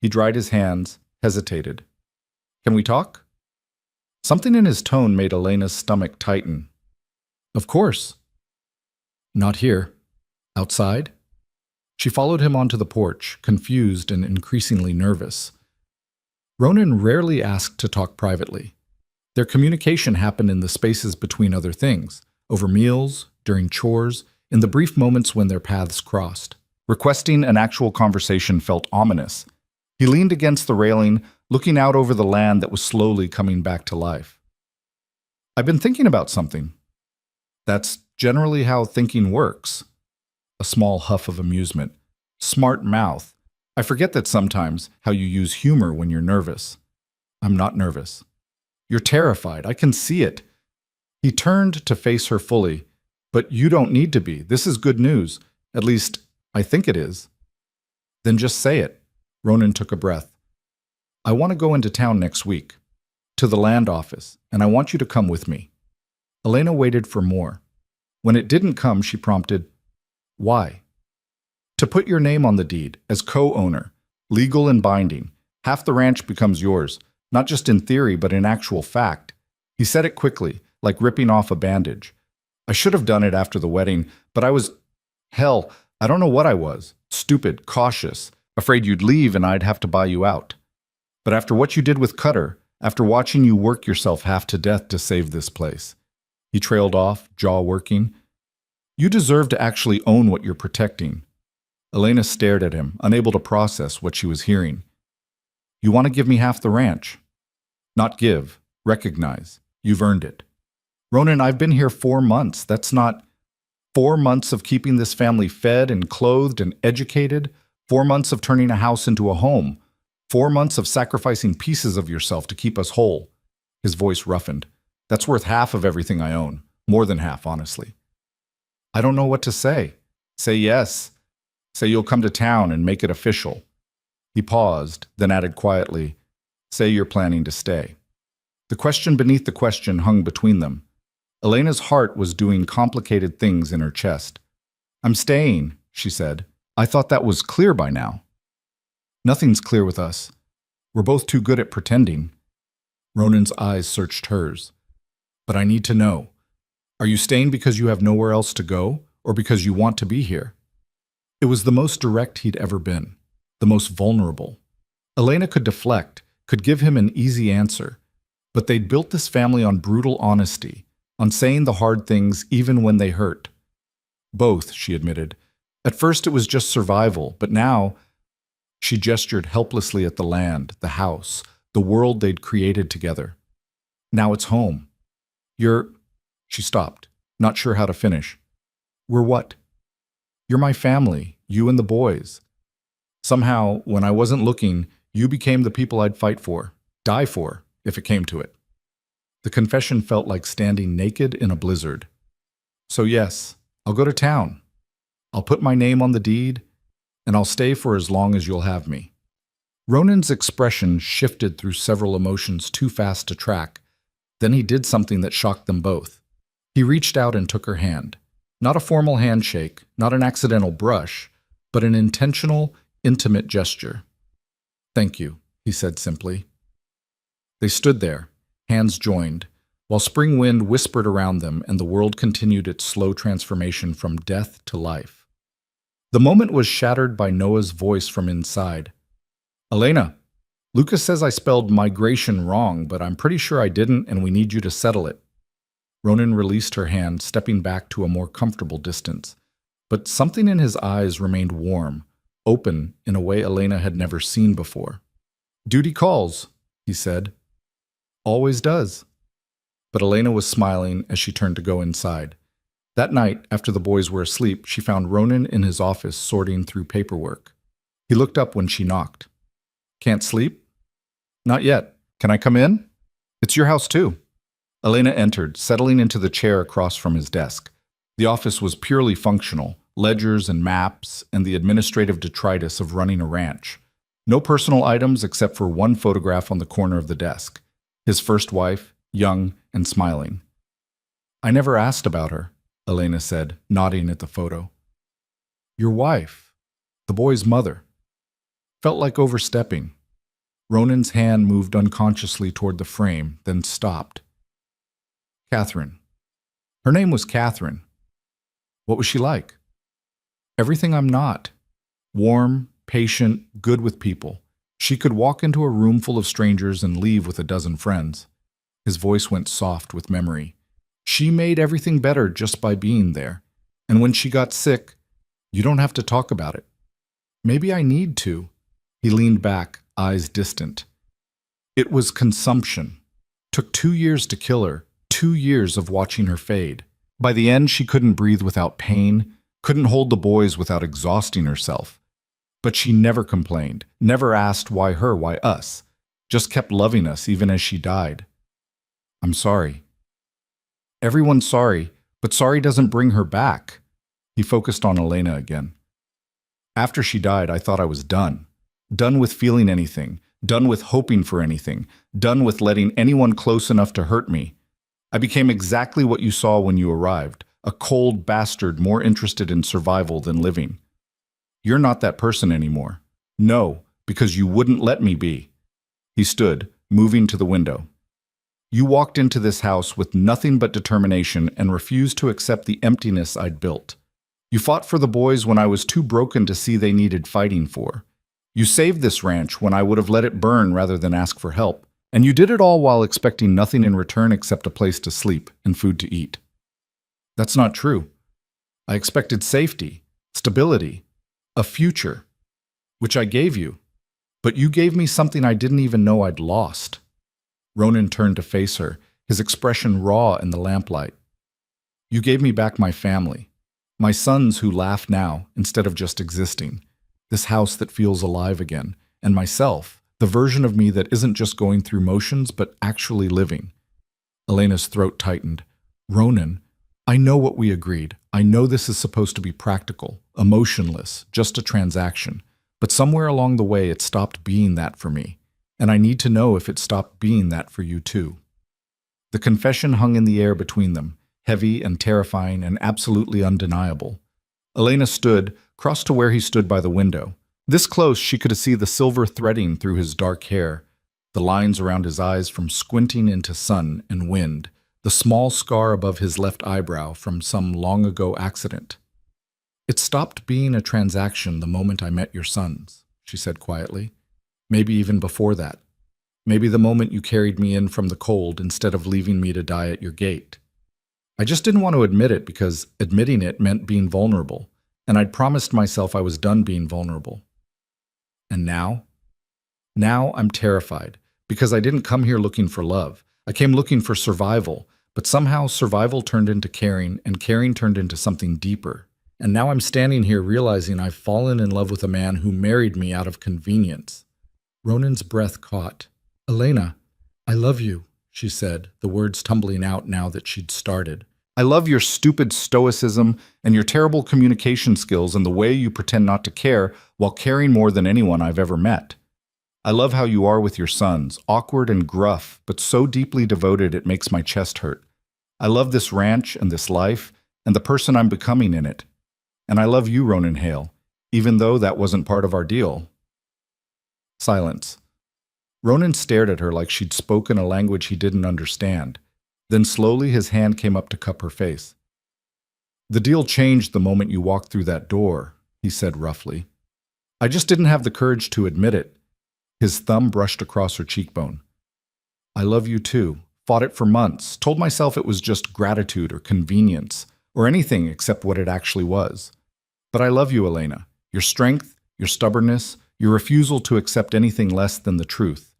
He dried his hands, hesitated. "Can we talk?" Something in his tone made Elena's stomach tighten. "Of course." "Not here. Outside?" She followed him onto the porch, confused and increasingly nervous. Ronan rarely asked to talk privately. Their communication happened in the spaces between other things, over meals, during chores, in the brief moments when their paths crossed. Requesting an actual conversation felt ominous. He leaned against the railing, looking out over the land that was slowly coming back to life. "I've been thinking about something." "That's generally how thinking works." a small huff of amusement. Smart mouth. I forget that sometimes how you use humor when you're nervous. I'm not nervous. You're terrified. I can see it. He turned to face her fully. But you don't need to be. This is good news. At least, I think it is. Then just say it. Ronan took a breath. I want to go into town next week, to the land office, and I want you to come with me. Elena waited for more. When it didn't come, she prompted, Why? To put your name on the deed, as co-owner, legal and binding. Half the ranch becomes yours, not just in theory, but in actual fact. He said it quickly, like ripping off a bandage. I should have done it after the wedding, but I was... Hell, I don't know what I was. Stupid, cautious, afraid you'd leave and I'd have to buy you out. But after what you did with Cutter, after watching you work yourself half to death to save this place. He trailed off, jaw working. You deserve to actually own what you're protecting. Elena stared at him, unable to process what she was hearing. You want to give me half the ranch? Not give, recognize. You've earned it. Ronan, I've been here 4 months. That's not 4 months of keeping this family fed and clothed and educated, 4 months of turning a house into a home, 4 months of sacrificing pieces of yourself to keep us whole. His voice roughened. That's worth half of everything I own. More than half, honestly. I don't know what to say. Say yes. Say you'll come to town and make it official. He paused, then added quietly, Say you're planning to stay. The question beneath the question hung between them. Elena's heart was doing complicated things in her chest. I'm staying, she said. I thought that was clear by now. Nothing's clear with us. We're both too good at pretending. Ronan's eyes searched hers. But I need to know. Are you staying because you have nowhere else to go, or because you want to be here? It was the most direct he'd ever been, the most vulnerable. Elena could deflect, could give him an easy answer, but they'd built this family on brutal honesty, on saying the hard things even when they hurt. Both, she admitted. At first it was just survival, but now... She gestured helplessly at the land, the house, the world they'd created together. Now it's home. You're... She stopped, not sure how to finish. We're what? You're my family, you and the boys. Somehow, when I wasn't looking, you became the people I'd fight for, die for, if it came to it. The confession felt like standing naked in a blizzard. So yes, I'll go to town. I'll put my name on the deed, and I'll stay for as long as you'll have me. Ronan's expression shifted through several emotions too fast to track. Then he did something that shocked them both. He reached out and took her hand. Not a formal handshake, not an accidental brush, but an intentional, intimate gesture. Thank you, he said simply. They stood there, hands joined, while spring wind whispered around them and the world continued its slow transformation from death to life. The moment was shattered by Noah's voice from inside. Elena, Lucas says I spelled migration wrong, but I'm pretty sure I didn't and we need you to settle it. Ronan released her hand, stepping back to a more comfortable distance. But something in his eyes remained warm, open in a way Elena had never seen before. Duty calls, he said. Always does. But Elena was smiling as she turned to go inside. That night, after the boys were asleep, she found Ronan in his office sorting through paperwork. He looked up when she knocked. Can't sleep? Not yet. Can I come in? It's your house too. Elena entered, settling into the chair across from his desk. The office was purely functional, ledgers and maps, and the administrative detritus of running a ranch. No personal items except for one photograph on the corner of the desk. His first wife, young and smiling. I never asked about her, Elena said, nodding at the photo. Your wife, the boy's mother. Felt like overstepping. Ronan's hand moved unconsciously toward the frame, then stopped. Catherine. Her name was Catherine. What was she like? Everything I'm not. Warm, patient, good with people. She could walk into a room full of strangers and leave with a dozen friends. His voice went soft with memory. She made everything better just by being there. And when she got sick, you don't have to talk about it. Maybe I need to. He leaned back, eyes distant. It was consumption. Took 2 years to kill her, 2 years of watching her fade. By the end, she couldn't breathe without pain, couldn't hold the boys without exhausting herself. But she never complained, never asked why her, why us, just kept loving us even as she died. I'm sorry. Everyone's sorry, but sorry doesn't bring her back. He focused on Elena again. After she died, I thought I was done. Done with feeling anything, done with hoping for anything, done with letting anyone close enough to hurt me. I became exactly what you saw when you arrived, a cold bastard more interested in survival than living. You're not that person anymore. No, because you wouldn't let me be. He stood, moving to the window. You walked into this house with nothing but determination and refused to accept the emptiness I'd built. You fought for the boys when I was too broken to see they needed fighting for. You saved this ranch when I would have let it burn rather than ask for help. And you did it all while expecting nothing in return except a place to sleep and food to eat. That's not true. I expected safety, stability, a future, which I gave you. But you gave me something I didn't even know I'd lost. Ronan turned to face her, his expression raw in the lamplight. You gave me back my family, my sons who laugh now instead of just existing, this house that feels alive again, and myself, the version of me that isn't just going through motions but actually living. Elena's throat tightened. Ronan, I know what we agreed. I know this is supposed to be practical, emotionless, just a transaction. But somewhere along the way it stopped being that for me. And I need to know if it stopped being that for you too. The confession hung in the air between them, heavy and terrifying and absolutely undeniable. Elena stood, crossed to where he stood by the window. This close, she could see the silver threading through his dark hair, the lines around his eyes from squinting into sun and wind, the small scar above his left eyebrow from some long-ago accident. It stopped being a transaction the moment I met your sons, she said quietly. Maybe even before that. Maybe the moment you carried me in from the cold instead of leaving me to die at your gate. I just didn't want to admit it because admitting it meant being vulnerable, and I'd promised myself I was done being vulnerable. And now? Now I'm terrified, because I didn't come here looking for love. I came looking for survival, but somehow survival turned into caring, and caring turned into something deeper. And now I'm standing here realizing I've fallen in love with a man who married me out of convenience. Ronan's breath caught. Elena, I love you, she said, the words tumbling out now that she'd started. I love your stupid stoicism and your terrible communication skills and the way you pretend not to care while caring more than anyone I've ever met. I love how you are with your sons, awkward and gruff, but so deeply devoted it makes my chest hurt. I love this ranch and this life and the person I'm becoming in it. And I love you, Ronan Hale, even though that wasn't part of our deal. Silence. Ronan stared at her like she'd spoken a language he didn't understand. Then slowly his hand came up to cup her face. The deal changed the moment you walked through that door, he said roughly. I just didn't have the courage to admit it. His thumb brushed across her cheekbone. I love you too. Fought it for months. Told myself it was just gratitude or convenience, or anything except what it actually was. But I love you, Elena. Your strength, your stubbornness, your refusal to accept anything less than the truth.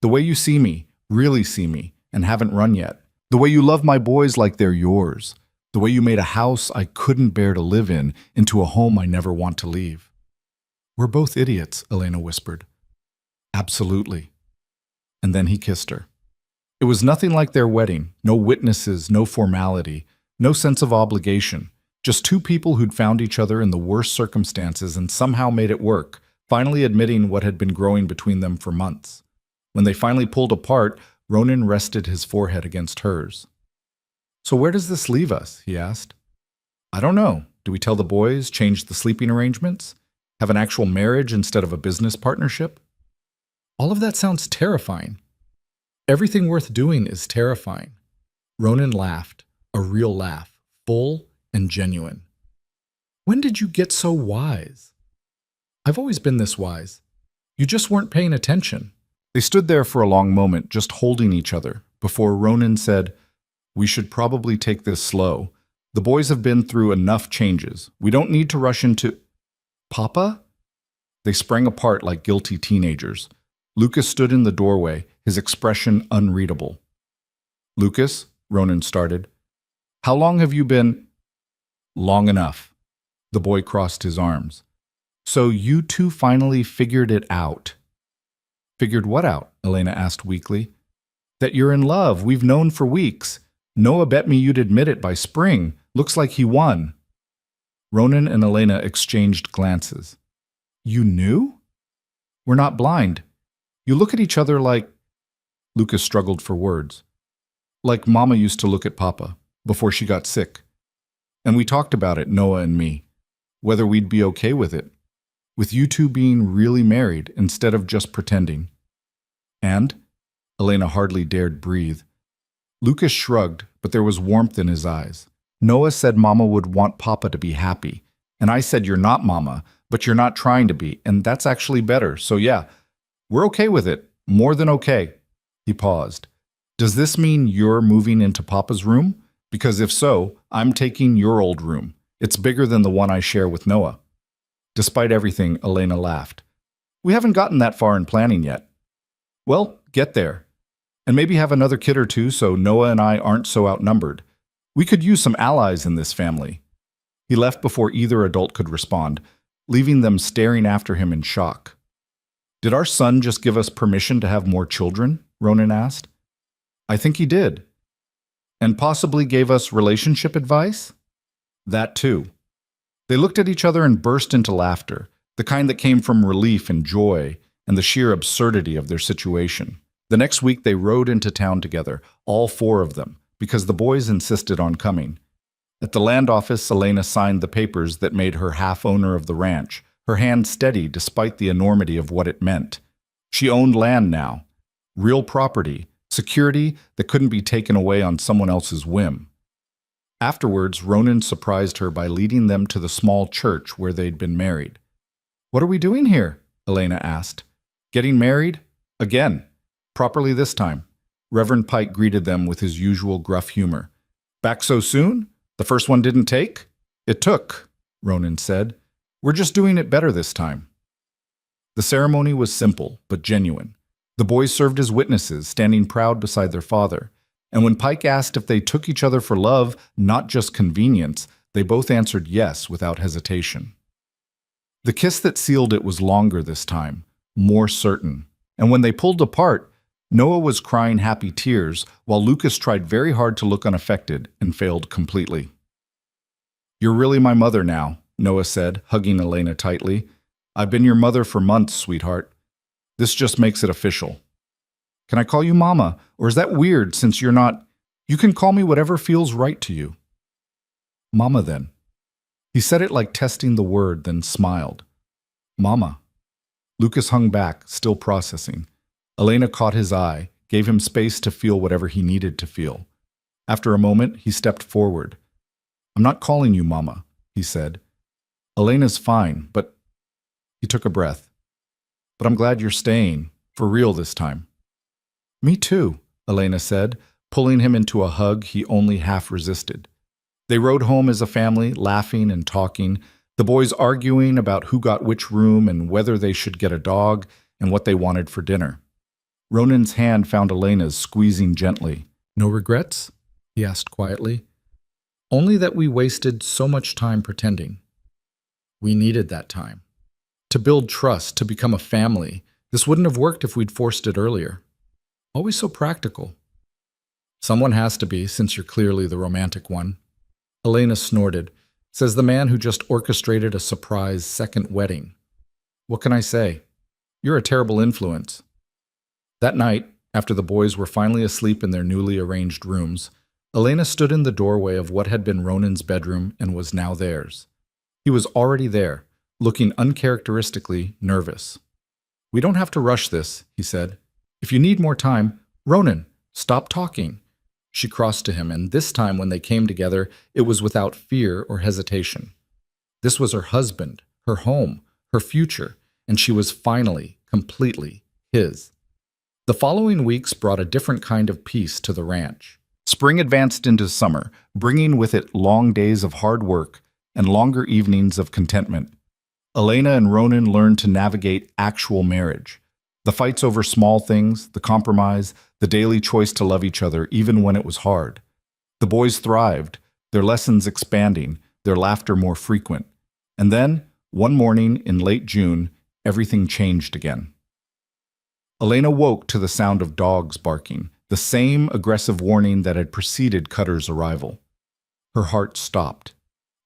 The way you see me, really see me, and haven't run yet. The way you love my boys like they're yours. The way you made a house I couldn't bear to live in into a home I never want to leave. We're both idiots, Elena whispered. Absolutely. And then he kissed her. It was nothing like their wedding, no witnesses, no formality, no sense of obligation. Just two people who'd found each other in the worst circumstances and somehow made it work, finally admitting what had been growing between them for months. When they finally pulled apart, Ronan rested his forehead against hers. So where does this leave us? He asked. I don't know. Do we tell the boys, change the sleeping arrangements? Have an actual marriage instead of a business partnership? All of that sounds terrifying. Everything worth doing is terrifying. Ronan laughed, a real laugh, full and genuine. When did you get so wise? I've always been this wise. You just weren't paying attention. They stood there for a long moment, just holding each other, before Ronan said, We should probably take this slow. The boys have been through enough changes. We don't need to rush into... Papa? They sprang apart like guilty teenagers. Lucas stood in the doorway, his expression unreadable. Lucas, Ronan started, how long have you been... Long enough. The boy crossed his arms. So you two finally figured it out. Figured what out? Elena asked weakly. That you're in love. We've known for weeks. Noah bet me you'd admit it by spring. Looks like he won. Ronan and Elena exchanged glances. You knew? We're not blind. You look at each other like... Lucas struggled for words. Like Mama used to look at Papa before she got sick. And we talked about it, Noah and me, whether we'd be okay with it, with you two being really married instead of just pretending. And? Elena hardly dared breathe. Lucas shrugged, but there was warmth in his eyes. Noah said Mama would want Papa to be happy, and I said you're not Mama, but you're not trying to be, and that's actually better, so yeah, we're okay with it, more than okay. He paused. Does this mean you're moving into Papa's room? Because if so, I'm taking your old room. It's bigger than the one I share with Noah. Despite everything, Elena laughed. We haven't gotten that far in planning yet. Well, get there. And maybe have another kid or two so Noah and I aren't so outnumbered. We could use some allies in this family. He left before either adult could respond, leaving them staring after him in shock. Did our son just give us permission to have more children? Ronan asked. I think he did. And possibly gave us relationship advice? That too. They looked at each other and burst into laughter, the kind that came from relief and joy and the sheer absurdity of their situation. The next week they rode into town together, all four of them, because the boys insisted on coming. At the land office, Elena signed the papers that made her half owner of the ranch, her hand steady despite the enormity of what it meant. She owned land now, real property, security that couldn't be taken away on someone else's whim. Afterwards, Ronan surprised her by leading them to the small church where they'd been married. What are we doing here? Elena asked. Getting married? Again. Properly this time. Reverend Pike greeted them with his usual gruff humor. Back so soon? The first one didn't take? It took, Ronan said. We're just doing it better this time. The ceremony was simple, but genuine. The boys served as witnesses, standing proud beside their father. And when Pike asked if they took each other for love, not just convenience, they both answered yes without hesitation. The kiss that sealed it was longer this time, more certain. And when they pulled apart, Noah was crying happy tears, while Lucas tried very hard to look unaffected and failed completely. You're really my mother now, Noah said, hugging Elena tightly. I've been your mother for months, sweetheart. This just makes it official. Can I call you Mama, or is that weird since you're not... You can call me whatever feels right to you. Mama, then. He said it like testing the word, then smiled. Mama. Lucas hung back, still processing. Elena caught his eye, gave him space to feel whatever he needed to feel. After a moment, he stepped forward. I'm not calling you Mama, he said. Elena's fine, but... He took a breath. But I'm glad you're staying, for real this time. Me too, Elena said, pulling him into a hug he only half resisted. They rode home as a family, laughing and talking, the boys arguing about who got which room and whether they should get a dog and what they wanted for dinner. Ronan's hand found Elena's, squeezing gently. No regrets? He asked quietly. Only that we wasted so much time pretending. We needed that time. To build trust, to become a family. This wouldn't have worked if we'd forced it earlier. Always so practical. Someone has to be, since you're clearly the romantic one. Elena snorted, says the man who just orchestrated a surprise second wedding. What can I say? You're a terrible influence. That night, after the boys were finally asleep in their newly arranged rooms, Elena stood in the doorway of what had been Ronan's bedroom and was now theirs. He was already there, looking uncharacteristically nervous. We don't have to rush this, he said. If you need more time, Ronan, stop talking. She crossed to him, and this time when they came together, it was without fear or hesitation. This was her husband, her home, her future, and she was finally, completely his. The following weeks brought a different kind of peace to the ranch. Spring advanced into summer, bringing with it long days of hard work and longer evenings of contentment. Elena and Ronan learned to navigate actual marriage. The fights over small things, the compromise, the daily choice to love each other even when it was hard. The boys thrived, their lessons expanding, their laughter more frequent. And then, one morning in late June, everything changed again. Elena woke to the sound of dogs barking, the same aggressive warning that had preceded Cutter's arrival. Her heart stopped.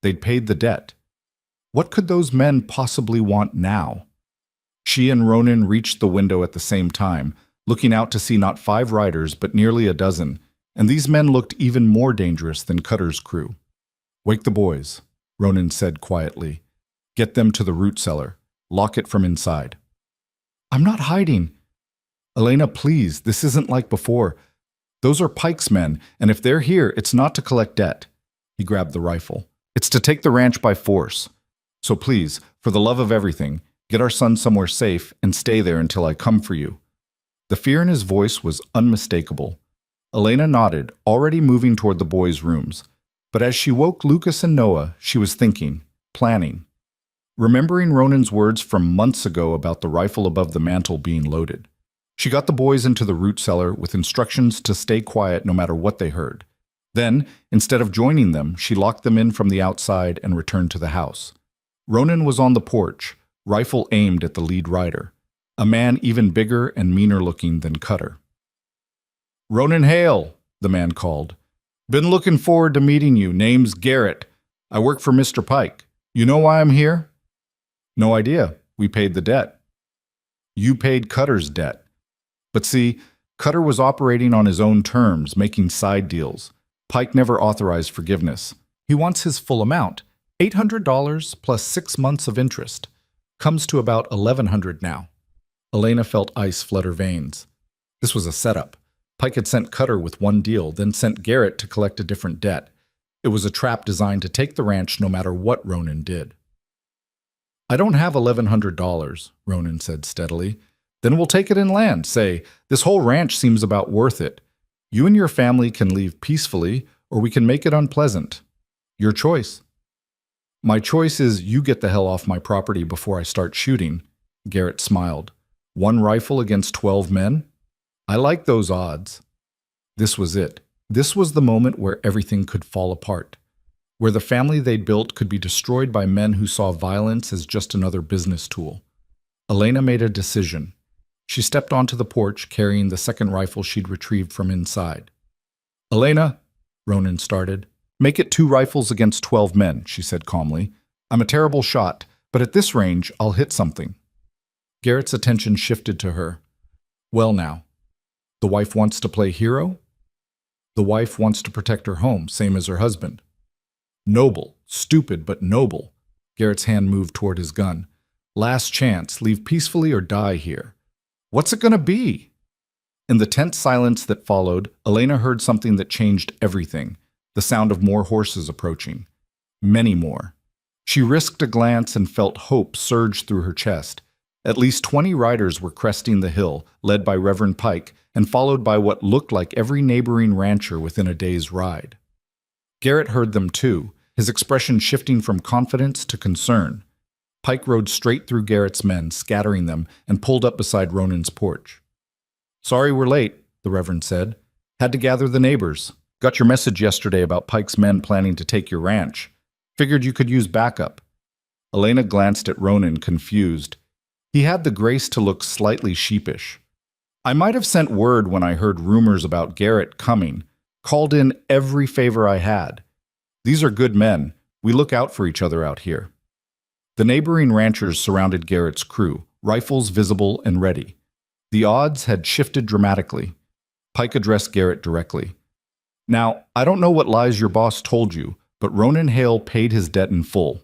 They'd paid the debt. What could those men possibly want now? She and Ronan reached the window at the same time, looking out to see not 5 riders but nearly a dozen, and these men looked even more dangerous than Cutter's crew. "Wake the boys," Ronan said quietly. "Get them to the root cellar. Lock it from inside." "I'm not hiding." "Elena, please, this isn't like before. Those are Pike's men, and if they're here, it's not to collect debt." He grabbed the rifle. "It's to take the ranch by force. So please, for the love of everything, get our son somewhere safe and stay there until I come for you." The fear in his voice was unmistakable. Elena nodded, already moving toward the boys' rooms. But as she woke Lucas and Noah, she was thinking, planning. Remembering Ronan's words from months ago about the rifle above the mantel being loaded. She got the boys into the root cellar with instructions to stay quiet no matter what they heard. Then, instead of joining them, she locked them in from the outside and returned to the house. Ronan was on the porch, rifle aimed at the lead rider, a man even bigger and meaner looking than Cutter. "Ronan Hale," the man called. "Been looking forward to meeting you. Name's Garrett. I work for Mr. Pike. You know why I'm here?" "No idea. We paid the debt." "You paid Cutter's debt. But see, Cutter was operating on his own terms, making side deals. Pike never authorized forgiveness. He wants his full amount, $800 plus 6 months of interest. Comes to about $1,100 now." Elena felt ice flood her veins. This was a setup. Pike had sent Cutter with one deal, then sent Garrett to collect a different debt. It was a trap designed to take the ranch no matter what Ronan did. "I don't have $1,100, Ronan said steadily. "Then we'll take it in land. Say, this whole ranch seems about worth it. You and your family can leave peacefully, or we can make it unpleasant. Your choice." "My choice is you get the hell off my property before I start shooting," Garrett smiled. "One rifle against 12 men? I like those odds." This was it. This was the moment where everything could fall apart, where the family they'd built could be destroyed by men who saw violence as just another business tool. Elena made a decision. She stepped onto the porch, carrying the second rifle she'd retrieved from inside. "Elena," Ronan started. "Make it 2 rifles against 12 men, she said calmly. "I'm a terrible shot, but at this range, I'll hit something." Garrett's attention shifted to her. "Well now, the wife wants to play hero?" "The wife wants to protect her home, same as her husband." "Noble, stupid, but noble." Garrett's hand moved toward his gun. "Last chance, leave peacefully or die here. What's it gonna be?" In the tense silence that followed, Elena heard something that changed everything, the sound of more horses approaching. Many more. She risked a glance and felt hope surge through her chest. At least 20 riders were cresting the hill, led by Reverend Pike, and followed by what looked like every neighboring rancher within a day's ride. Garrett heard them too, his expression shifting from confidence to concern. Pike rode straight through Garrett's men, scattering them, and pulled up beside Ronan's porch. "Sorry we're late," the Reverend said. "Had to gather the neighbors. Got your message yesterday about Pike's men planning to take your ranch. Figured you could use backup." Elena glanced at Ronan, confused. He had the grace to look slightly sheepish. "I might have sent word when I heard rumors about Garrett coming. Called in every favor I had. These are good men. We look out for each other out here." The neighboring ranchers surrounded Garrett's crew, rifles visible and ready. The odds had shifted dramatically. Pike addressed Garrett directly. "Now, I don't know what lies your boss told you, but Ronan Hale paid his debt in full.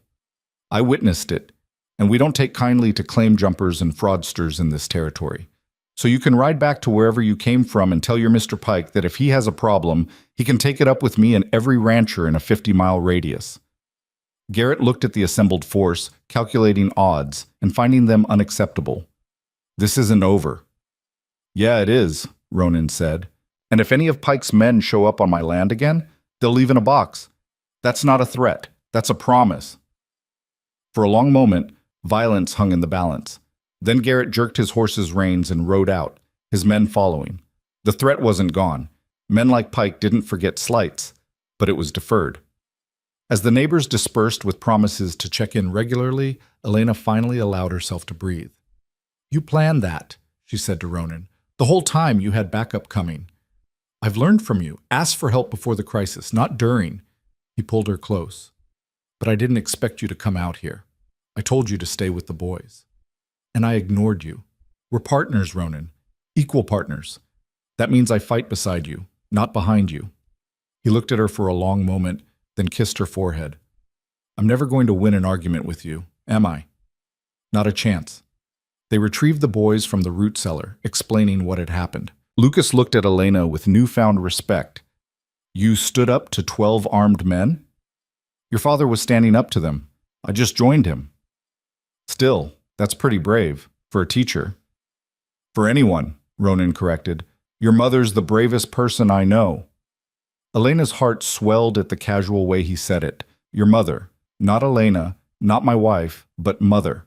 I witnessed it, and we don't take kindly to claim jumpers and fraudsters in this territory. So you can ride back to wherever you came from and tell your Mr. Pike that if he has a problem, he can take it up with me and every rancher in a 50-mile radius." Garrett looked at the assembled force, calculating odds, and finding them unacceptable. "This isn't over." "Yeah, it is," Ronan said. "And if any of Pike's men show up on my land again, they'll leave in a box. That's not a threat. That's a promise." For a long moment, violence hung in the balance. Then Garrett jerked his horse's reins and rode out, his men following. The threat wasn't gone. Men like Pike didn't forget slights, but it was deferred. As the neighbors dispersed with promises to check in regularly, Elena finally allowed herself to breathe. "You planned that," she said to Ronan. "The whole time you had backup coming. I've learned from you. Ask for help before the crisis, not during." He pulled her close. "But I didn't expect you to come out here. I told you to stay with the boys. And I ignored you. We're partners, Ronan. Equal partners. That means I fight beside you, not behind you." He looked at her for a long moment, then kissed her forehead. "I'm never going to win an argument with you, am I? Not a chance." They retrieved the boys from the root cellar, explaining what had happened. Lucas looked at Elena with newfound respect. "You stood up to 12 armed men?" "Your father was standing up to them. I just joined him." "Still, that's pretty brave, for a teacher." "For anyone," Ronan corrected. "Your mother's the bravest person I know." Elena's heart swelled at the casual way he said it. Your mother. Not Elena, not my wife, but mother.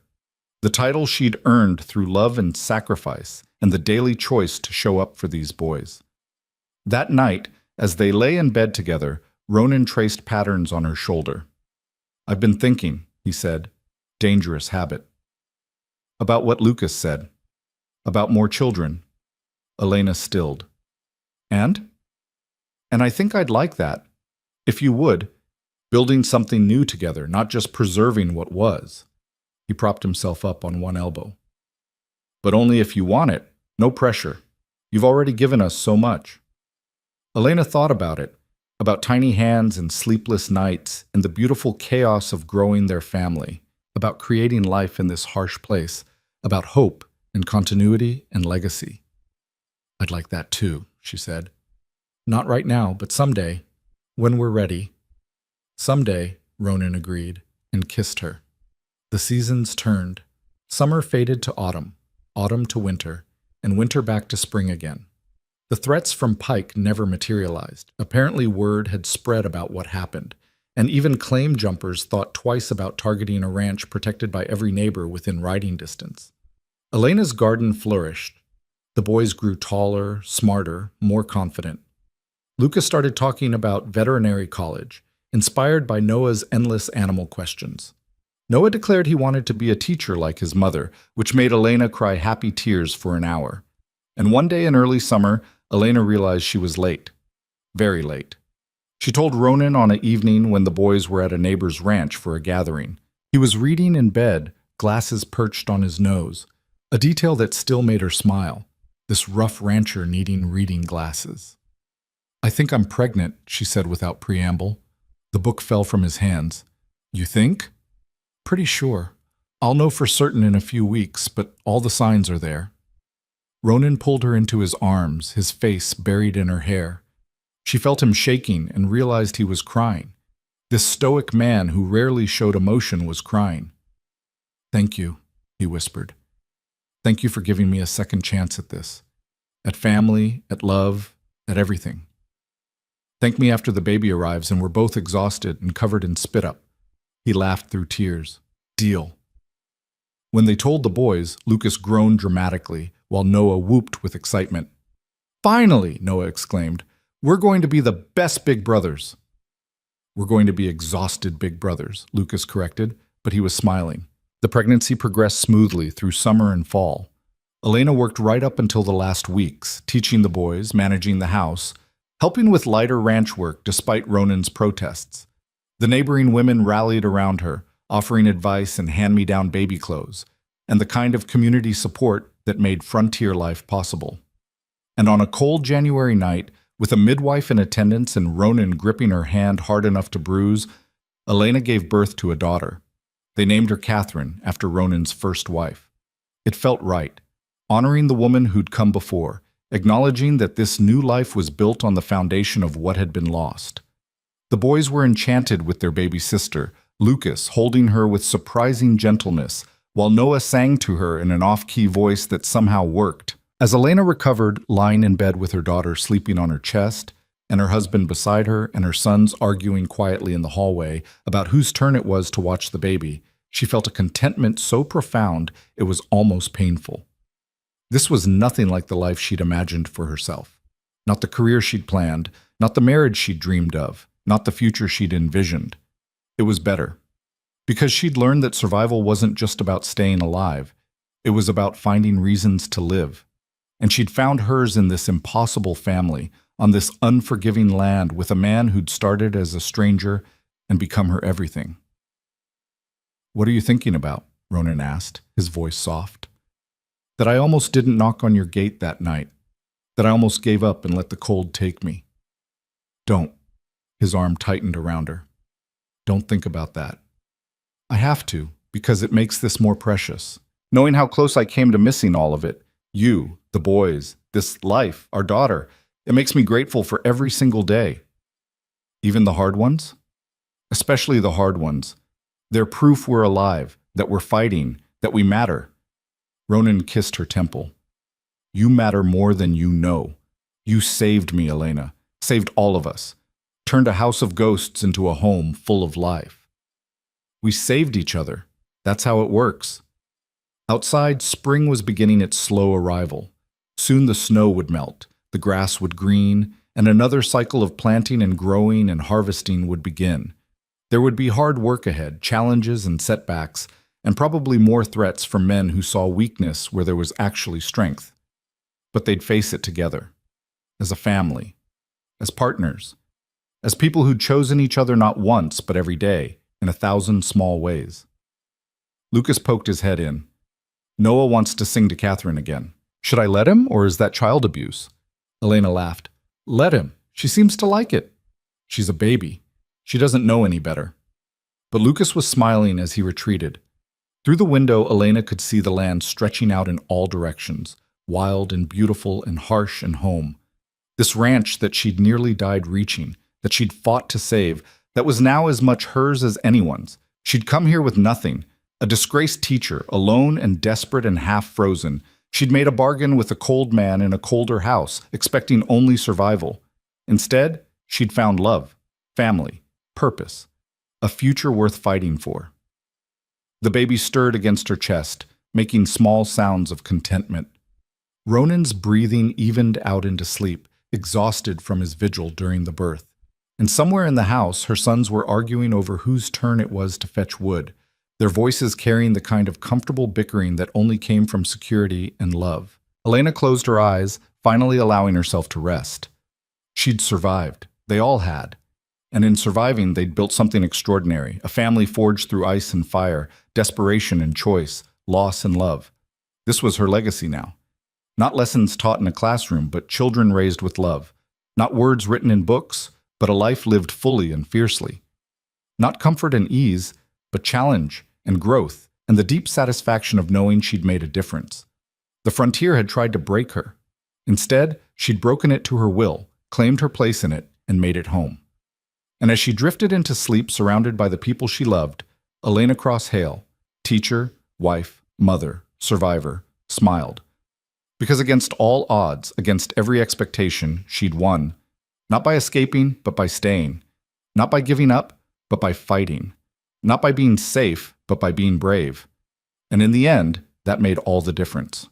The title she'd earned through love and sacrifice, and the daily choice to show up for these boys. That night, as they lay in bed together, Ronan traced patterns on her shoulder. "I've been thinking," he said. "Dangerous habit." "About what Lucas said. About more children." Elena stilled. "And I think I'd like that. If you would. Building something new together, not just preserving what was." He propped himself up on one elbow. "But only if you want it. No pressure. You've already given us so much." Elena thought about it, about tiny hands and sleepless nights and the beautiful chaos of growing their family, about creating life in this harsh place, about hope and continuity and legacy. "I'd like that too," she said. "Not right now, but someday, when we're ready." "Someday," Ronan agreed, and kissed her. The seasons turned. Summer faded to autumn, autumn to winter, and winter back to spring again. The threats from Pike never materialized. Apparently word had spread about what happened, and even claim jumpers thought twice about targeting a ranch protected by every neighbor within riding distance. Elena's garden flourished. The boys grew taller, smarter, more confident. Lucas started talking about veterinary college, inspired by Noah's endless animal questions. Noah declared he wanted to be a teacher like his mother, which made Elena cry happy tears for an hour. And one day in early summer, Elena realized she was late. Very late. She told Ronan on an evening when the boys were at a neighbor's ranch for a gathering. He was reading in bed, glasses perched on his nose, a detail that still made her smile, this rough rancher needing reading glasses. "I think I'm pregnant," she said without preamble. The book fell from his hands. "You think?" "Pretty sure. I'll know for certain in a few weeks, but all the signs are there." Ronan pulled her into his arms, his face buried in her hair. She felt him shaking and realized he was crying. This stoic man who rarely showed emotion was crying. "Thank you," he whispered. "Thank you for giving me a second chance at this. At family, at love, at everything. Thank me after the baby arrives and we're both exhausted and covered in spit up." He laughed through tears. "Deal." When they told the boys, Lucas groaned dramatically, while Noah whooped with excitement. "Finally!" Noah exclaimed. "We're going to be the best big brothers." "We're going to be exhausted big brothers," Lucas corrected, but he was smiling. The pregnancy progressed smoothly through summer and fall. Elena worked right up until the last weeks, teaching the boys, managing the house, helping with lighter ranch work despite Ronan's protests. The neighboring women rallied around her, offering advice and hand-me-down baby clothes, and the kind of community support that made frontier life possible. And on a cold January night, with a midwife in attendance and Ronan gripping her hand hard enough to bruise, Elena gave birth to a daughter. They named her Catherine, after Ronan's first wife. It felt right, honoring the woman who'd come before, acknowledging that this new life was built on the foundation of what had been lost. The boys were enchanted with their baby sister, Lucas holding her with surprising gentleness, while Noah sang to her in an off-key voice that somehow worked. As Elena recovered, lying in bed with her daughter sleeping on her chest, and her husband beside her, and her sons arguing quietly in the hallway about whose turn it was to watch the baby, she felt a contentment so profound it was almost painful. This was nothing like the life she'd imagined for herself. Not the career she'd planned, not the marriage she'd dreamed of, not the future she'd envisioned. It was better. Because she'd learned that survival wasn't just about staying alive. It was about finding reasons to live. And she'd found hers in this impossible family, on this unforgiving land with a man who'd started as a stranger and become her everything. "What are you thinking about?" Ronan asked, his voice soft. "That I almost didn't knock on your gate that night. That I almost gave up and let the cold take me." "Don't." His arm tightened around her. "Don't think about that." "I have to, because it makes this more precious. Knowing how close I came to missing all of it, you, the boys, this life, our daughter, it makes me grateful for every single day." "Even the hard ones?" "Especially the hard ones. They're proof we're alive, that we're fighting, that we matter." Ronan kissed her temple. "You matter more than you know. You saved me, Elena. Saved all of us. Turned a house of ghosts into a home full of life." "We saved each other. That's how it works." Outside, spring was beginning its slow arrival. Soon the snow would melt, the grass would green, and another cycle of planting and growing and harvesting would begin. There would be hard work ahead, challenges and setbacks, and probably more threats from men who saw weakness where there was actually strength. But they'd face it together, as a family, as partners, as people who'd chosen each other not once but every day, in 1,000 small ways. Lucas poked his head in. "Noah wants to sing to Catherine again. Should I let him, or is that child abuse?" Elena laughed. "Let him. She seems to like it." "She's a baby. She doesn't know any better." But Lucas was smiling as he retreated. Through the window, Elena could see the land stretching out in all directions, wild and beautiful and harsh and home. This ranch that she'd nearly died reaching, that she'd fought to save, that was now as much hers as anyone's. She'd come here with nothing, a disgraced teacher, alone and desperate and half-frozen. She'd made a bargain with a cold man in a colder house, expecting only survival. Instead, she'd found love, family, purpose, a future worth fighting for. The baby stirred against her chest, making small sounds of contentment. Ronan's breathing evened out into sleep, exhausted from his vigil during the birth. And somewhere in the house, her sons were arguing over whose turn it was to fetch wood, their voices carrying the kind of comfortable bickering that only came from security and love. Elena closed her eyes, finally allowing herself to rest. She'd survived. They all had. And in surviving, they'd built something extraordinary, a family forged through ice and fire, desperation and choice, loss and love. This was her legacy now. Not lessons taught in a classroom, but children raised with love. Not words written in books, but a life lived fully and fiercely. Not comfort and ease, but challenge and growth, and the deep satisfaction of knowing she'd made a difference. The frontier had tried to break her. Instead, she'd broken it to her will, claimed her place in it, and made it home. And as she drifted into sleep surrounded by the people she loved, Elena Cross Hale, teacher, wife, mother, survivor, smiled. Because against all odds, against every expectation, she'd won. Not by escaping, but by staying. Not by giving up, but by fighting. Not by being safe, but by being brave. And in the end, that made all the difference.